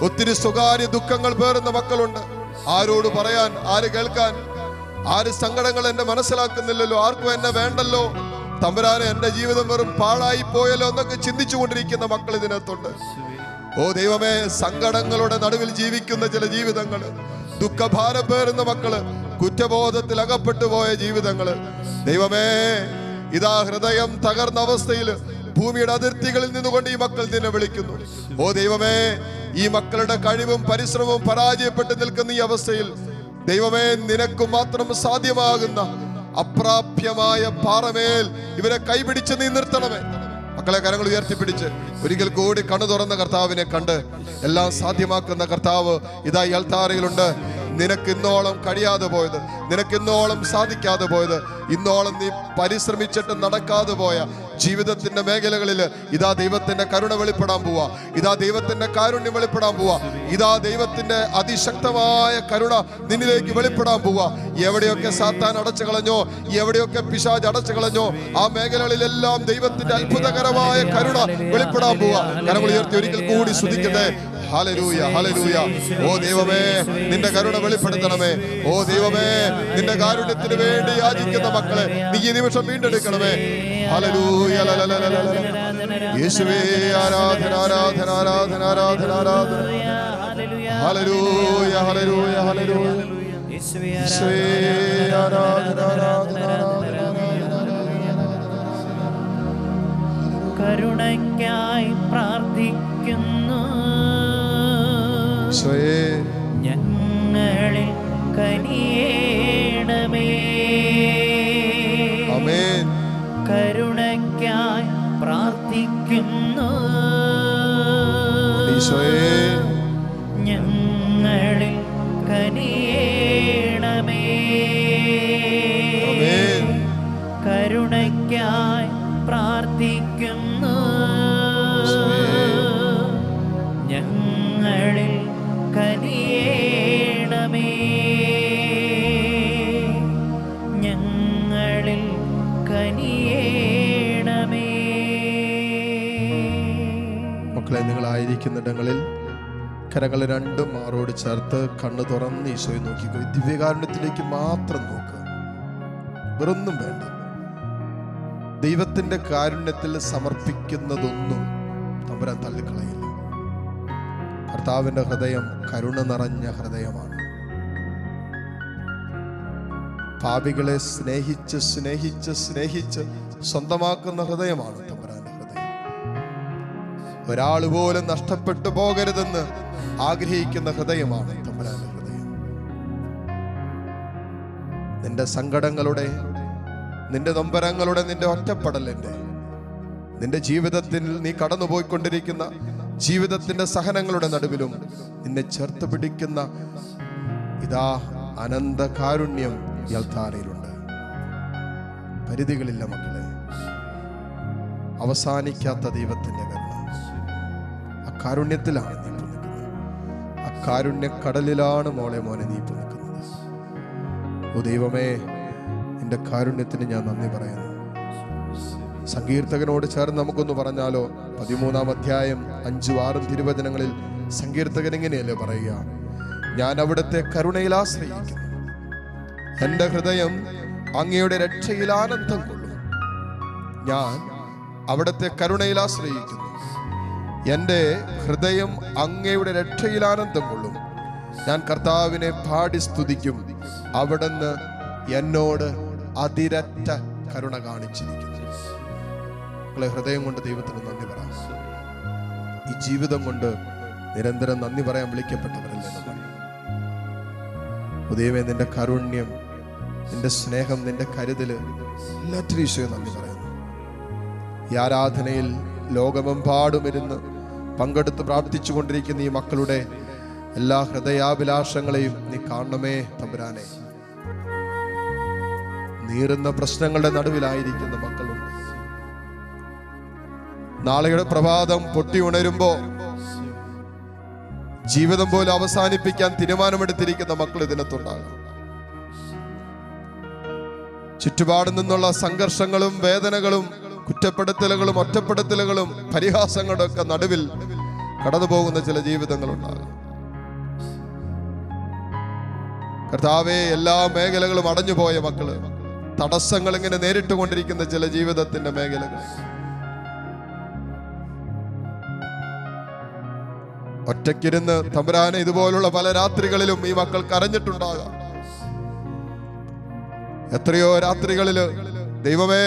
ഒത്തിരി സ്വകാര്യ ദുഃഖങ്ങൾ പേറുന്ന മക്കളുണ്ട്. ആരോട് പറയാൻ, ആര് കേൾക്കാൻ? ആര് സങ്കടങ്ങൾ എന്നെ മനസ്സിലാക്കുന്നില്ലല്ലോ, ആർക്കും എന്നെ വേണ്ടല്ലോ, തമ്പുരാനെ എന്റെ ജീവിതം വെറും പാഴായി പോയല്ലോ എന്നൊക്കെ ചിന്തിച്ചു കൊണ്ടിരിക്കുന്ന മക്കൾ ഇതിനകത്തുണ്ട്. ഓ ദൈവമേ, സങ്കടങ്ങളുടെ നടുവിൽ ജീവിക്കുന്ന ചില ജീവിതങ്ങള്, ദുഃഖഭാരം പേറുന്ന മക്കള്, കുറ്റബോധത്തിൽ അകപ്പെട്ടു പോയ ജീവിതങ്ങള്. ദൈവമേ, ഇതാ ഹൃദയം തകർന്ന അവസ്ഥയിൽ ഭൂമിയുടെ അതിർത്തികളിൽ നിന്നുകൊണ്ട് ഈ മക്കൾ നിന്നെ വിളിക്കുന്നു. ഓ ദൈവമേ, ഈ മക്കളുടെ കഴിവും പരിശ്രമവും പരാജയപ്പെട്ട് നിൽക്കുന്ന ഈ അവസ്ഥയിൽ ദൈവമേ, നിനക്ക് മാത്രം സാധ്യമാകുന്ന അപ്രാപ്യമായ പാറമേൽ ഇവരെ കൈപിടിച്ച് നീ നിർത്തണമേ. മക്കളെ, കരങ്ങൾ ഉയർത്തിപ്പിടിച്ച് ഒരിക്കൽ കൂടി കണ്ണു തുറന്ന കർത്താവിനെ കണ്ട് എല്ലാം സാധ്യമാക്കുന്ന കർത്താവ് ഇതാ ഈ അൾത്താരയിലുണ്ട്. നിനക്ക് ഇന്നോളം കഴിയാതെ പോയത്, നിനക്ക് ഇന്നോളം സാധിക്കാതെ പോയത്, ഇന്നോളം നീ പരിശ്രമിച്ചിട്ട് നടക്കാതെ പോയ ജീവിതത്തിന്റെ മേഖലകളിൽ ഇതാ ദൈവത്തിന്റെ കരുണ വെളിപ്പെടാൻ പോവാ. ഇതാ ദൈവത്തിന്റെ കാരുണ്യം വെളിപ്പെടാൻ പോവാ. ഇതാ ദൈവത്തിന്റെ അതിശക്തമായ കരുണ നിന്നിലേക്ക് വെളിപ്പെടാൻ പോവാ. എവിടെയൊക്കെ സാത്താൻ അടച്ചു കളഞ്ഞോ, എവിടെയൊക്കെ പിശാച് അടച്ചു കളഞ്ഞോ, ആ മേഖലകളിലെല്ലാം ദൈവത്തിന്റെ അത്ഭുതകരമായ കരുണ വെളിപ്പെടാൻ പോവാ. കരങ്ങൾ ഉയർത്തി ഒരിക്കൽ കൂടി സ്തുതിക്കട്ടെ. Hallelujah, hallelujah. ഓ ദൈവമേ, നിന്റെ കരുണ വെളിപ്പെടുത്തണമേ. ഓ ദൈവമേ, നിന്റെ കാരുണ്യത്തിന് വേണ്ടി യാചിക്കുന്ന മക്കളെ നീ ഈ നിമിഷം വീണ്ടെടുക്കണമേ. ഹല്ലേലൂയ, യേശുവേ, ആരാധന, ആരാധന, ആരാധന, ആരാധന, ആരാധന. ഹല്ലേലൂയ, ഹല്ലേലൂയ, ഹല്ലേലൂയ. യേശുവേ, ആരാധന, ആരാധന, കരുണയ്ക്കായി പ്രാർത്ഥിക്കുന്നു. ഞങ്ങളിൽ കനിയേണമേ. ആമേൻ. കരുണയ്ക്കായി പ്രാർത്ഥിക്കുന്നു. ഞങ്ങളിൽ കനിയേണമേ. ആമേൻ. കരുണയ്ക്കായി പ്രാർത്ഥിക്കുന്നു. ഞങ്ങളിൽ കനിയേണമേ. ഞങ്ങളിൽ കനിയേണമേ. മക്കളെ, നിങ്ങളായിരിക്കുന്നിടങ്ങളിൽ കരങ്ങൾ രണ്ടും മാറോട് ചേർത്ത് കണ്ണ് തുറന്ന് ഈശോയെ നോക്കിക്കോ. ദിവ്യകാരുണ്യത്തിലേക്ക് മാത്രം നോക്കുക, വേറൊന്നും വേണ്ട. ദൈവത്തിന്റെ കാരുണ്യത്തിൽ സമർപ്പിക്കുന്നതൊന്നും തമ്പുരാൻ തള്ളിക്കളയില്ല. കർത്താവിന്റെ ഹൃദയം കരുണ നിറഞ്ഞ ഹൃദയമാണ്. പാപികളെ സ്നേഹിച്ച് സ്നേഹിച്ച് സ്നേഹിച്ച് സ്വന്തമാക്കുന്ന ഹൃദയമാണ് തമ്പുരാന്റെ ഹൃദയം. ഒരാൾ പോലും നഷ്ടപ്പെട്ടു പോകരുതെന്ന് ആഗ്രഹിക്കുന്ന ഹൃദയമാണ് തമ്പുരാന്റെ ഹൃദയം. നിന്റെ സങ്കടങ്ങളുടെ, നിന്റെ നൊമ്പരങ്ങളുടെ, നിന്റെ ഒറ്റപ്പെടലിന്റെ, നിന്റെ ജീവിതത്തിൽ നീ കടന്നുപോയിക്കൊണ്ടിരിക്കുന്ന ജീവിതത്തിന്റെ സഹനങ്ങളുടെ നടുവിലും നിന്നെ ചേർത്ത് പിടിക്കുന്ന ഇതാ അനന്ത കാരുണ്യം ഈ അൾത്താരയിലുണ്ട്. പരിധികളില്ല മക്കളെ. അവസാനിക്കാത്ത ദൈവത്തിന്റെ കരുണ. ആ കാരുണ്യത്തിലാണ് നീ ഇപ്പോൾ നിൽക്കുന്നത്. ആ കാരുണ്യക്കടലിലാണ് മോളെ മോനെ നീ ഇപ്പോൾ നിൽക്കുന്നത്. ഓ ദൈവമേ, നിന്റെ കാരുണ്യത്തിന് ഞാൻ നന്ദി പറയുന്നു. സങ്കീർത്തകനോട് ചേർന്ന് നമുക്കൊന്ന് പറഞ്ഞാലോ? 13-ാം അധ്യായം 5-6 തിരുവചനങ്ങളിൽ സങ്കീർത്തകൻ ഇങ്ങനെയല്ലേ പറയുക? ഞാൻ അവിടുത്തെ കരുണയിൽ ആശ്രയിക്കുന്നു, എൻ്റെ ഹൃദയം അങ്ങയുടെ രക്ഷയിൽ ആനന്ദം കൊള്ളും. ഞാൻ അവിടുത്തെ കരുണയിൽ ആശ്രയിക്കുന്നു, എൻ്റെ ഹൃദയം അങ്ങയുടെ രക്ഷയിൽ ആനന്ദം കൊള്ളും. ഞാൻ കർത്താവിനെ പാടി സ്തുതിക്കും, അവിടുന്ന് എന്നോട് അതിരറ്റ കരുണ കാണിച്ചിരിക്കുന്നു. ഹൃദയം കൊണ്ട് ദൈവത്തിന് നന്ദി പറയാം. ഈ ജീവിതം കൊണ്ട് നിരന്തരം നന്ദി പറയാൻ വിളിക്കപ്പെട്ടവരല്ലേ നമ്മൾ. ദൈവമേ, നിന്റെ കാരുണ്യം, നിന്റെ സ്നേഹം, നിന്റെ കരുതല് എല്ലാറ്റിനും ഈശോയെ നന്ദി പറയുന്നു. ഈ ആരാധനയിൽ ലോകമെമ്പാടും ഇരുന്ന് പങ്കെടുത്ത് പ്രാർത്ഥിച്ചു കൊണ്ടിരിക്കുന്ന ഈ മക്കളുടെ എല്ലാ ഹൃദയാഭിലാഷങ്ങളെയും നീ കാണണമേ തമ്പുരാനെ. നീറുന്ന പ്രശ്നങ്ങളുടെ നടുവിലായിരിക്കുന്ന മക്കളുണ്ട്. നാളെയുടെ പ്രഭാതം പൊട്ടി ഉണരുമ്പോ ജീവിതം പോലെ അവസാനിപ്പിക്കാൻ തീരുമാനമെടുത്തിരിക്കുന്ന മക്കൾ ഇതിനകത്തുണ്ടാകും. ചുറ്റുപാട് നിന്നുള്ള സംഘർഷങ്ങളും വേദനകളും കുറ്റപ്പെടുത്തലുകളും ഒറ്റപ്പെടുത്തലുകളും പരിഹാസങ്ങളുടെ ഒക്കെ നടുവിൽ കടന്നു പോകുന്ന ചില ജീവിതങ്ങളുണ്ടാകും. കർത്താവേ, എല്ലാ മേഖലകളും അടഞ്ഞുപോയ മക്കള്, തടസ്സങ്ങൾ ഇങ്ങനെ നേരിട്ട് കൊണ്ടിരിക്കുന്ന ചില ജീവിതത്തിന്റെ മേഖലകൾ, ഒറ്റയ്ക്കിരുന്ന് തമ്പുരാനെ ഇതുപോലുള്ള പല രാത്രികളിലും ഈ മക്കൾ കരഞ്ഞിട്ടുണ്ടാകാം. എത്രയോ രാത്രികളില് ദൈവമേ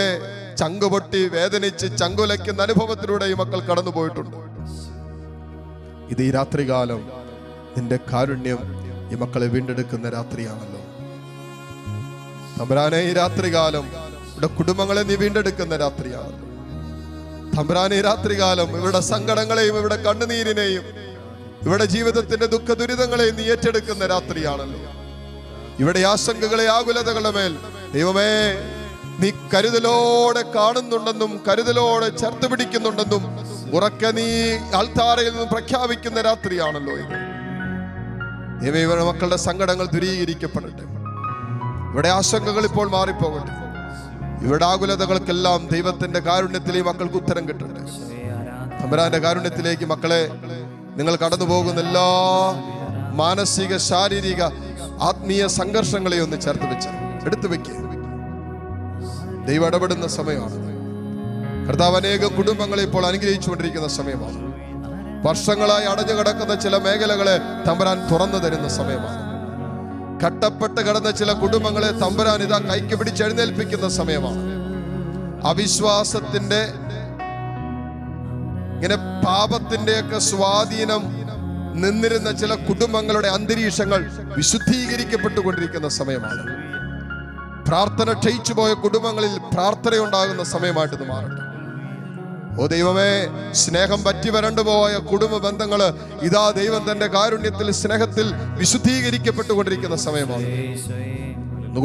ചങ്കുപൊട്ടി വേദനിച്ച് ചങ്കുലയ്ക്കുന്ന അനുഭവത്തിലൂടെ ഈ മക്കൾ കടന്നു പോയിട്ടുണ്ട്. ഇത് ഈ രാത്രികാലം നിന്റെ കാരുണ്യം ഈ മക്കളെ വീണ്ടെടുക്കുന്ന രാത്രിയാണല്ലോ തമ്പുരാനെ. ഈ രാത്രികാലം ഇവിടെ കുടുംബങ്ങളെ നീ വീണ്ടെടുക്കുന്ന രാത്രിയാണല്ലോ തമ്പുരാനെ. ഈ രാത്രികാലം ഇവരുടെ സങ്കടങ്ങളെയും ഇവരുടെ കണ്ണുനീരിനെയും ഇവിടെ ജീവിതത്തിന്റെ ദുഃഖ ദുരിതങ്ങളെയും നീ ഏറ്റെടുക്കുന്ന രാത്രിയാണല്ലോ. ഇവിടെ ആശങ്കകളെ ആകുലതകളുടെ മേൽ ദൈവമേ നീ കരുതലോടെ കാണുന്നുണ്ടെന്നും കരുതലോടെ ചേർത്ത് പിടിക്കുന്നുണ്ടെന്നും ഉറക്കെ നീ അൾത്താരയിൽ നിന്നും പ്രഖ്യാപിക്കുന്ന രാത്രിയാണല്ലോ ഇത്. ദൈവമേ, ഇവരുടെ മക്കളുടെ സങ്കടങ്ങൾ ദൂരീകരിക്കപ്പെടട്ടെ. ഇവിടെ ആശങ്കകൾ ഇപ്പോൾ മാറിപ്പോകട്ടെ. ഇവിടെ ആകുലതകൾക്കെല്ലാം ദൈവത്തിന്റെ കാരുണ്യത്തിൽ ഈ മക്കൾക്ക് ഉത്തരം കിട്ടട്ടെ. തമ്പുരാന്റെ കാരുണ്യത്തിലേക്ക് മക്കളെ നിങ്ങൾ കടന്നു പോകുന്ന എല്ലാ മാനസിക, ശാരീരിക, ആത്മീയ സംഘർഷങ്ങളെ ഒന്ന് ചേർത്ത് വെച്ച് എടുത്തു വെക്കുക. ദൈവം ഇടപെടുന്ന സമയമാണ്. കർത്താവ് അനേകം കുടുംബങ്ങളെ ഇപ്പോൾ അനുഗ്രഹിച്ചുകൊണ്ടിരിക്കുന്ന സമയമാണ്. വർഷങ്ങളായി അടഞ്ഞു കിടക്കുന്ന ചില മേഖലകളെ തമ്പുരാൻ തുറന്നു തരുന്ന സമയമാണ്. കട്ടപ്പെട്ട് കിടന്ന ചില കുടുംബങ്ങളെ തമ്പുരാൻ ഇതാ കൈക്ക് പിടിച്ച് എഴുന്നേൽപ്പിക്കുന്ന സമയമാണ്. അവിശ്വാസത്തിന്റെ, ഇങ്ങനെ പാപത്തിന്റെയൊക്കെ സ്വാധീനം നിന്നിരുന്ന ചില കുടുംബങ്ങളുടെ അന്തരീക്ഷങ്ങൾ വിശുദ്ധീകരിക്കപ്പെട്ടുകൊണ്ടിരിക്കുന്ന സമയമാണ്. പ്രാർത്ഥന ക്ഷയിച്ചു പോയ കുടുംബങ്ങളിൽ പ്രാർത്ഥനയുണ്ടാകുന്ന സമയമായിട്ട് ഇത് മാറട്ടെ. ഓ ദൈവമേ, സ്നേഹം പറ്റി വരണ്ടുപോയ കുടുംബ ബന്ധങ്ങള് ഇതാ ദൈവം തന്റെ കാരുണ്യത്തിൽ, സ്നേഹത്തിൽ വിശുദ്ധീകരിക്കപ്പെട്ടുകൊണ്ടിരിക്കുന്ന സമയമാണ്.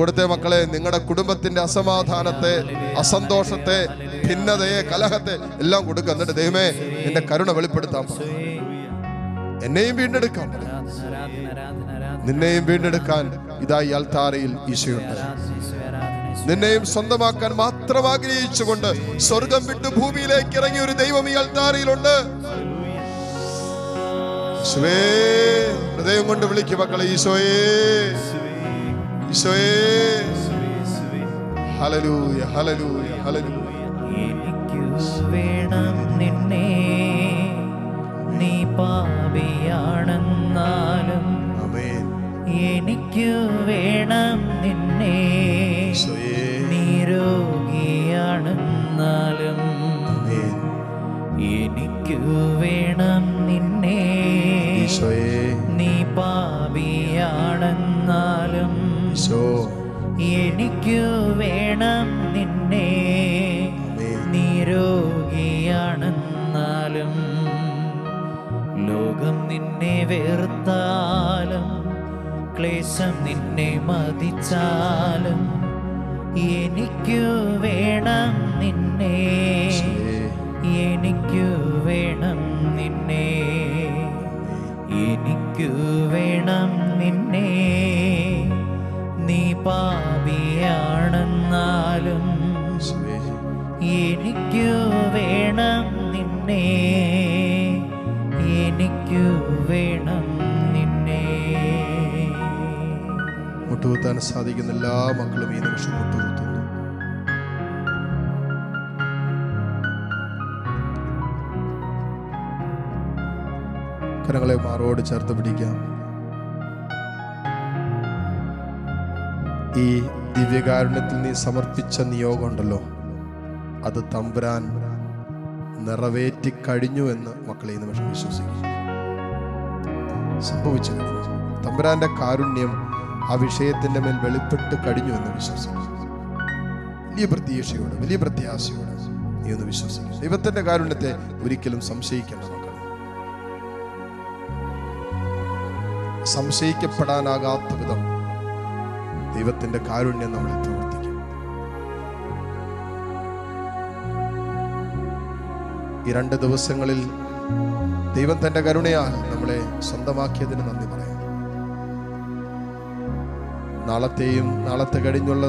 കൊടുത്തേ മക്കളെ, നിങ്ങളുടെ കുടുംബത്തിന്റെ അസമാധാനത്തെ, അസന്തോഷത്തെ, ഭിന്നതയെ, കലഹത്തെ എല്ലാം കൊടുക്കുക. എന്നിട്ട് ദൈവമേ നിന്റെ കരുണ വെളിപ്പെടുത്താൻ, എന്നെയും വീണ്ടെടുക്കാൻ, നിന്നെയും വീണ്ടെടുക്കാൻ ഇതാ ഈ അൾത്താരയിൽ ഈശോയുണ്ട്. നിന്നെയും സ്വന്തമാക്കാൻ മാത്രം ആഗ്രഹിച്ചുകൊണ്ട് സ്വർഗം വിട്ട് ഭൂമിയിലേക്ക് ഇറങ്ങിയ ഒരു ദൈവം ഈ അൾത്താരയിലുണ്ട്. ഹൃദയം കൊണ്ട് വിളിക്കും മക്കളെ, ഈശോയേ, ഈശോയേ, ഹല്ലേലൂയ, ഹല്ലേലൂയ, ഹല്ലേലൂയ. എനിക്കു വേണം നിന്നെ, നീ പാപിയാണെന്നാലും എനിക്കു വേണം നിന്നെ, നീ രോഗിയാണെന്നാലും എനിക്കു വേണം നിന്നെ, നീ പാപിയാണെന്നാലും എനിക്കു വേണം നിന്നെ, നീ രോഗിയാണെന്നാലും ലോകം നിന്നെ വെറുത്താലും ക്ലേശം നിന്നെ മതിച്ചാലും എനിക്കു വേണം നിന്നെ, എനിക്കു വേണം നിന്നെ, എനിക്കു വേണം നിന്നെ. നീ പാപിയാണെന്നാലും എനിക്കു വേണം നിന്നെ, എനിക്കു വേണം നിന്നെ. മുട്ടുകുത്താൻ സാധിക്കുന്ന എല്ലാ മക്കളും ഈ നിമിഷം മുട്ടുകുത്തുന്നു. കരങ്ങളെ മാറോട് ചേർത്ത് പിടിക്കാം. ഈ ദിവ്യകാരുണ്യത്തിൽ നീ സമർപ്പിച്ച നിയോഗം ഉണ്ടല്ലോ, അത് തമ്പുരാൻ നിറവേറ്റി കഴിഞ്ഞു എന്ന് മക്കളെ ഈ നിമിഷം വിശ്വസിക്കും. സംഭവിച്ചു കഴിഞ്ഞു. തമ്പുരാന്റെ കാരുണ്യം ആ വിഷയത്തിന്റെ മേൽ വെളിപ്പെട്ട് കഴിഞ്ഞു എന്ന് വിശ്വസിക്കും. വലിയ പ്രതീക്ഷയോടെ, വലിയ പ്രത്യാശയോടെ നീ ഒന്ന് വിശ്വസിക്കും. ദൈവത്തിന്റെ കാരുണ്യത്തെ ഒരിക്കലും സംശയിക്കേണ്ട മക്കളെ. സംശയിക്കപ്പെടാനാകാത്ത വിധം ദൈവത്തിന്റെ കാരുണ്യം നമ്മളിൽ പ്രവർത്തിക്കും. ഈ 2 ദിവസങ്ങളിൽ ദൈവം തന്റെ കരുണയാൽ നമ്മളെ സ്വന്തമാക്കിയതിന് നന്ദി പറയാം. നാളത്തെയും നാളത്തെ കഴിഞ്ഞുള്ള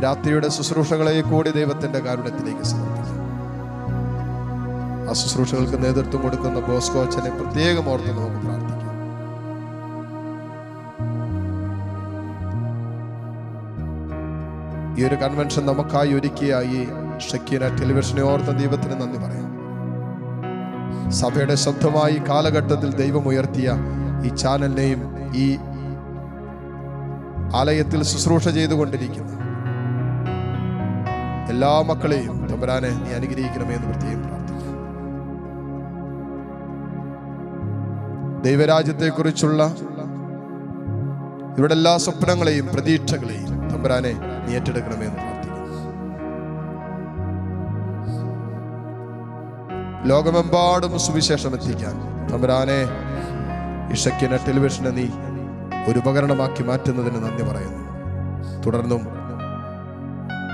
രാത്രിയുടെ ശുശ്രൂഷകളെ കൂടി ദൈവത്തിന്റെ കാരുണ്യത്തിലേക്ക് സമർപ്പിക്കാം. ആ ശുശ്രൂഷകൾക്ക് നേതൃത്വം കൊടുക്കുന്ന ബോസ്കോ അച്ഛനെ പ്രത്യേകം ഓർത്ത് നമുക്ക് പ്രാർത്ഥിക്കാം. ഈ ഒരു കൺവെൻഷൻ നമുക്കായി ഒരുക്കിയ ഈ ഷക്കീന ടെലിവിഷനെ ഓർത്ത ദൈവത്തിന് നന്ദി പറയാം. സഭയുടെ ശബ്ദമായി കാലഘട്ടത്തിൽ ദൈവം ഉയർത്തിയ ഈ ചാനലിനെയും ഈ ആലയത്തിൽ ശുശ്രൂഷ ചെയ്തുകൊണ്ടിരിക്കുന്ന എല്ലാ മക്കളെയും തമ്പുരാനെ നീ അനുഗ്രഹിക്കണമേ എന്ന് പ്രത്യേകം പ്രാർത്ഥിക്കാം. ദൈവരാജ്യത്തെക്കുറിച്ചുള്ള ഇവിടെ എല്ലാ സ്വപ്നങ്ങളെയും പ്രതീക്ഷകളെയും തമ്പുരാനെ നീ ഏറ്റെടുക്കണമേ എന്ന് പ്രാർത്ഥിക്കുന്നു. ലോകമെമ്പാടും സുവിശേഷം എത്തിക്കാൻ തമ്പുരാനെ ഈ ഷക്കീന ടെലിവിഷനെ നീ ഒരു ഉപകരണമാക്കി മാറ്റുന്നതിന് നന്ദി പറയുന്നു. തുടർന്നും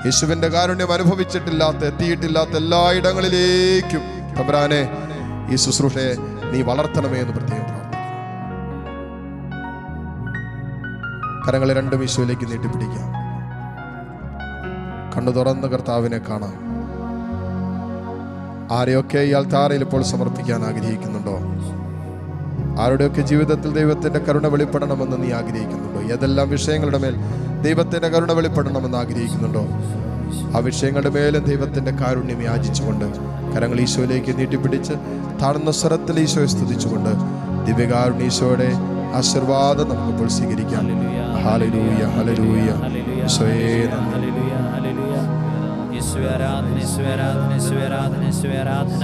യേശുവിന്റെ കാരുണ്യം അനുഭവിച്ചിട്ടില്ലാത്ത, എത്തിയിട്ടില്ലാത്ത എല്ലായിടങ്ങളിലേക്കും തമ്പുരാനെ ഈ ശുശ്രൂഷയെ നീ വളർത്തണമേ എന്ന് പ്രത്യേകം പ്രാർത്ഥിക്കുന്നു. കരങ്ങളെ 2 ഈശോയിലേക്ക് നീട്ടിപ്പിടിക്കാം. കണ്ണു തുറന്ന് കർത്താവിനെ കാണാം. ആരെയൊക്കെ ഈ അൾത്താരയിൽ ഇപ്പോൾ സമർപ്പിക്കാൻ ആഗ്രഹിക്കുന്നുണ്ടോ, ആരുടെയൊക്കെ ജീവിതത്തിൽ ദൈവത്തിന്റെ കരുണ വെളിപ്പെടണമെന്ന് നീ ആഗ്രഹിക്കുന്നുണ്ടോ, ഏതെല്ലാം വിഷയങ്ങളുടെ മേൽ ദൈവത്തിന്റെ കരുണ വെളിപ്പെടണമെന്ന് ആഗ്രഹിക്കുന്നുണ്ടോ, ആ വിഷയങ്ങളുടെ മേലും ദൈവത്തിന്റെ കാരുണ്യം യാചിച്ചുകൊണ്ട് കരങ്ങൾ ഈശോയിലേക്ക് നീട്ടിപ്പിടിച്ച് താഴ്ന്ന സ്വരത്തിൽ ഈശോയെ സ്തുതിച്ചുകൊണ്ട് ദിവ്യകാരുണ്യ ഈശോയുടെ ആശീർവാദം നമുക്കിപ്പോൾ സ്വീകരിക്കാം. ഹല്ലേലൂയ, ഹല്ലേലൂയ, ഈശോയേ നന്ദി. ഈശ്വരാധന, ഈശ്വരാധന, ഈശ്വരാധന, ഈശ്വരാധന.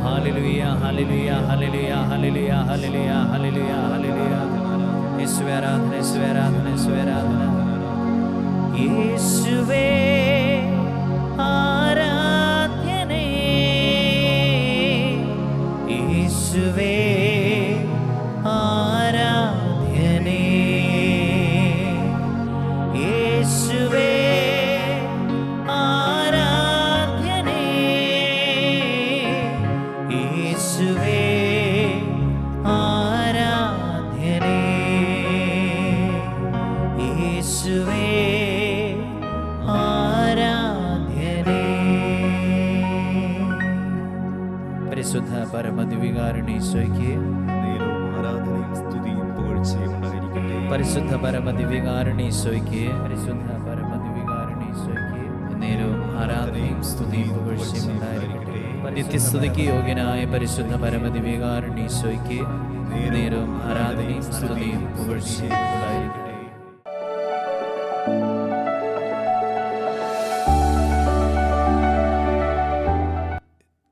ഹല്ലേലൂയ, ഹല്ലേലൂയ, ഹല്ലേലൂയ, ഹല്ലേലൂയ, ഹല്ലേലൂയ, ഹല്ലേലൂയ, ഹല്ലേലൂയ. ഈശ്വരാധന, ഈശ്വരാധന, ഈശ്വരാധന. യേശുവേ ആരാധ്യനേ, യേശുവേ ആരാധ്യനേ, യേശുവേ ആരാധ്യനേ, യേശുവേ ആരാധ്യനേ, യേശുവേ ആരാധ്യനേ. പരിശുദ്ധ പരമദിവ്യകാരുണ്യേശ്വരയ്ക്ക് പരിശുദ്ധ പരമദിവ്യകാരുണ്യേശ്വരയ്ക്ക് പരിശുദ്ധ പരമദിവ്യകാരുണ്യേശ്വരയ്ക്ക് നേരവും ആരാധനയും സ്തുതിയും പുകഴ്ചയും ഉണ്ടായിരിക്കട്ടെ. നിത്യസ്തുതിക്ക് യോഗ്യനായ പരിശുദ്ധ പരമദിവ്യകാരുണ്യേശ്വരയ്ക്ക് നേരവും ആരാധനയും സ്തുതിയും പുകഴ്ചയും ഉണ്ടായിരിക്കട്ടെ.